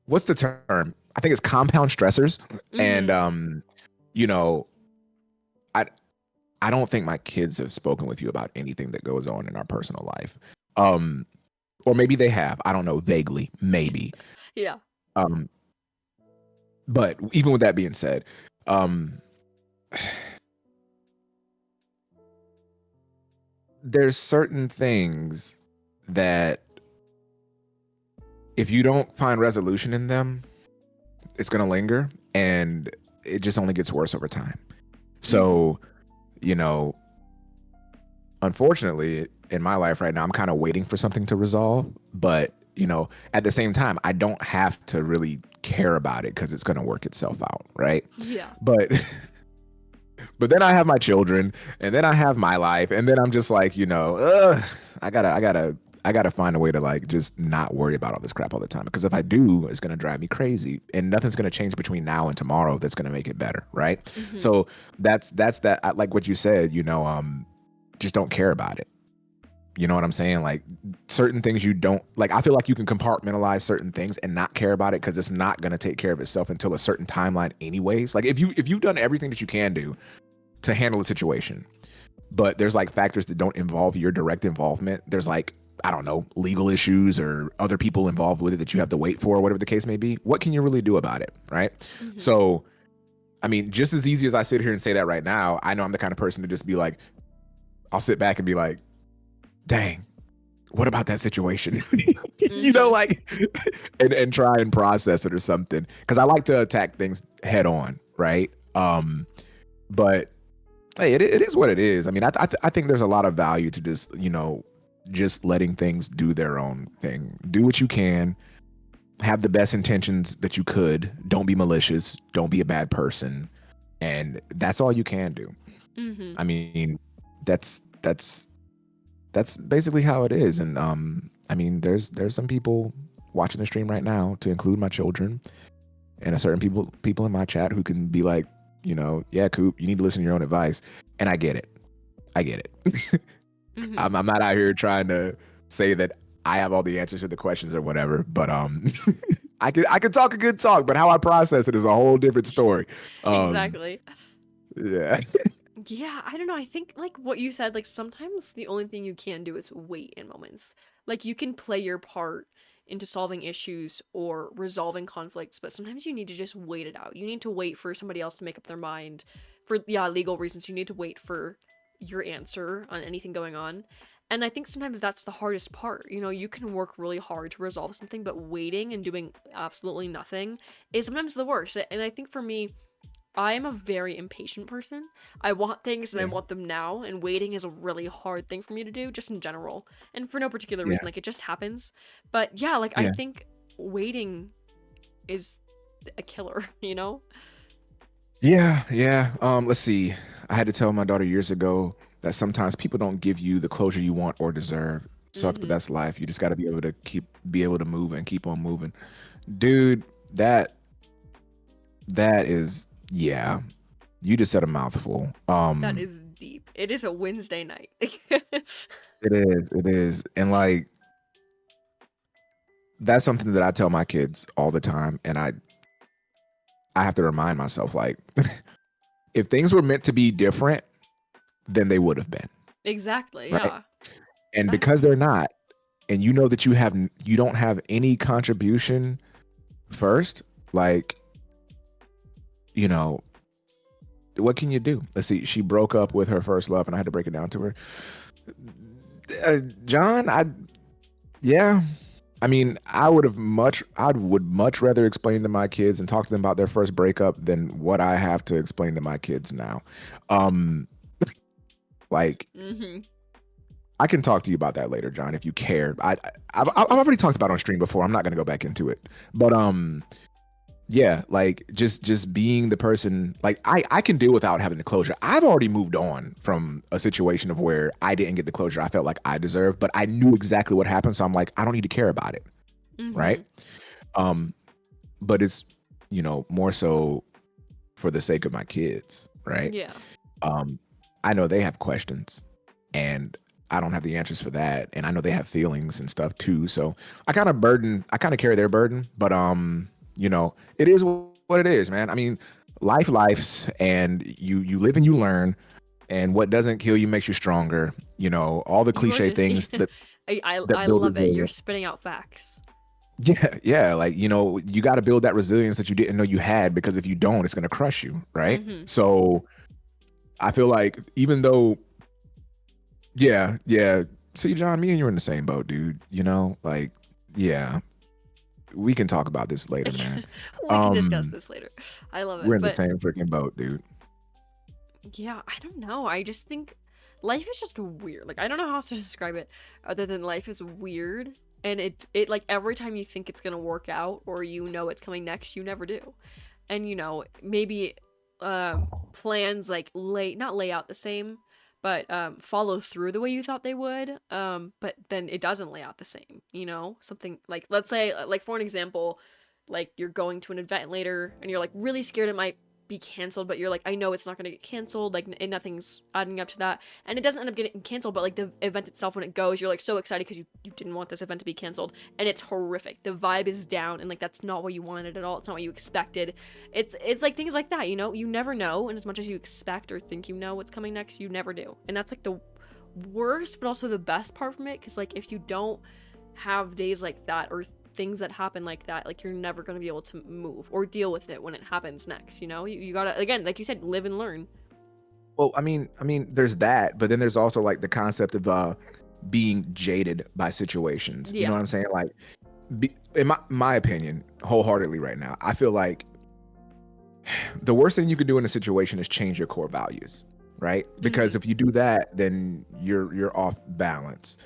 what's the term? I think it's compound stressors. And you know, I I don't think my kids have spoken with you about anything that goes on in our personal life. Um, or maybe they have. I don't know, vaguely, maybe. Yeah. Um, but even with that being said, um there's certain things that if you don't find resolution in them, it's going to linger and it just only gets worse over time. So, you know, unfortunately, in my life right now, I'm kind of waiting for something to resolve. But, you know, at the same time, I don't have to really care about it because it's going to work itself out. Right. Yeah. But then I have my children and then I have my life. And then I'm just like, you know, I gotta find a way to like just not worry about all this crap all the time. Because if I do, it's gonna drive me crazy. And nothing's gonna change between now and tomorrow that's gonna make it better. Right. So that's that like what you said, you know, just don't care about it. You know what I'm saying? Like certain things you don't like. I feel like you can compartmentalize certain things and not care about it because it's not going to take care of itself until a certain timeline anyways. Like if you've done everything that you can do to handle a situation, but there's like factors that don't involve your direct involvement. There's like, I don't know, legal issues or other people involved with it that you have to wait for, whatever the case may be. What can you really do about it? Right. So, I mean, just as easy as I sit here and say that right now, I know I'm the kind of person to just be like, I'll sit back and be like, dang, what about that situation? You know, like, and try and process it or something. Cause I like to attack things head on. Right. But hey, it is what it is. I mean, I think there's a lot of value to just, you know, just letting things do their own thing. Do what you can, have the best intentions that you could. Don't be malicious. Don't be a bad person. And that's all you can do. I mean, that's basically how it is. And I mean, there's some people watching the stream right now, to include my children, and a certain people in my chat who can be like, you know, yeah, Coop, you need to listen to your own advice. And I get it. I'm not out here trying to say that I have all the answers to the questions or whatever, but I could talk a good talk, but how I process it is a whole different story. Exactly. Yeah. Yeah, I don't know. I think like what you said, like sometimes the only thing you can do is wait in moments. Like you can play your part into solving issues or resolving conflicts, but sometimes you need to just wait it out. You need to wait for somebody else to make up their mind. For legal reasons, you need to wait for your answer on anything going on. And I think sometimes that's the hardest part. You know, you can work really hard to resolve something, but waiting and doing absolutely nothing is sometimes the worst. And I think for me, I am a very impatient person. I want things and I want them now, and waiting is a really hard thing for me to do, just in general. And for no particular reason, like it just happens. But yeah, like I think waiting is a killer, you know? Yeah. Let's see. I had to tell my daughter years ago that sometimes people don't give you the closure you want or deserve. Sucks, but that's life. You just got to be able to move and keep on moving, dude. That is, yeah. You just said a mouthful. That is deep. It is a Wednesday night. It is, and like that's something that I tell my kids all the time, and I have to remind myself, like, if things were meant to be different, then they would have been. Exactly. Right? Yeah. And because they're not, and you know that you don't have any contribution first, like, you know, what can you do? Let's see. She broke up with her first love, and I had to break it down to her. John, I mean, I would much rather explain to my kids and talk to them about their first breakup than what I have to explain to my kids now. Like, I can talk to you about that later, John, if you care. I've already talked about it on stream before. I'm not going to go back into it, but yeah, like just being the person, like I can deal without having the closure. I've already moved on from a situation of where I didn't get the closure I felt like I deserved, but I knew exactly what happened. So I'm like, I don't need to care about it. Right. But it's, you know, more so for the sake of my kids, right? Yeah. I know they have questions, and I don't have the answers for that, and I know they have feelings and stuff too. So I kind of carry their burden, but you know, it is what it is, man. I mean, life's, and you live and you learn, and what doesn't kill you makes you stronger. You know, all the You are cliche things just that I build love it. You're resilience. spitting out facts. Yeah, like, you know, you got to build that resilience that you didn't know you had, because if you don't, it's going to crush you, right? Mm-hmm. So I feel like, even though, yeah, see, John, me and you are in the same boat, dude. You know, like, yeah, we can talk about this later, man. We can discuss this later. I love We're it. in the But same freaking boat, dude. yeah, I don't know. I just think life is just weird. Like, I don't know how else to describe it other than life is weird. And it like every time you think it's gonna work out or you know it's coming next, you never do. And you know, maybe plans like not lay out the same, but follow through the way you thought they would. But then it doesn't lay out the same, you know? Something like, let's say, like for an example, like you're going to an event later and you're like really scared it might be canceled, but you're like, I know it's not going to get canceled, like, and nothing's adding up to that, and it doesn't end up getting canceled, but like the event itself, when it goes, you're like so excited because you didn't want this event to be canceled, and it's horrific, the vibe is down, and like that's not what you wanted at all, it's not what you expected. It's like things like that, you know, you never know, and as much as you expect or think you know what's coming next, you never do, and that's like the worst but also the best part from it, because like if you don't have days like that or things that happen like that, like you're never going to be able to move or deal with it when it happens next, you know? You gotta, again, like you said, live and learn. Well, I mean, there's that, but then there's also like the concept of being jaded by situations. You know Yeah. what I'm saying? Like, in my opinion, wholeheartedly right now, I feel like the worst thing you could do in a situation is change your core values, right? Because if you do that, then you're off balance.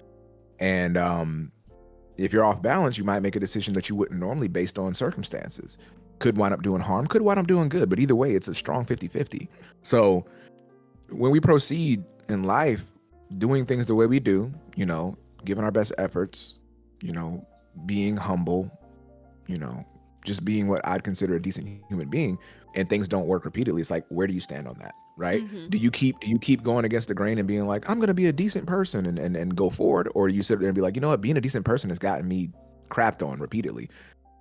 And if you're off balance, you might make a decision that you wouldn't normally based on circumstances. Could wind up doing harm, could wind up doing good, but either way, it's a strong 50-50. So when we proceed in life, doing things the way we do, you know, giving our best efforts, you know, being humble, you know, just being what I'd consider a decent human being, and things don't work repeatedly, it's like, where do you stand on that? Right? Do you keep going against the grain and being like, I'm gonna be a decent person and go forward, or do you sit there and be like, you know what, being a decent person has gotten me crapped on repeatedly?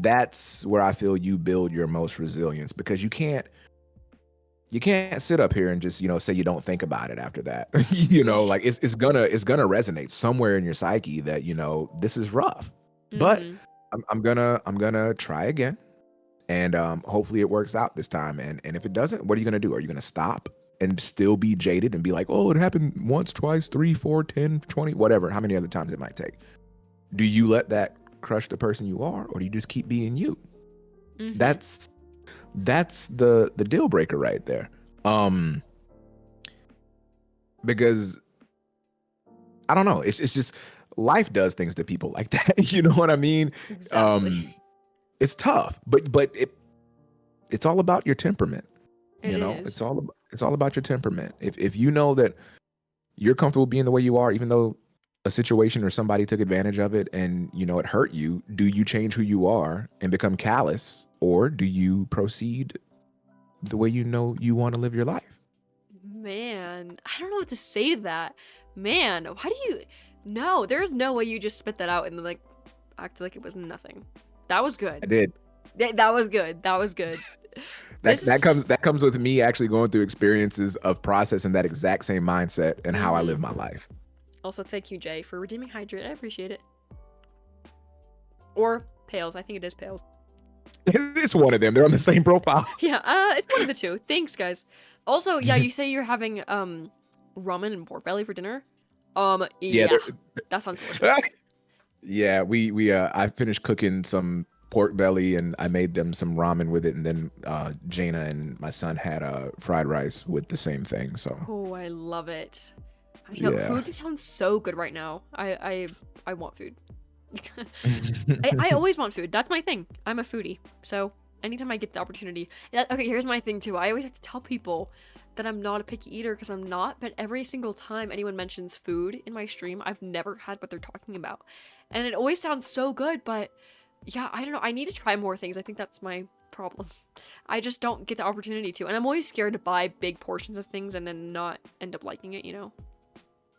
That's where I feel you build your most resilience, because you can't sit up here and just, you know, say you don't think about it after that. You know, like it's gonna resonate somewhere in your psyche that, you know, this is rough, but I'm gonna try again, and hopefully it works out this time. And if it doesn't, what are you gonna do? Are you gonna stop and still be jaded and be like, oh, it happened once, twice, 3, 4, 10, 20, whatever, how many other times it might take? Do you let that crush the person you are, or do you just keep being you? That's the deal breaker right there. Because I don't know, it's just life does things to people like that. You know what I mean? Exactly. It's tough, but it's all about your temperament. It You know, is. it's all about your temperament. If you know that you're comfortable being the way you are, even though a situation or somebody took advantage of it and, you know, it hurt you, do you change who you are and become callous, or do you proceed the way you know you want to live your life? Man, I don't know what to say to that. Man, why do you... No, there's no way you just spit that out and like act like it was nothing. That was good. I did. That was good. That was good. That comes with me actually going through experiences of processing that exact same mindset and how I live my life. Also, thank you, Jay, for redeeming Hydrate. I appreciate it. Or Pales. I think it is Pales. It's one of them. They're on the same profile. Yeah, it's one of the two. Thanks, guys. Also, yeah, you say you're having ramen and pork belly for dinner. Yeah, that sounds delicious. Yeah, we I finished cooking some pork belly and I made them some ramen with it, and then Jaina and my son had fried rice with the same thing. So oh, I love it. I mean, no, food just sounds so good right now. I want food. I always want food. That's my thing. I'm a foodie. So anytime I get the opportunity. Okay, here's my thing too. I always have to tell people that I'm not a picky eater because I'm not. But every single time anyone mentions food in my stream, I've never had what they're talking about. And it always sounds so good. But yeah, I don't know. I need to try more things. I think that's my problem. I just don't get the opportunity to, and I'm always scared to buy big portions of things and then not end up liking it, you know?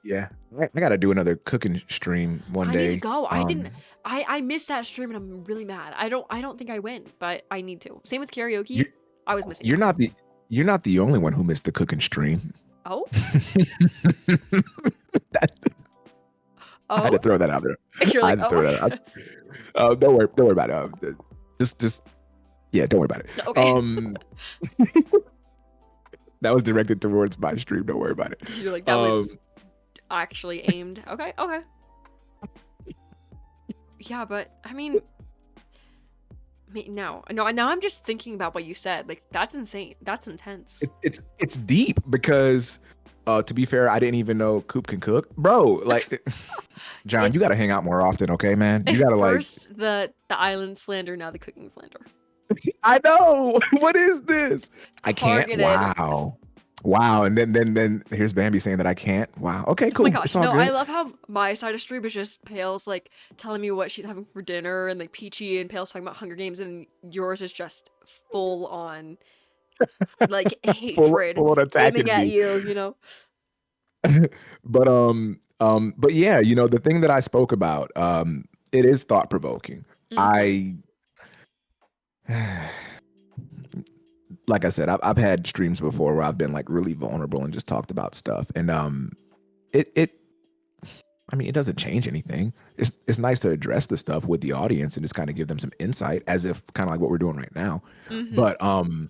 Yeah, I gotta do another cooking stream one I need to day. go. I missed that stream and I'm really mad. I don't think I win, but I need to. Same with karaoke. You, I was missing you're out. not the only one who missed the cooking stream. Oh? I had to throw that out there. You're I like, had to throw that out. Don't worry about it. Just yeah, don't worry about it. Okay. That was directed towards my stream. Don't worry about it. You're like, that was actually aimed. Okay. Yeah, but I mean, now I'm just thinking about what you said. Like, that's insane. That's intense. It's deep because, to be fair, I didn't even know Coop can cook, bro. Like, John, you gotta hang out more often, okay, man? You gotta first the island slander, now the cooking slander. I know. What is this? I can't. Targeted. Wow. And then here's Bambi saying that I can't. Wow. Okay, cool. Oh my gosh. It's all No, good. I love how my side of stream is just Pale's like telling me what she's having for dinner, and like Peachy and Pale's talking about Hunger Games, and yours is just full on like hatred full on attacking aiming at me. you know? But yeah, the thing that I spoke about, it is thought provoking. Mhm. Like I said, I've had streams before where I've been like really vulnerable and just talked about stuff, and it doesn't change anything. It's nice to address the stuff with the audience and just kind of give them some insight, as if kind of like what we're doing right now. Mhm.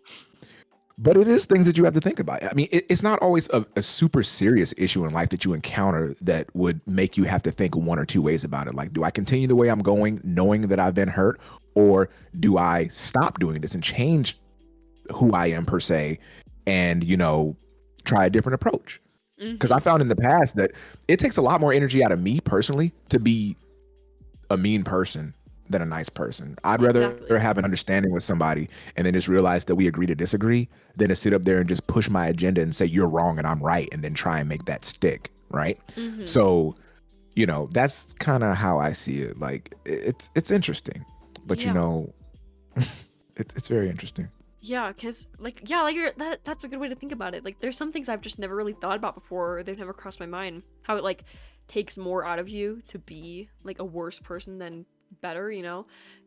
But it is things that you have to think about. I mean, it's not always a super serious issue in life that you encounter that would make you have to think one or two ways about it. Like, do I continue the way I'm going, knowing that I've been hurt, or do I stop doing this and change who I am per se, and try a different approach? Because I found in the past that it takes a lot more energy out of me personally to be a mean person than a nice person. I'd rather Exactly. have an understanding with somebody and then just realize that we agree to disagree than to sit up there and just push my agenda and say you're wrong and I'm right and then try and make that stick, right? Mhm. So, that's kind of how I see it. Like, it's interesting, but Yeah. it's very interesting. Yeah, cause that's a good way to think about it. Like, there's some things I've just never really thought about before, or they've never crossed my mind. How it like takes more out of you to be like a worse person than better,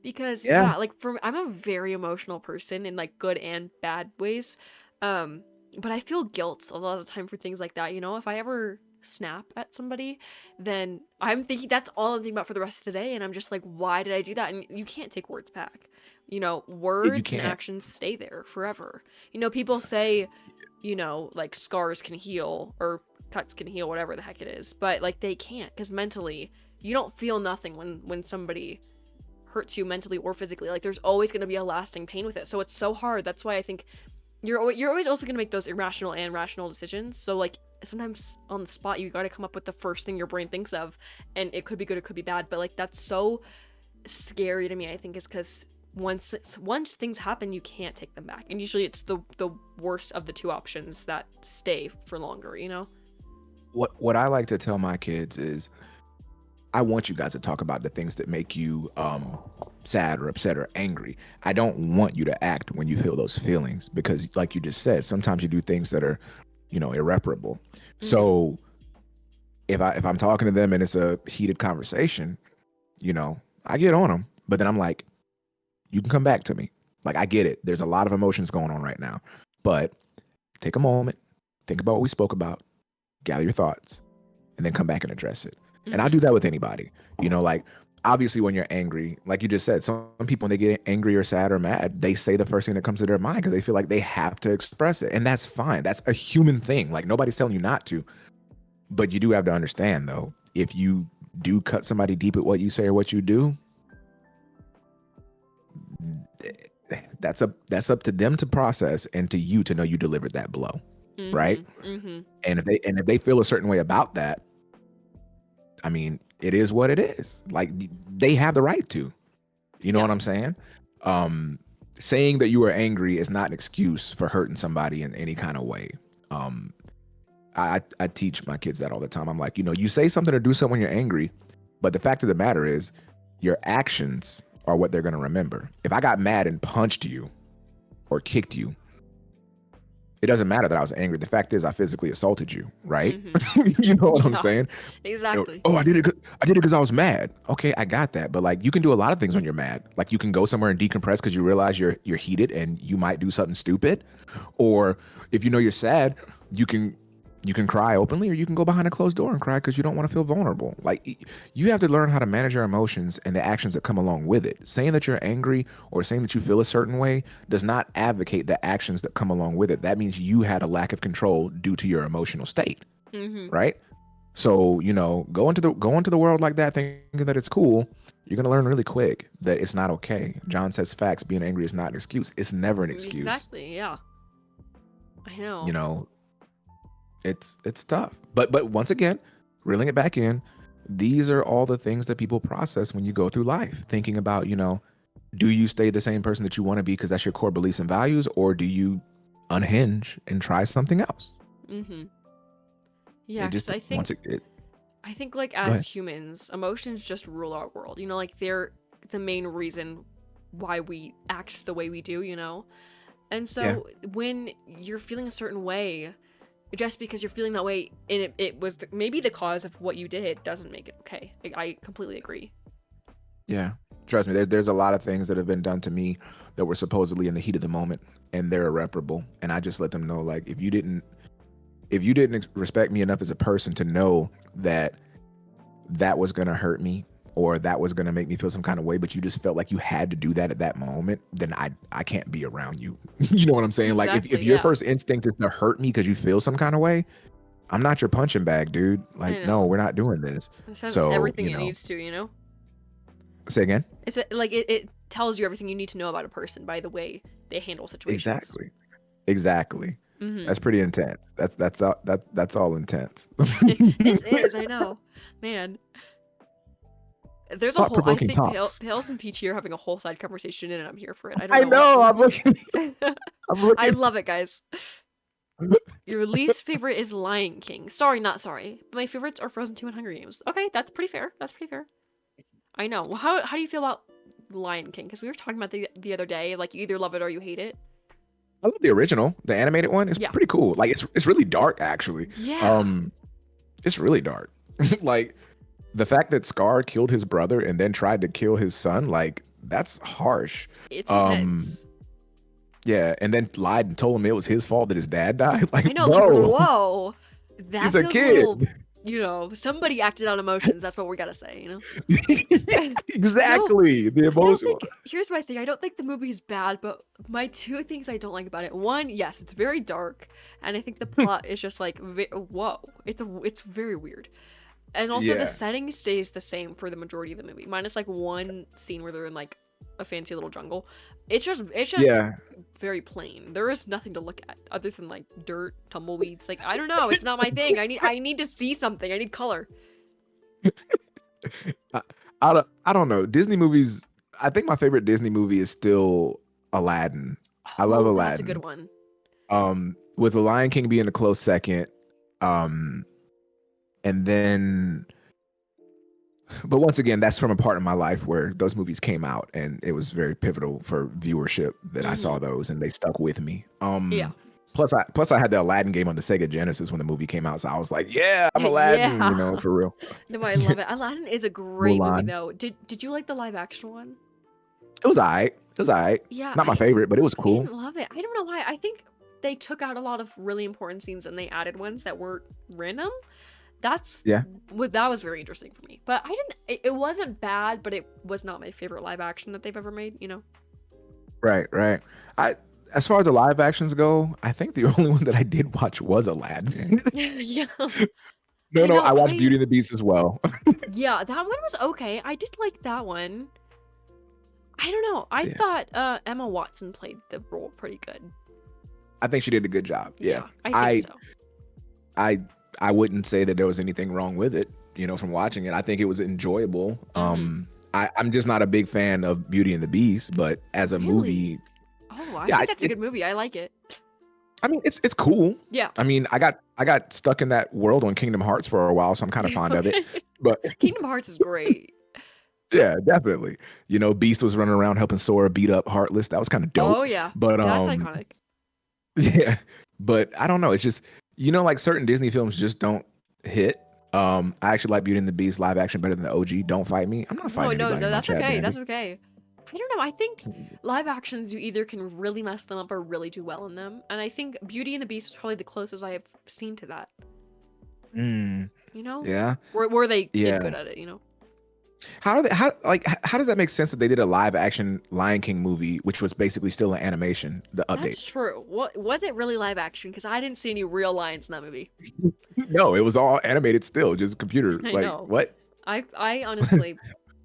Because Yeah. like I'm a very emotional person in like good and bad ways. But I feel guilt a lot of the time for things like that, If I ever snap at somebody, then I'm thinking that's all I'm thinking about for the rest of the day, and I'm just like, why did I do that? And you can't take words back. You Words and can't. actions stay there forever. People say, like scars can heal or cuts can heal, whatever the heck it is, but like they can't, because mentally you don't feel nothing when somebody hurts you mentally or physically. Like, there's always going to be a lasting pain with it, so it's so hard. That's why I think you're always also going to make those irrational and rational decisions. So like, sometimes on the spot you got to come up with the first thing your brain thinks of, and it could be good, it could be bad, but like that's so scary to me. I think is because once things happen, you can't take them back, and usually it's the worst of the two options that stay for longer. What I like to tell my kids is, I want you guys to talk about the things that make you sad or upset or angry. I don't want you to act when you feel those feelings, because like you just said, sometimes you do things that are irreparable. So if I'm talking to them and it's a heated conversation, I get on them, but then I'm like, you can come back to me. Like, I get it. There's a lot of emotions going on right now, but take a moment, think about what we spoke about, gather your thoughts, and then come back and address it. And I do that with anybody. Like, obviously when you're angry, like you just said, some people, when they get angry or sad or mad, they say the first thing that comes to their mind because they feel like they have to express it. And that's fine. That's a human thing. Like, nobody's telling you not to. But you do have to understand, though, if you do cut somebody deep at what you say or what you do, that's up to them to process and to you to know you delivered that blow. Right? And if they feel a certain way about that, I mean, it is what it is. Like, they have the right to. You know what I'm saying? Saying that you are angry is not an excuse for hurting somebody in any kind of way. I teach my kids that all the time. I'm like, you say something or do something when you're angry, but the fact of the matter is your actions are what they're going to remember. If I got mad and punched you, or kicked you, it doesn't matter that I was angry. The fact is, I physically assaulted you, right? You know what I'm Yeah, saying? exactly. Oh, I did it. I did it because I was mad. Okay, I got that. But like, you can do a lot of things when you're mad. Like, you can go somewhere and decompress because you realize you're heated and you might do something stupid. Or if you know you're sad, you can cry openly, or you can go behind a closed door and cry because you don't want to feel vulnerable. Like, you have to learn how to manage your emotions and the actions that come along with it. Saying that you're angry or saying that you feel a certain way does not advocate the actions that come along with it. That means you had a lack of control due to your emotional state, right? So, go into the world like that thinking that it's cool. You're going to learn really quick that it's not okay. John says facts. Being angry is not an excuse. It's never an excuse. Exactly. Yeah. I know. It's tough. But once again, reeling it back in, these are all the things that people process when you go through life, thinking about, do you stay the same person that you want to be because that's your core beliefs and values, or do you unhinge and try something else? Yeah, because I think like as humans, emotions just rule our world. Like they're the main reason why we act the way we do, And so when you're feeling a certain way, just because you're feeling that way and it was maybe the cause of what you did doesn't make it okay. I completely agree. Yeah. Trust me, there's a lot of things that have been done to me that were supposedly in the heat of the moment, and they're irreparable. And I just let them know, like, if you didn't respect me enough as a person to know that was going to hurt me, or that was going to make me feel some kind of way, but you just felt like you had to do that at that moment, then I can't be around you. You know what I'm saying? Exactly, like if your first instinct is to hurt me because you feel some kind of way, I'm not your punching bag, dude. Like, no, we're not doing this. So everything it needs to, Say again? It's like it tells you everything you need to know about a person by the way they handle situations. Exactly. That's pretty intense. That's all intense. This is, I know, man. There's a whole. I think Pales and Peachy are having a whole side conversation, and I'm here for it. I know. I'm looking. I love it, guys. Your least favorite is Lion King. Not sorry. But my favorites are Frozen 2 and Hunger Games. Okay, that's pretty fair. I know. Well, how do you feel about Lion King? Because we were talking about the other day. Like, you either love it or you hate it. I love the original, the animated one. It's pretty cool. Like, it's really dark, actually. Yeah. It's really dark. Like, the fact that Scar killed his brother and then tried to kill his son, like, that's harsh. It's intense. Yeah, and then lied and told him it was his fault that his dad died. Like, I know. Whoa. That's a kid. Somebody acted on emotions. That's what we gotta say, Exactly. The emotional. Here's my thing. I don't think the movie is bad, but my two things I don't like about it. One, yes, it's very dark, and I think the plot is just like, whoa. It's very weird. And also the setting stays the same for the majority of the movie, minus like one scene where they're in like a fancy little jungle. It's just very plain. There is nothing to look at other than like dirt, tumbleweeds. Like, I don't know. It's not my thing. I need to see something. I need color. I don't know. Disney movies. I think my favorite Disney movie is still Aladdin. I love Aladdin. That's a good one. With The Lion King being a close second. And then, but once again, that's from a part of my life where those movies came out and it was very pivotal for viewership that I saw those and they stuck with me. Plus I had the Aladdin game on the Sega Genesis when the movie came out. So I was like, yeah, I'm Aladdin, for real. No, I love it. Aladdin is a great movie though. Did you like the live action one? It was alright. Yeah. Not my favorite, but it was cool. I didn't love it. I don't know why. I think they took out a lot of really important scenes and they added ones that were random. That was very interesting for me. But it wasn't bad, but it was not my favorite live action that they've ever made, Right. As far as the live actions go, I think the only one that I did watch was Aladdin. Yeah. No, I watched Beauty and the Beast as well. Yeah, that one was okay. I did like that one. I don't know. I thought Emma Watson played the role pretty good. I think she did a good job. Yeah. I think so. I wouldn't say that there was anything wrong with it, from watching it. I think it was enjoyable. I'm just not a big fan of Beauty and the Beast, but as a movie. Oh, I think that's a good movie. I like it. I mean, it's cool. Yeah. I mean, I got stuck in that world on Kingdom Hearts for a while, so I'm kind of fond of it. But Kingdom Hearts is great. Yeah, definitely. You know, Beast was running around helping Sora beat up Heartless. That was kind of Oh dope. yeah, But that's iconic. yeah, but I don't know. It's just like certain Disney films just don't hit. I actually like Beauty and the Beast live action better than the OG. Don't fight me. I'm not No, fighting no, anybody no, in my that's chat, okay. Dandy. That's okay. I don't know. I think live actions, you either can really mess them up or really do well in them. And I think Beauty and the Beast is probably the closest I have seen to that. Mm, You know, yeah, where they did yeah. good at it. You know, How does that make sense that they did a live action Lion King movie, which was basically still an animation, the update? that's true. What was it really live action? Because I didn't see any real lions in that movie. No, it was all animated still, just computer. I Like know. what? I honestly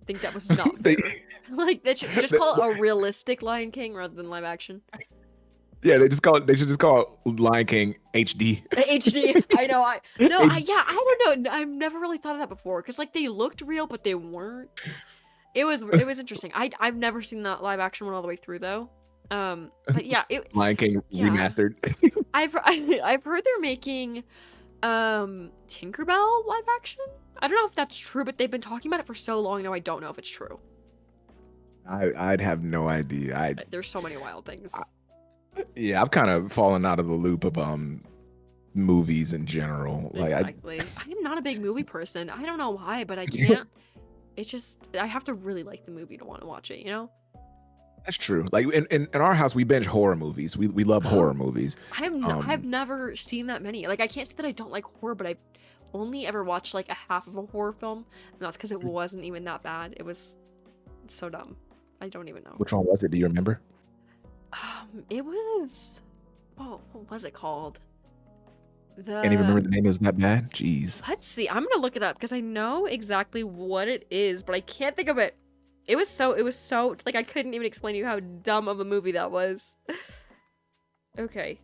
think that was not They, fair. Like they should just call it a realistic Lion King rather than live action. yeah, they should just call it Lion King HD. HD. I know. H- Yeah. I don't know. I've never really thought of that before because like they looked real, but they weren't. It was interesting. I've never seen that live action one all the way through though. But yeah, Lion King yeah. remastered. I've heard they're making Tinkerbell live action. I don't know if that's true, but they've been talking about it for so long now. I don't know if it's true. I'd have no idea. There's so many wild things. Yeah, I've kind of fallen out of the loop of movies in general. Like Exactly. I am not a big movie person. I don't know why, but I can't. It's just I have to really like the movie to want to watch it. You know. That's true. Like in our house, we binge horror movies. We love horror movies. I've never seen that many. Like I can't say that I don't like horror, but I've only ever watched like a half of a horror film, and that's because it wasn't even that bad. It was so dumb. I don't even know. Which one was it? Do you remember? It was. What was it called? Can't even remember the name. It was that bad. Jeez. Let's see. I'm gonna look it up because I know exactly what it is, but I can't think of it. It was so like I couldn't even explain to you how dumb of a movie that was. Okay.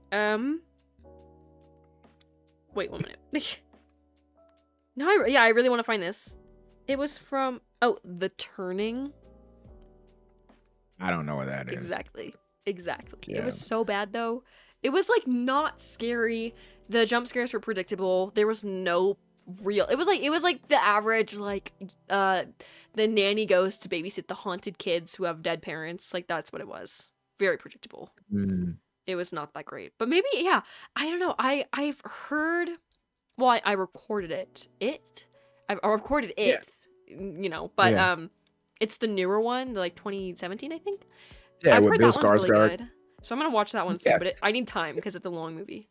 Wait 1 minute. No, I really want to find this. It was from The Turning. I don't know what that is. Exactly. Yeah. It was so bad though. It was like not scary. The jump scares were predictable. There was no real. It was like the average like the nanny goes to babysit the haunted kids who have dead parents. Like that's what it was. Very predictable. Mm. It was not that great. But maybe yeah. I don't know. I've heard. Well, I recorded it. I recorded it. You know, but it's the newer one, like 2017, I think. Yeah, I've with heard Bill that one's really Skarsgård. good. So I'm gonna watch that one too, but I need time because it's a long movie.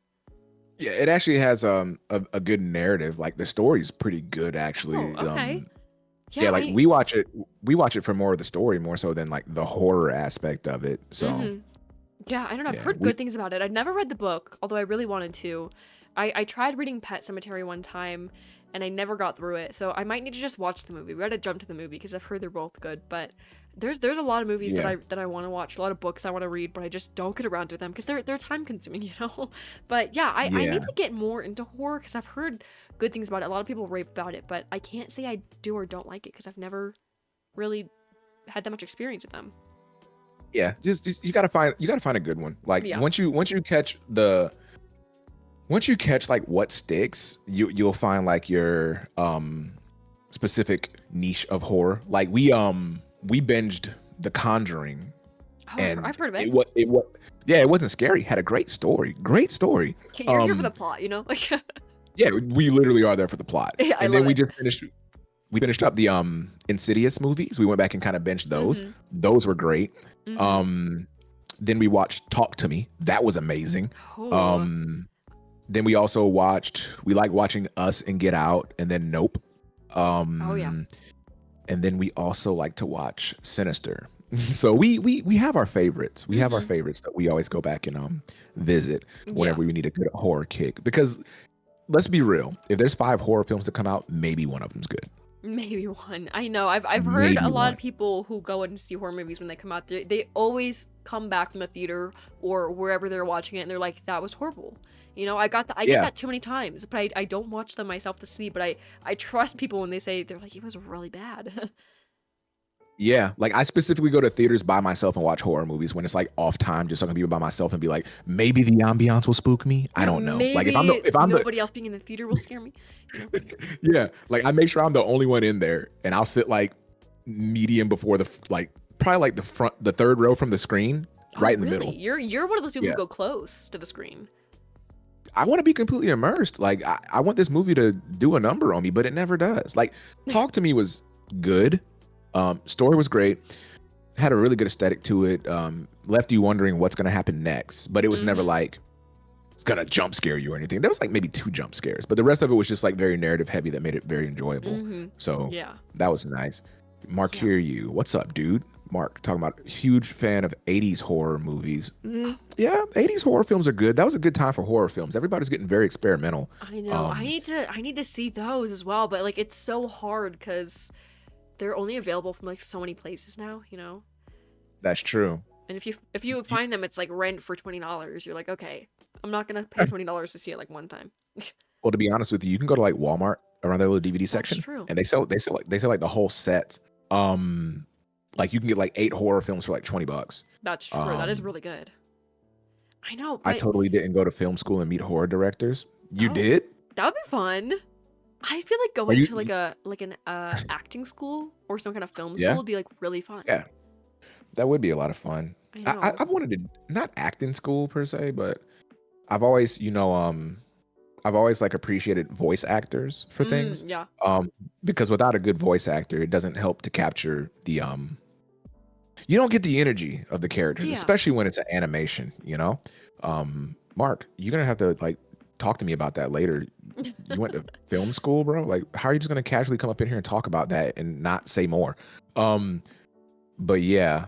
Yeah, it actually has a good narrative. Like the story's pretty good actually. Oh, okay. Yeah, like we watch it for more of the story more so than like the horror aspect of it. So yeah, I don't know. I've heard good things about it. I'd never read the book, although I really wanted to. I tried reading Pet Sematary one time and I never got through it. So I might need to just watch the movie. We gotta jump to the movie because I've heard they're both good. But there's a lot of movies that I want to watch, a lot of books I want to read, but I just don't get around to them because they're time consuming, you know. But yeah, I need to get more into horror because I've heard good things about it. A lot of people rave about it, but I can't say I do or don't like it because I've never really had that much experience with them. Yeah, just you gotta find a good one. Like once you catch like what sticks, you'll find like your specific niche of horror. Like we binged The Conjuring. Oh, and I've heard of it. It wasn't scary. It had a great story. You're here for the plot, you know? Like yeah, we literally are there for the plot. Yeah, and then we finished up the Insidious movies. We went back and kind of binged those. Those were great. Then we watched Talk to Me. That was amazing. Oh. Then we also like watching Us and Get Out, and then Nope. Oh yeah. And then we also like to watch Sinister. So we have our favorites. We have our favorites that we always go back and visit whenever we need a good horror kick. Because let's be real, if there's 5 horror films that come out, maybe one of them's good. Maybe one. I know. I've heard a lot of people who go and see horror movies when they come out. They always come back from the theater or wherever they're watching it, and they're like, "That was horrible." You know, I get that too many times, but I don't watch them myself to see. But I trust people when they say they're like, "It was really bad." Yeah, like I specifically go to theaters by myself and watch horror movies when it's like off time, just so I can be by myself and be like, maybe the ambiance will spook me. I don't know. Maybe like if I'm nobody else being in the theater will scare me. You know? Yeah, like I make sure I'm the only one in there, and I'll sit like medium before like probably like the third row from the screen, right in the really? middle. You're one of those people Yeah. who go close to the screen. I want to be completely immersed. Like I want this movie to do a number on me, but it never does. Like Talk to Me was good. Story was great. Had a really good aesthetic to it. Left you wondering what's gonna happen next, but it was never like it's gonna jump scare you or anything. There was like maybe 2 jump scares, but the rest of it was just like very narrative heavy that made it very enjoyable. So Yeah. that was nice. Mark, Yeah. hear you. What's up, dude? Mark talking about huge fan of 80s horror movies. Yeah, 80s horror films are good. That was a good time for horror films. Everybody's getting very experimental. I know. I need to see those as well, but like it's so hard because they're only available from like so many places now, you know? That's true. And if you find them, it's like rent for $20. You're like, okay, I'm not gonna pay $20 to see it like one time. Well, to be honest with you, you can go to like Walmart around their little DVD That's section, true. and they sell like the whole sets. Like you can get like 8 horror films for like $20. That's true. That is really good. I know. I But totally didn't go to film school and meet horror directors. You Oh. did? that would be fun. I feel like going you- to like an acting school or some kind of film Yeah. school would be like really fun. Yeah. That would be a lot of fun. I know. I've wanted to not act in school per se, but I've always, I've always like appreciated voice actors for things. Yeah. Because without a good voice actor, it doesn't help to capture the you don't get the energy of the characters, Yeah. especially when it's an animation, Mark, you're gonna have to like talk to me about that later. You went to film school, bro? Like, how are you just gonna casually come up in here and talk about that and not say more? But yeah.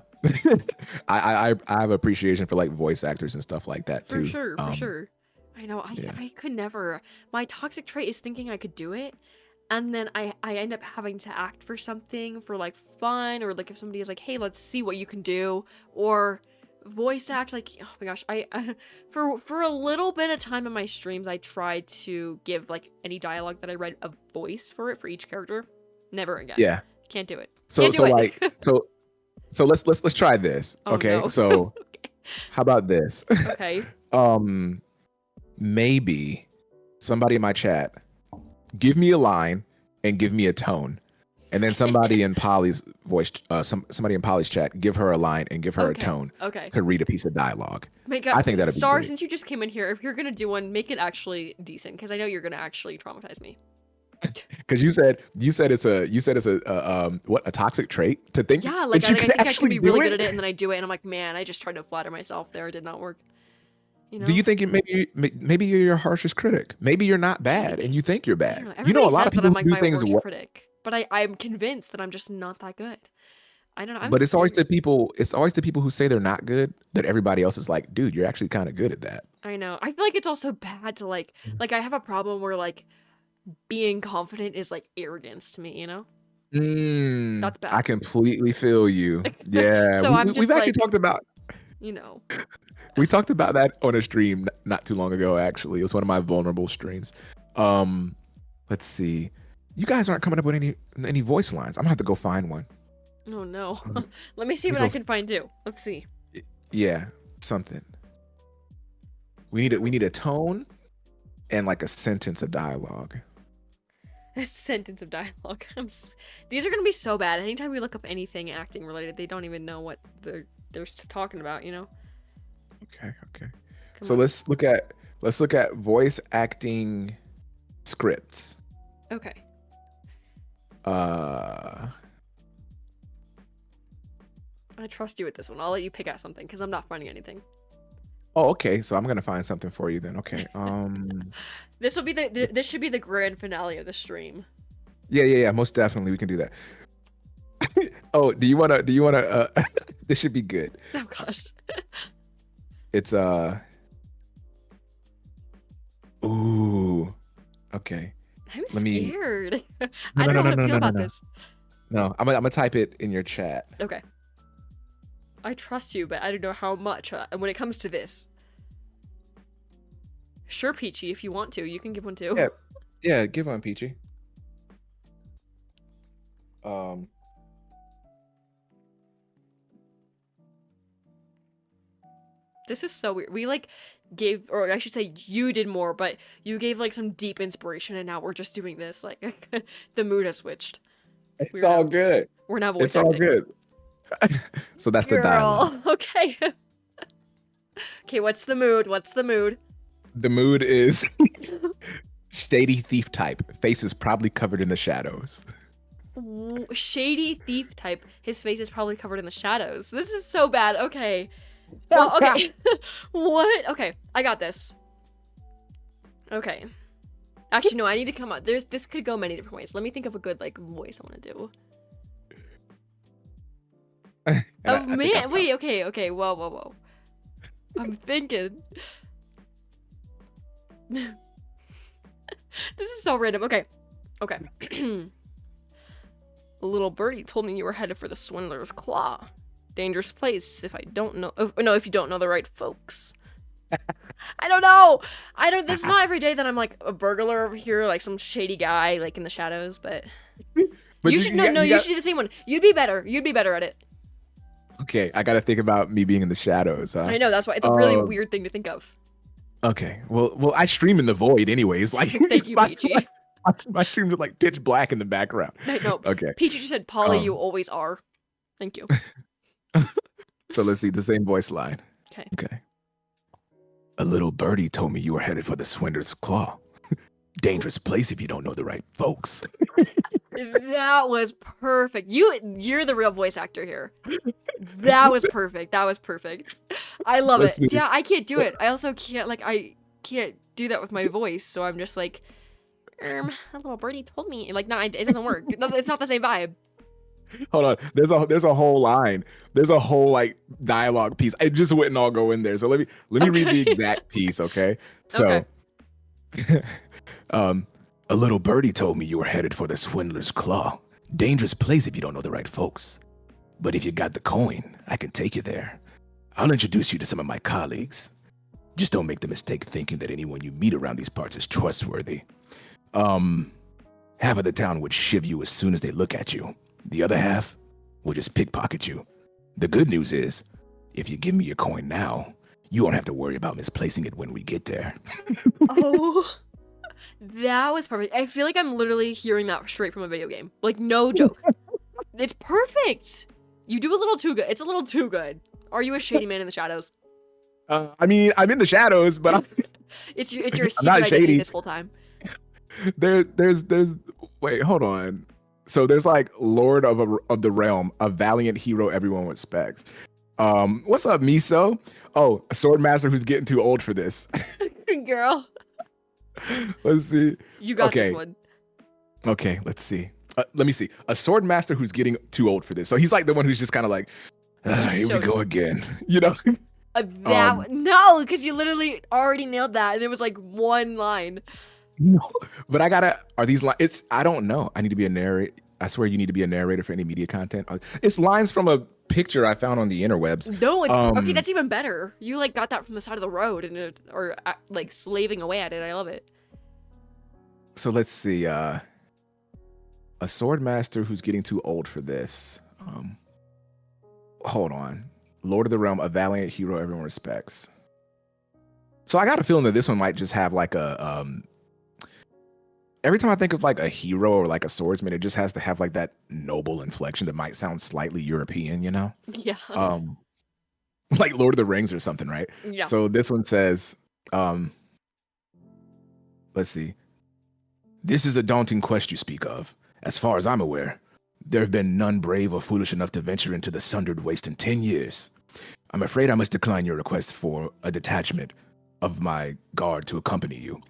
I have appreciation for like voice actors and stuff like that too. For sure. I know. yeah. I could never. My toxic trait is thinking I could do it, and then I end up having to act for something for like fun, or like if somebody is like, "Hey, let's see what you can do," or voice act. Like, oh my gosh, I for a little bit of time in my streams, I tried to give like any dialogue that I read a voice for it for each character. Never again. Yeah. Can't do it. So Can't do so it. like so let's try this. Oh, Okay. no. So how about this? Okay. Maybe somebody in my chat give me a line and give me a tone. And then somebody in Polly's voice, somebody in Polly's chat, give her a line and give her a tone Okay. to read a piece of dialogue. Make I think that'd be Star, great. since you just came in here, if you're gonna do one, make it actually decent, because I know you're gonna actually traumatize me. Because you said it's a toxic trait to think Yeah, like that I you think can I can actually be do really it? good at it, and then I do it, and I'm like, man, I just tried to flatter myself there. It did not work. You know? Do you think maybe you're your harshest critic? Maybe you're not bad and you think you're I don't bad. know. You know, a Everybody lot says of that people I'm who like do my things worst well, critic, but I'm convinced that I'm just not that good. I don't know. I'm but it's always scared. the people who say they're not good that everybody else is like, dude, you're actually kind of good at that. I know. I feel like it's also bad to like I have a problem where like being confident is like arrogance to me, you know? That's bad. I completely feel you. Yeah, So I'm we've just actually like, talked about you know. we talked about that on a stream not too long ago. Actually, it was one of my vulnerable streams. Let's see. You guys aren't coming up with any voice lines. I'm gonna have to go find one. Oh no. Let me see Let me what I go can find too. Let's see. Yeah, something. We need a tone and like a sentence of dialogue. A sentence of dialogue. These are gonna be so bad. Anytime we look up anything acting related, they don't even know what they're talking about, you know? Okay. Come So on. let's look at voice acting scripts. Okay. I trust you with this one. I'll let you pick out something because I'm not finding anything. Oh, okay. So I'm gonna find something for you then. Okay. This will be this should be the grand finale of the stream. Yeah. Most definitely, we can do that. Oh, do you wanna? This should be good. Oh gosh. It's Ooh. Okay. I'm Let me- scared. No, I don't know how to no, feel about no. this. No, I'm gonna type it in your chat. Okay. I trust you, but I don't know how much when it comes to this. Sure, Peachy, if you want to, you can give one too. Yeah. Yeah, give one, Peachy. This is so weird. We like gave, or I should say you did more, but you gave like some deep inspiration and now we're just doing this. Like the mood has switched. It's Weirdo. all good. We're now voice It's all acting. good. So that's the dialogue. Girl, okay. Okay, what's the mood? What's the mood? The mood is shady thief type. Face is probably covered in the shadows. Shady thief type. His face is probably covered in the shadows. This is so bad. Okay. Well, okay. What? Okay, I got this. Okay. Actually, no, I need to come up. This could go many different ways. Let me think of a good like voice I want to do. Oh man, wait, okay. Whoa. I'm thinking. This is so random. Okay. A little birdie told me you were headed for the swindler's claw. Dangerous place if I don't know. Oh, no, if you don't know the right folks. I don't know. This is not every day that I'm like a burglar over here, like some shady guy, like in the shadows. But you should you should do the same one. You'd be better at it. Okay, I gotta think about me being in the shadows. Huh? I know, that's why it's a really weird thing to think of. Okay, well, I stream in the void anyways. Like, thank you, Peachy. My streams are like pitch black in the background. No. Okay. Peachy just said, "Polly, you always are." Thank you. So let's see the same voice line. Okay. A little birdie told me you were headed for the swindler's claw. Dangerous place if you don't know the right folks. That was perfect. You're the real voice actor here. That was perfect. I love it. Yeah, I can't do it. I also can't I can't do that with my voice, so I'm just like, a little birdie told me. Like, no, it doesn't work. It's not the same vibe. Hold on. There's a whole line. There's a whole like dialogue piece. It just wouldn't all go in there. So let me read the exact piece, okay? So a little birdie told me you were headed for the swindler's claw. Dangerous place if you don't know the right folks. But if you got the coin, I can take you there. I'll introduce you to some of my colleagues. Just don't make the mistake thinking that anyone you meet around these parts is trustworthy. Half of the town would shiv you as soon as they look at you. The other half will just pickpocket you. The good news is, if you give me your coin now, you won't have to worry about misplacing it when we get there. Oh, that was perfect. I feel like I'm literally hearing that straight from a video game. Like, no joke. It's perfect. You do a little too good. It's a little too good. Are you a shady man in the shadows? I mean, I'm in the shadows, but it's your secret identity this whole time. There's wait, hold on. So there's like Lord of the Realm, a valiant hero everyone respects. What's up, Miso? Oh, a sword master who's getting too old for this. Girl. Let's see. You got this one. Okay, let's see. Let me see. A sword master who's getting too old for this. So he's like the one who's just kind of like, here we go again. You know? No, because you literally already nailed that, and it was like one line. No, but are these lines? I don't know. I need to be a narrator. I swear you need to be a narrator for any media content. It's lines from a picture I found on the interwebs. No, it's okay. That's even better. You like got that from the side of the road or like slaving away at it. I love it. So let's see. A sword master who's getting too old for this. Hold on. Lord of the Realm, a valiant hero everyone respects. So I got a feeling that this one might just have like a every time I think of like a hero or like a swordsman, it just has to have like that noble inflection that might sound slightly European, you know? Yeah. Like Lord of the Rings or something, right? Yeah. So this one says, let's see. This is a daunting quest you speak of. As far as I'm aware, there have been none brave or foolish enough to venture into the sundered waste in 10 years. I'm afraid I must decline your request for a detachment of my guard to accompany you.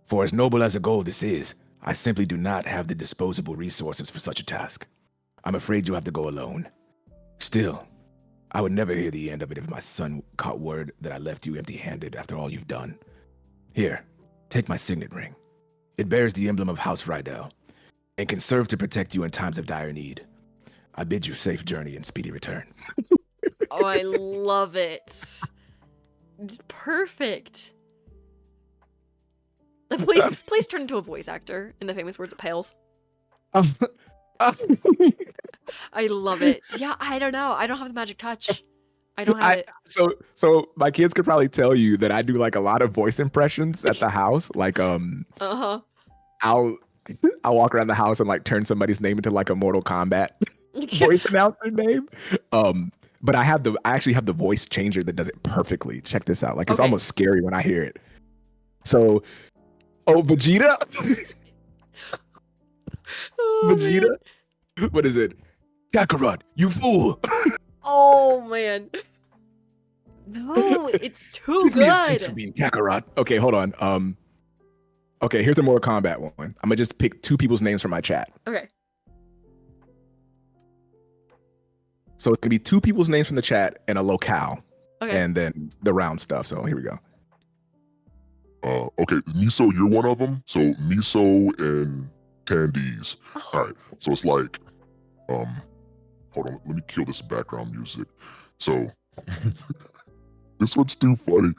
For as noble as a goal this is, I simply do not have the disposable resources for such a task. I'm afraid you have to go alone. Still, I would never hear the end of it if my son caught word that I left you empty-handed after all you've done. Here, take my signet ring. It bears the emblem of House Rydell and can serve to protect you in times of dire need. I bid you safe journey and speedy return. Oh, I love it. It's perfect. Please turn into a voice actor in the famous words of Pales. I love it. Yeah, I don't know. I don't have the magic touch. I don't have it. So my kids could probably tell you that I do like a lot of voice impressions at the house. Like I'll I walk around the house and like turn somebody's name into like a Mortal Kombat voice announcer name. But I actually have the voice changer that does it perfectly. Check this out. Like it's almost scary when I hear it. So, Vegeta. Vegeta. Man. What is it? Kakarot, you fool. Oh man. No, it's too good. Kakarot. Okay, hold on. Okay, here's the Mortal Kombat one. I'm gonna just pick 2 people's names from my chat. Okay. So it's gonna be 2 people's names from the chat and a locale. Okay. And then the round stuff. So here we go. Okay, Miso, you're one of them. So Miso and Candies. Oh. All right. So it's like, hold on. Let me kill this background music. So this one's too funny.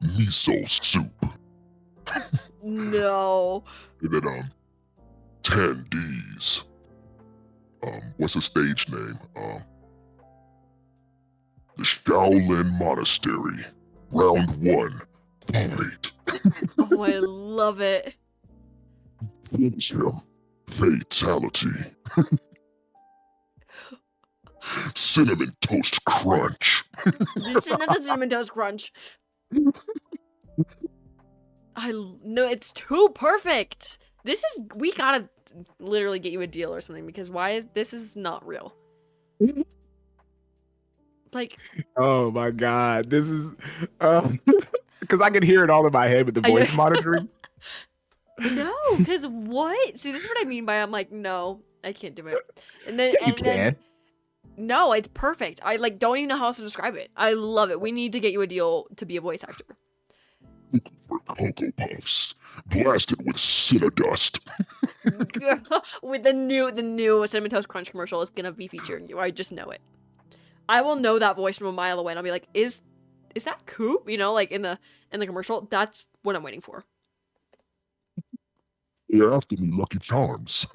Miso soup. No. And then Candies. What's the stage name? The Shaolin Monastery. Round 1. Fight. Oh, I love it. Finish him. Fatality. Cinnamon Toast Crunch. Another Cinnamon Toast Crunch. No, it's too perfect. We gotta literally get you a deal or something because this is not real. Like, oh my god, this is because I can hear it all in my head with the voice monitoring. No, because what? See, this is what I mean by I'm like, no, I can't do it. And then Yeah, you can. No, it's perfect. I don't even know how else to describe it. I love it. We need to get you a deal to be a voice actor. For Cocoa Puffs, blasted with Cinnadust. With the new Cinnamon Toast Crunch commercial is gonna be featuring you. I just know it. I will know that voice from a mile away, and I'll be like, is that Coop? You know, like in the commercial. That's what I'm waiting for. You're after me, Lucky Charms.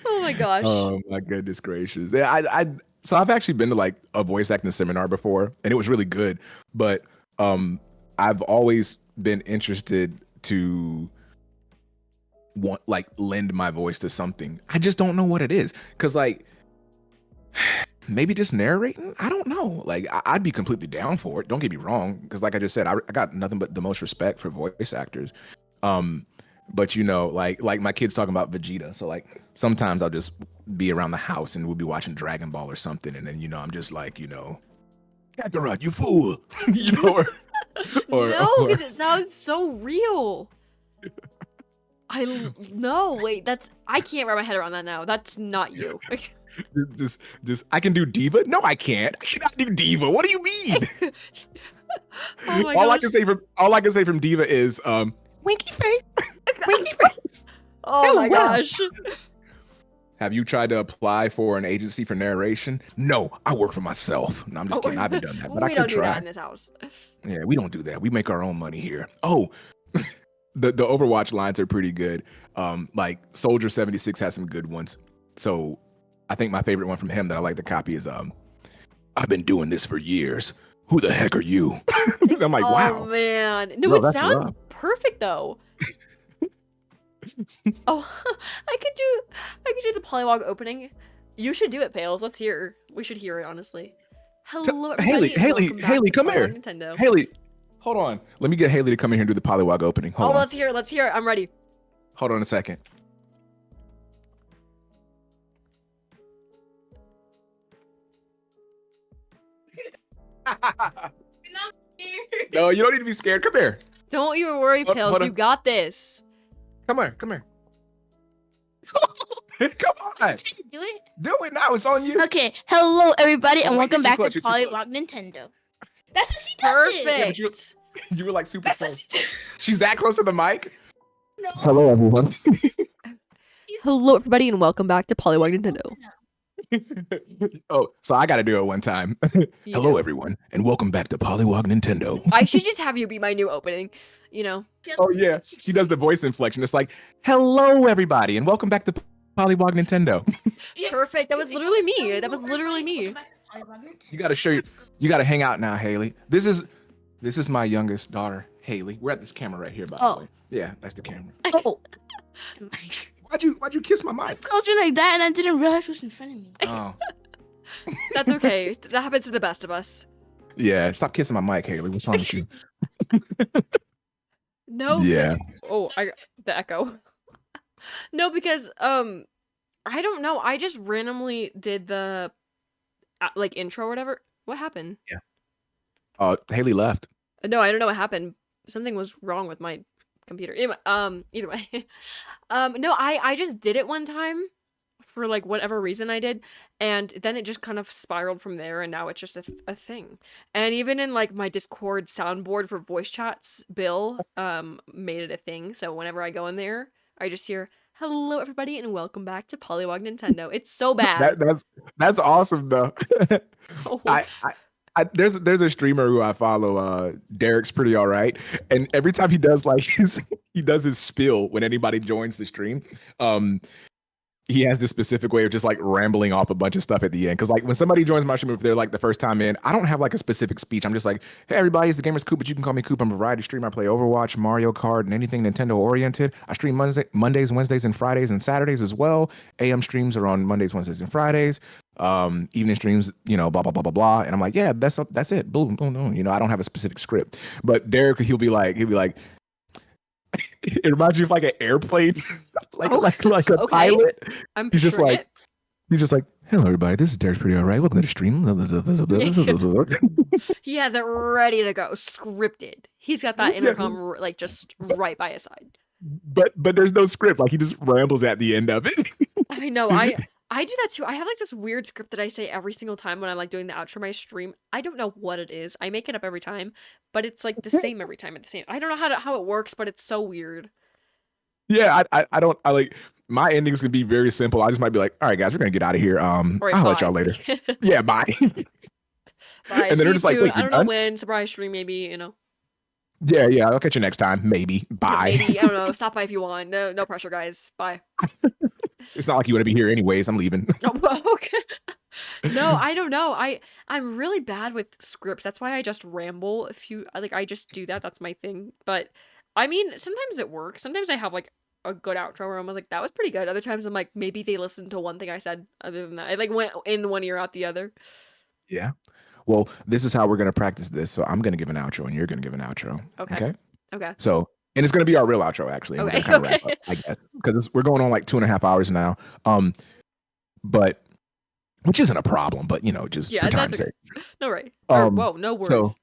Oh my gosh. Oh my goodness gracious. Yeah, so I've actually been to like a voice acting seminar before, and it was really good. But I've always been interested to lend my voice to something. I just don't know what it is. Cause like maybe just narrating. I don't know. Like I'd be completely down for it. Don't get me wrong. Cause like I just said, I got nothing but the most respect for voice actors. But you know, like my kids talking about Vegeta. So like sometimes I'll just be around the house and we'll be watching Dragon Ball or something. And then, you know, I'm just like, you know, Kakarot, you fool. You know, no, because it sounds so real. No, wait, I can't wrap my head around that now. That's not you. this I can do diva? No, I can't. I cannot do diva. What do you mean? Oh my all gosh. I can say from diva is winky face. Winky face. Oh my gosh. Have you tried to apply for an agency for narration? No, I work for myself. No, I'm just kidding. I haven't done that, but I could try. We don't do that in this house. Yeah, we don't do that. We make our own money here. Oh, the Overwatch lines are pretty good. Like Soldier 76 has some good ones. So I think my favorite one from him that I like to copy is I've been doing this for years. Who the heck are you? I'm like, wow. Oh man. No, Bro, it sounds rough. perfect though. Oh, I could do the Polywog opening. You should do it, Pales. Let's hear. We should hear it, honestly. Hello, everybody. Haley, come here. Nintendo. Haley, hold on. Let me get Haley to come in here and do the Polywog opening. Hold on. Let's hear it. I'm ready. Hold on a second. No, you don't need to be scared. Come here. Don't even worry, Pales. You got this. Come here. Come on. Do it? Do it now. It's on you. Okay. Hello, everybody, and welcome back to you're too close. Polywog Nintendo. That's what she does. Perfect. Yeah, you were like super That's close. what she does. She's that close to the mic? No. Hello, everyone. Hello, everybody, and welcome back to Polywog Nintendo. Oh, so I got to do it one time. Hello, everyone, and welcome back to Polywog Nintendo. I should just have you be my new opening. You know. Oh yeah, she does the voice inflection. It's like, hello, everybody, and welcome back to Polywog Nintendo. Perfect. That was literally me. You got to show you got to hang out now, Haley. This is my youngest daughter, Haley. We're at this camera right here, by the way. Yeah, that's the camera. Oh. Why'd you kiss my I mic? called you like that, and I didn't realize it was in front of me. Oh. That's okay. That happens to the best of us. Yeah, stop kissing my mic, Haley. What's wrong with you? No, Yeah. because the echo. No, because I don't know. I just randomly did the like intro or whatever. What happened? Haley left. No, I don't know what happened. Something was wrong with my computer. Anyway, either way. No, I just did it one time for like whatever reason I did, and then it just kind of spiraled from there, and now it's just a thing. And even in like my Discord soundboard for voice chats, Bill made it a thing. So whenever I go in there, I just hear hello everybody and welcome back to Polywog Nintendo. It's so bad. That's awesome though. Oh. There's a streamer who I follow, Derek's pretty all right, and every time he does like he does his spiel when anybody joins the stream, he has this specific way of just like rambling off a bunch of stuff at the end. Because like when somebody joins my stream, if they're like the first time in, I don't have like a specific speech. I'm just like, hey everybody, it's the Gamers Coop, but you can call me Coop. I'm a variety streamer. I play Overwatch, Mario Kart, and anything Nintendo oriented. I stream Mondays, Wednesdays, and Fridays, and Saturdays as well. AM streams are on Mondays, Wednesdays, and Fridays. Evening streams, blah blah blah blah blah. And I'm like, yeah, that's it. Boom, boom, boom. I don't have a specific script. But Derek, he'll be like. It reminds you of like an airplane, like a okay. pilot. I'm He's just picturing like, hello everybody, this is Derek's pretty all right. Welcome to the stream. He has it ready to go, scripted. He's got that intercom like just right by his side. But there's no script. Like he just rambles at the end of it. I know. I do that too. I have like this weird script that I say every single time when I'm like doing the outro of my stream. I don't know what it is. I make it up every time, but it's like the same every time. I don't know how it works, but it's so weird. Yeah, I don't like my ending's gonna be very simple. I just might be like, all right, guys, we're gonna get out of here. Right, I'll let y'all later. Yeah, bye. Bye. And then they're just like, wait, I don't know when, surprise stream, maybe, Yeah, I'll catch you next time. Maybe. Bye. Maybe, I don't know. Stop by if you want. No pressure, guys. Bye. It's not like you want to be here anyways. I'm leaving. Oh, okay. No, I don't know. I'm really bad with scripts. That's why I just ramble. I just do that. That's my thing. But I mean, sometimes it works. Sometimes I have like a good outro where I was like, that was pretty good. Other times I'm like, maybe they listened to one thing I said. Other than that, I like went in one ear out the other. Yeah. Well, this is how we're gonna practice this. So I'm gonna give an outro, and you're gonna give an outro. Okay. So, and it's gonna be our real outro, actually. And Okay. we're gonna kind of wrap up, I guess, because we're going on like 2.5 hours now. But which isn't a problem, but just for time's sake. No, right. Whoa, no words.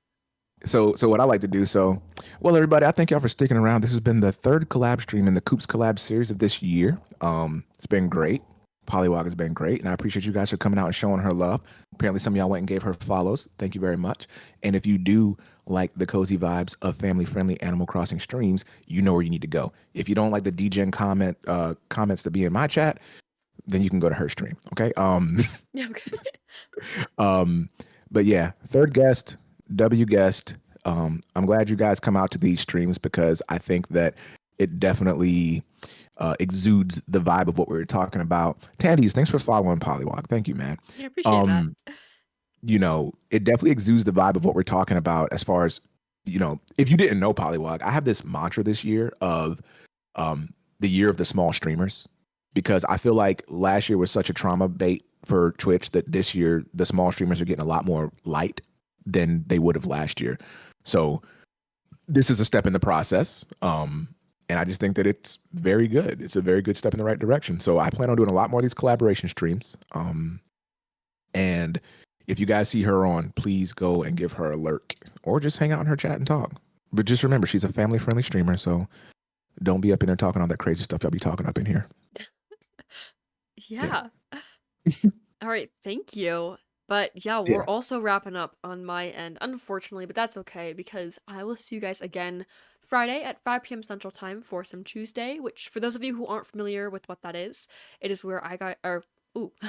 So what I like to do. So, well, everybody, I thank y'all for sticking around. This has been the third collab stream in the Coops collab series of this year. It's been great. Polywog has been great, and I appreciate you guys for coming out and showing her love. Apparently, some of y'all went and gave her follows. Thank you very much. And if you do like the cozy vibes of family-friendly Animal Crossing streams, you know where you need to go. If you don't like the DGen comments to be in my chat, then you can go to her stream. Okay. Yeah. Okay. But yeah, third guest, W guest. I'm glad you guys come out to these streams because I think that it definitely exudes the vibe of what we were talking about. Tandies, thanks for following Polywog. Thank you, man. I appreciate that. It definitely exudes the vibe of what we're talking about as far as, if you didn't know Polywog, I have this mantra this year of the year of the small streamers, because I feel like last year was such a trauma bait for Twitch that this year the small streamers are getting a lot more light than they would have last year. So this is a step in the process. And I just think that it's very good. It's a very good step in the right direction. So I plan on doing a lot more of these collaboration streams. And if you guys see her on, please go and give her a lurk or just hang out in her chat and talk. But just remember, she's a family-friendly streamer, so don't be up in there talking all that crazy stuff y'all be talking up in here. Yeah. All right. Thank you. But yeah, we're also wrapping up on my end, unfortunately, but that's okay because I will see you guys again Friday at 5 p.m. Central Time for some Tuesday, which for those of you who aren't familiar with what that is, it is where I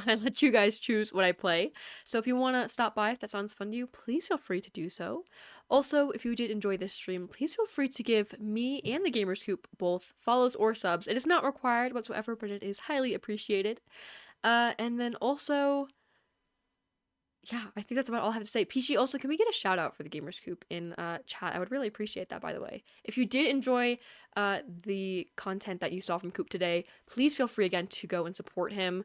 let you guys choose what I play. So if you want to stop by, if that sounds fun to you, please feel free to do so. Also, if you did enjoy this stream, please feel free to give me and the Gamers Coop both follows or subs. It is not required whatsoever, but it is highly appreciated. And then also, yeah, I think that's about all I have to say. Peachy, also, can we get a shout out for the Gamers Coop in chat? I would really appreciate that, by the way. If you did enjoy the content that you saw from Coop today, please feel free again to go and support him.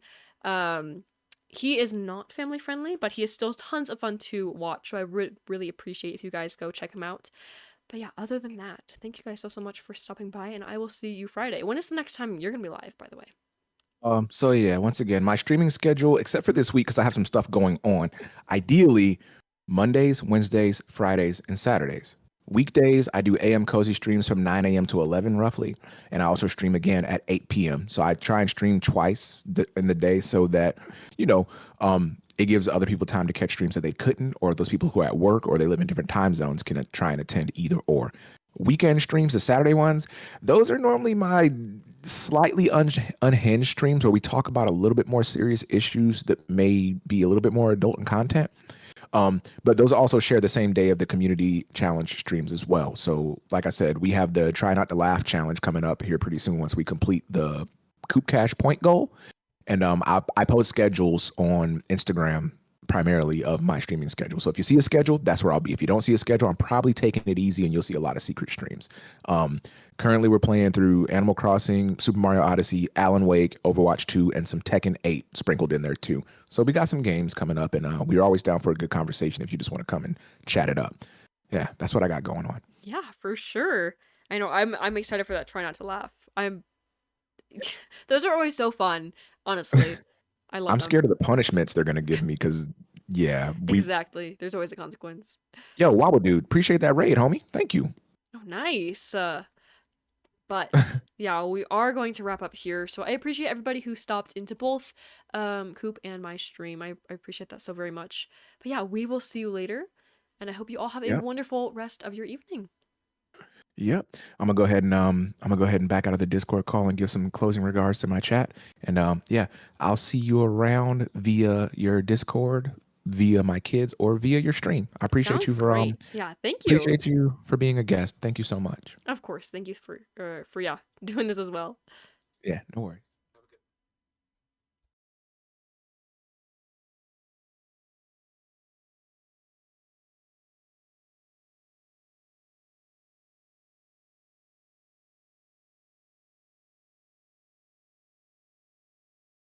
He is not family friendly, but he is still tons of fun to watch. So I would really appreciate if you guys go check him out. But yeah, other than that, thank you guys so much for stopping by, and I will see you Friday. When is the next time you're gonna be live, by the way? So yeah, once again, my streaming schedule, except for this week, because I have some stuff going on. Ideally, Mondays, Wednesdays, Fridays, and Saturdays. Weekdays, I do AM cozy streams from 9 a.m. to 11 roughly, and I also stream again at 8 p.m. So I try and stream twice in the day so that it gives other people time to catch streams that they couldn't, or those people who are at work or they live in different time zones can try and attend either or. Weekend streams, the Saturday ones, those are normally my slightly unhinged streams where we talk about a little bit more serious issues that may be a little bit more adult in content. But those also share the same day of the community challenge streams as well. So like I said, we have the Try Not to Laugh challenge coming up here pretty soon once we complete the Coop Cash point goal. And I post schedules on Instagram primarily of my streaming schedule. So if you see a schedule, that's where I'll be. If you don't see a schedule, I'm probably taking it easy and you'll see a lot of secret streams. Currently, we're playing through Animal Crossing, Super Mario Odyssey, Alan Wake, Overwatch 2, and some Tekken 8 sprinkled in there too. So we got some games coming up, and we're always down for a good conversation if you just want to come and chat it up. Yeah, that's what I got going on. Yeah, for sure. I know. I'm excited for that. Try Not to Laugh. Those are always so fun. Honestly, I love I'm them. scared of the punishments they're gonna give me because, yeah, Exactly. There's always a consequence. Yo, Wobble Dude, appreciate that raid, homie. Thank you. Oh, nice. But yeah, we are going to wrap up here. So I appreciate everybody who stopped into both Coop and my stream. I appreciate that so very much. But yeah, we will see you later, and I hope you all have a Yep. wonderful rest of your evening. Yep. I'm gonna go ahead and back out of the Discord call and give some closing regards to my chat. And yeah, I'll see you around via your Discord, via my kids, or via your stream. I appreciate Sounds you for great. Yeah, thank you. appreciate you for being a guest. Thank you so much. Of course, thank you for yeah doing this as well. Yeah, no worries.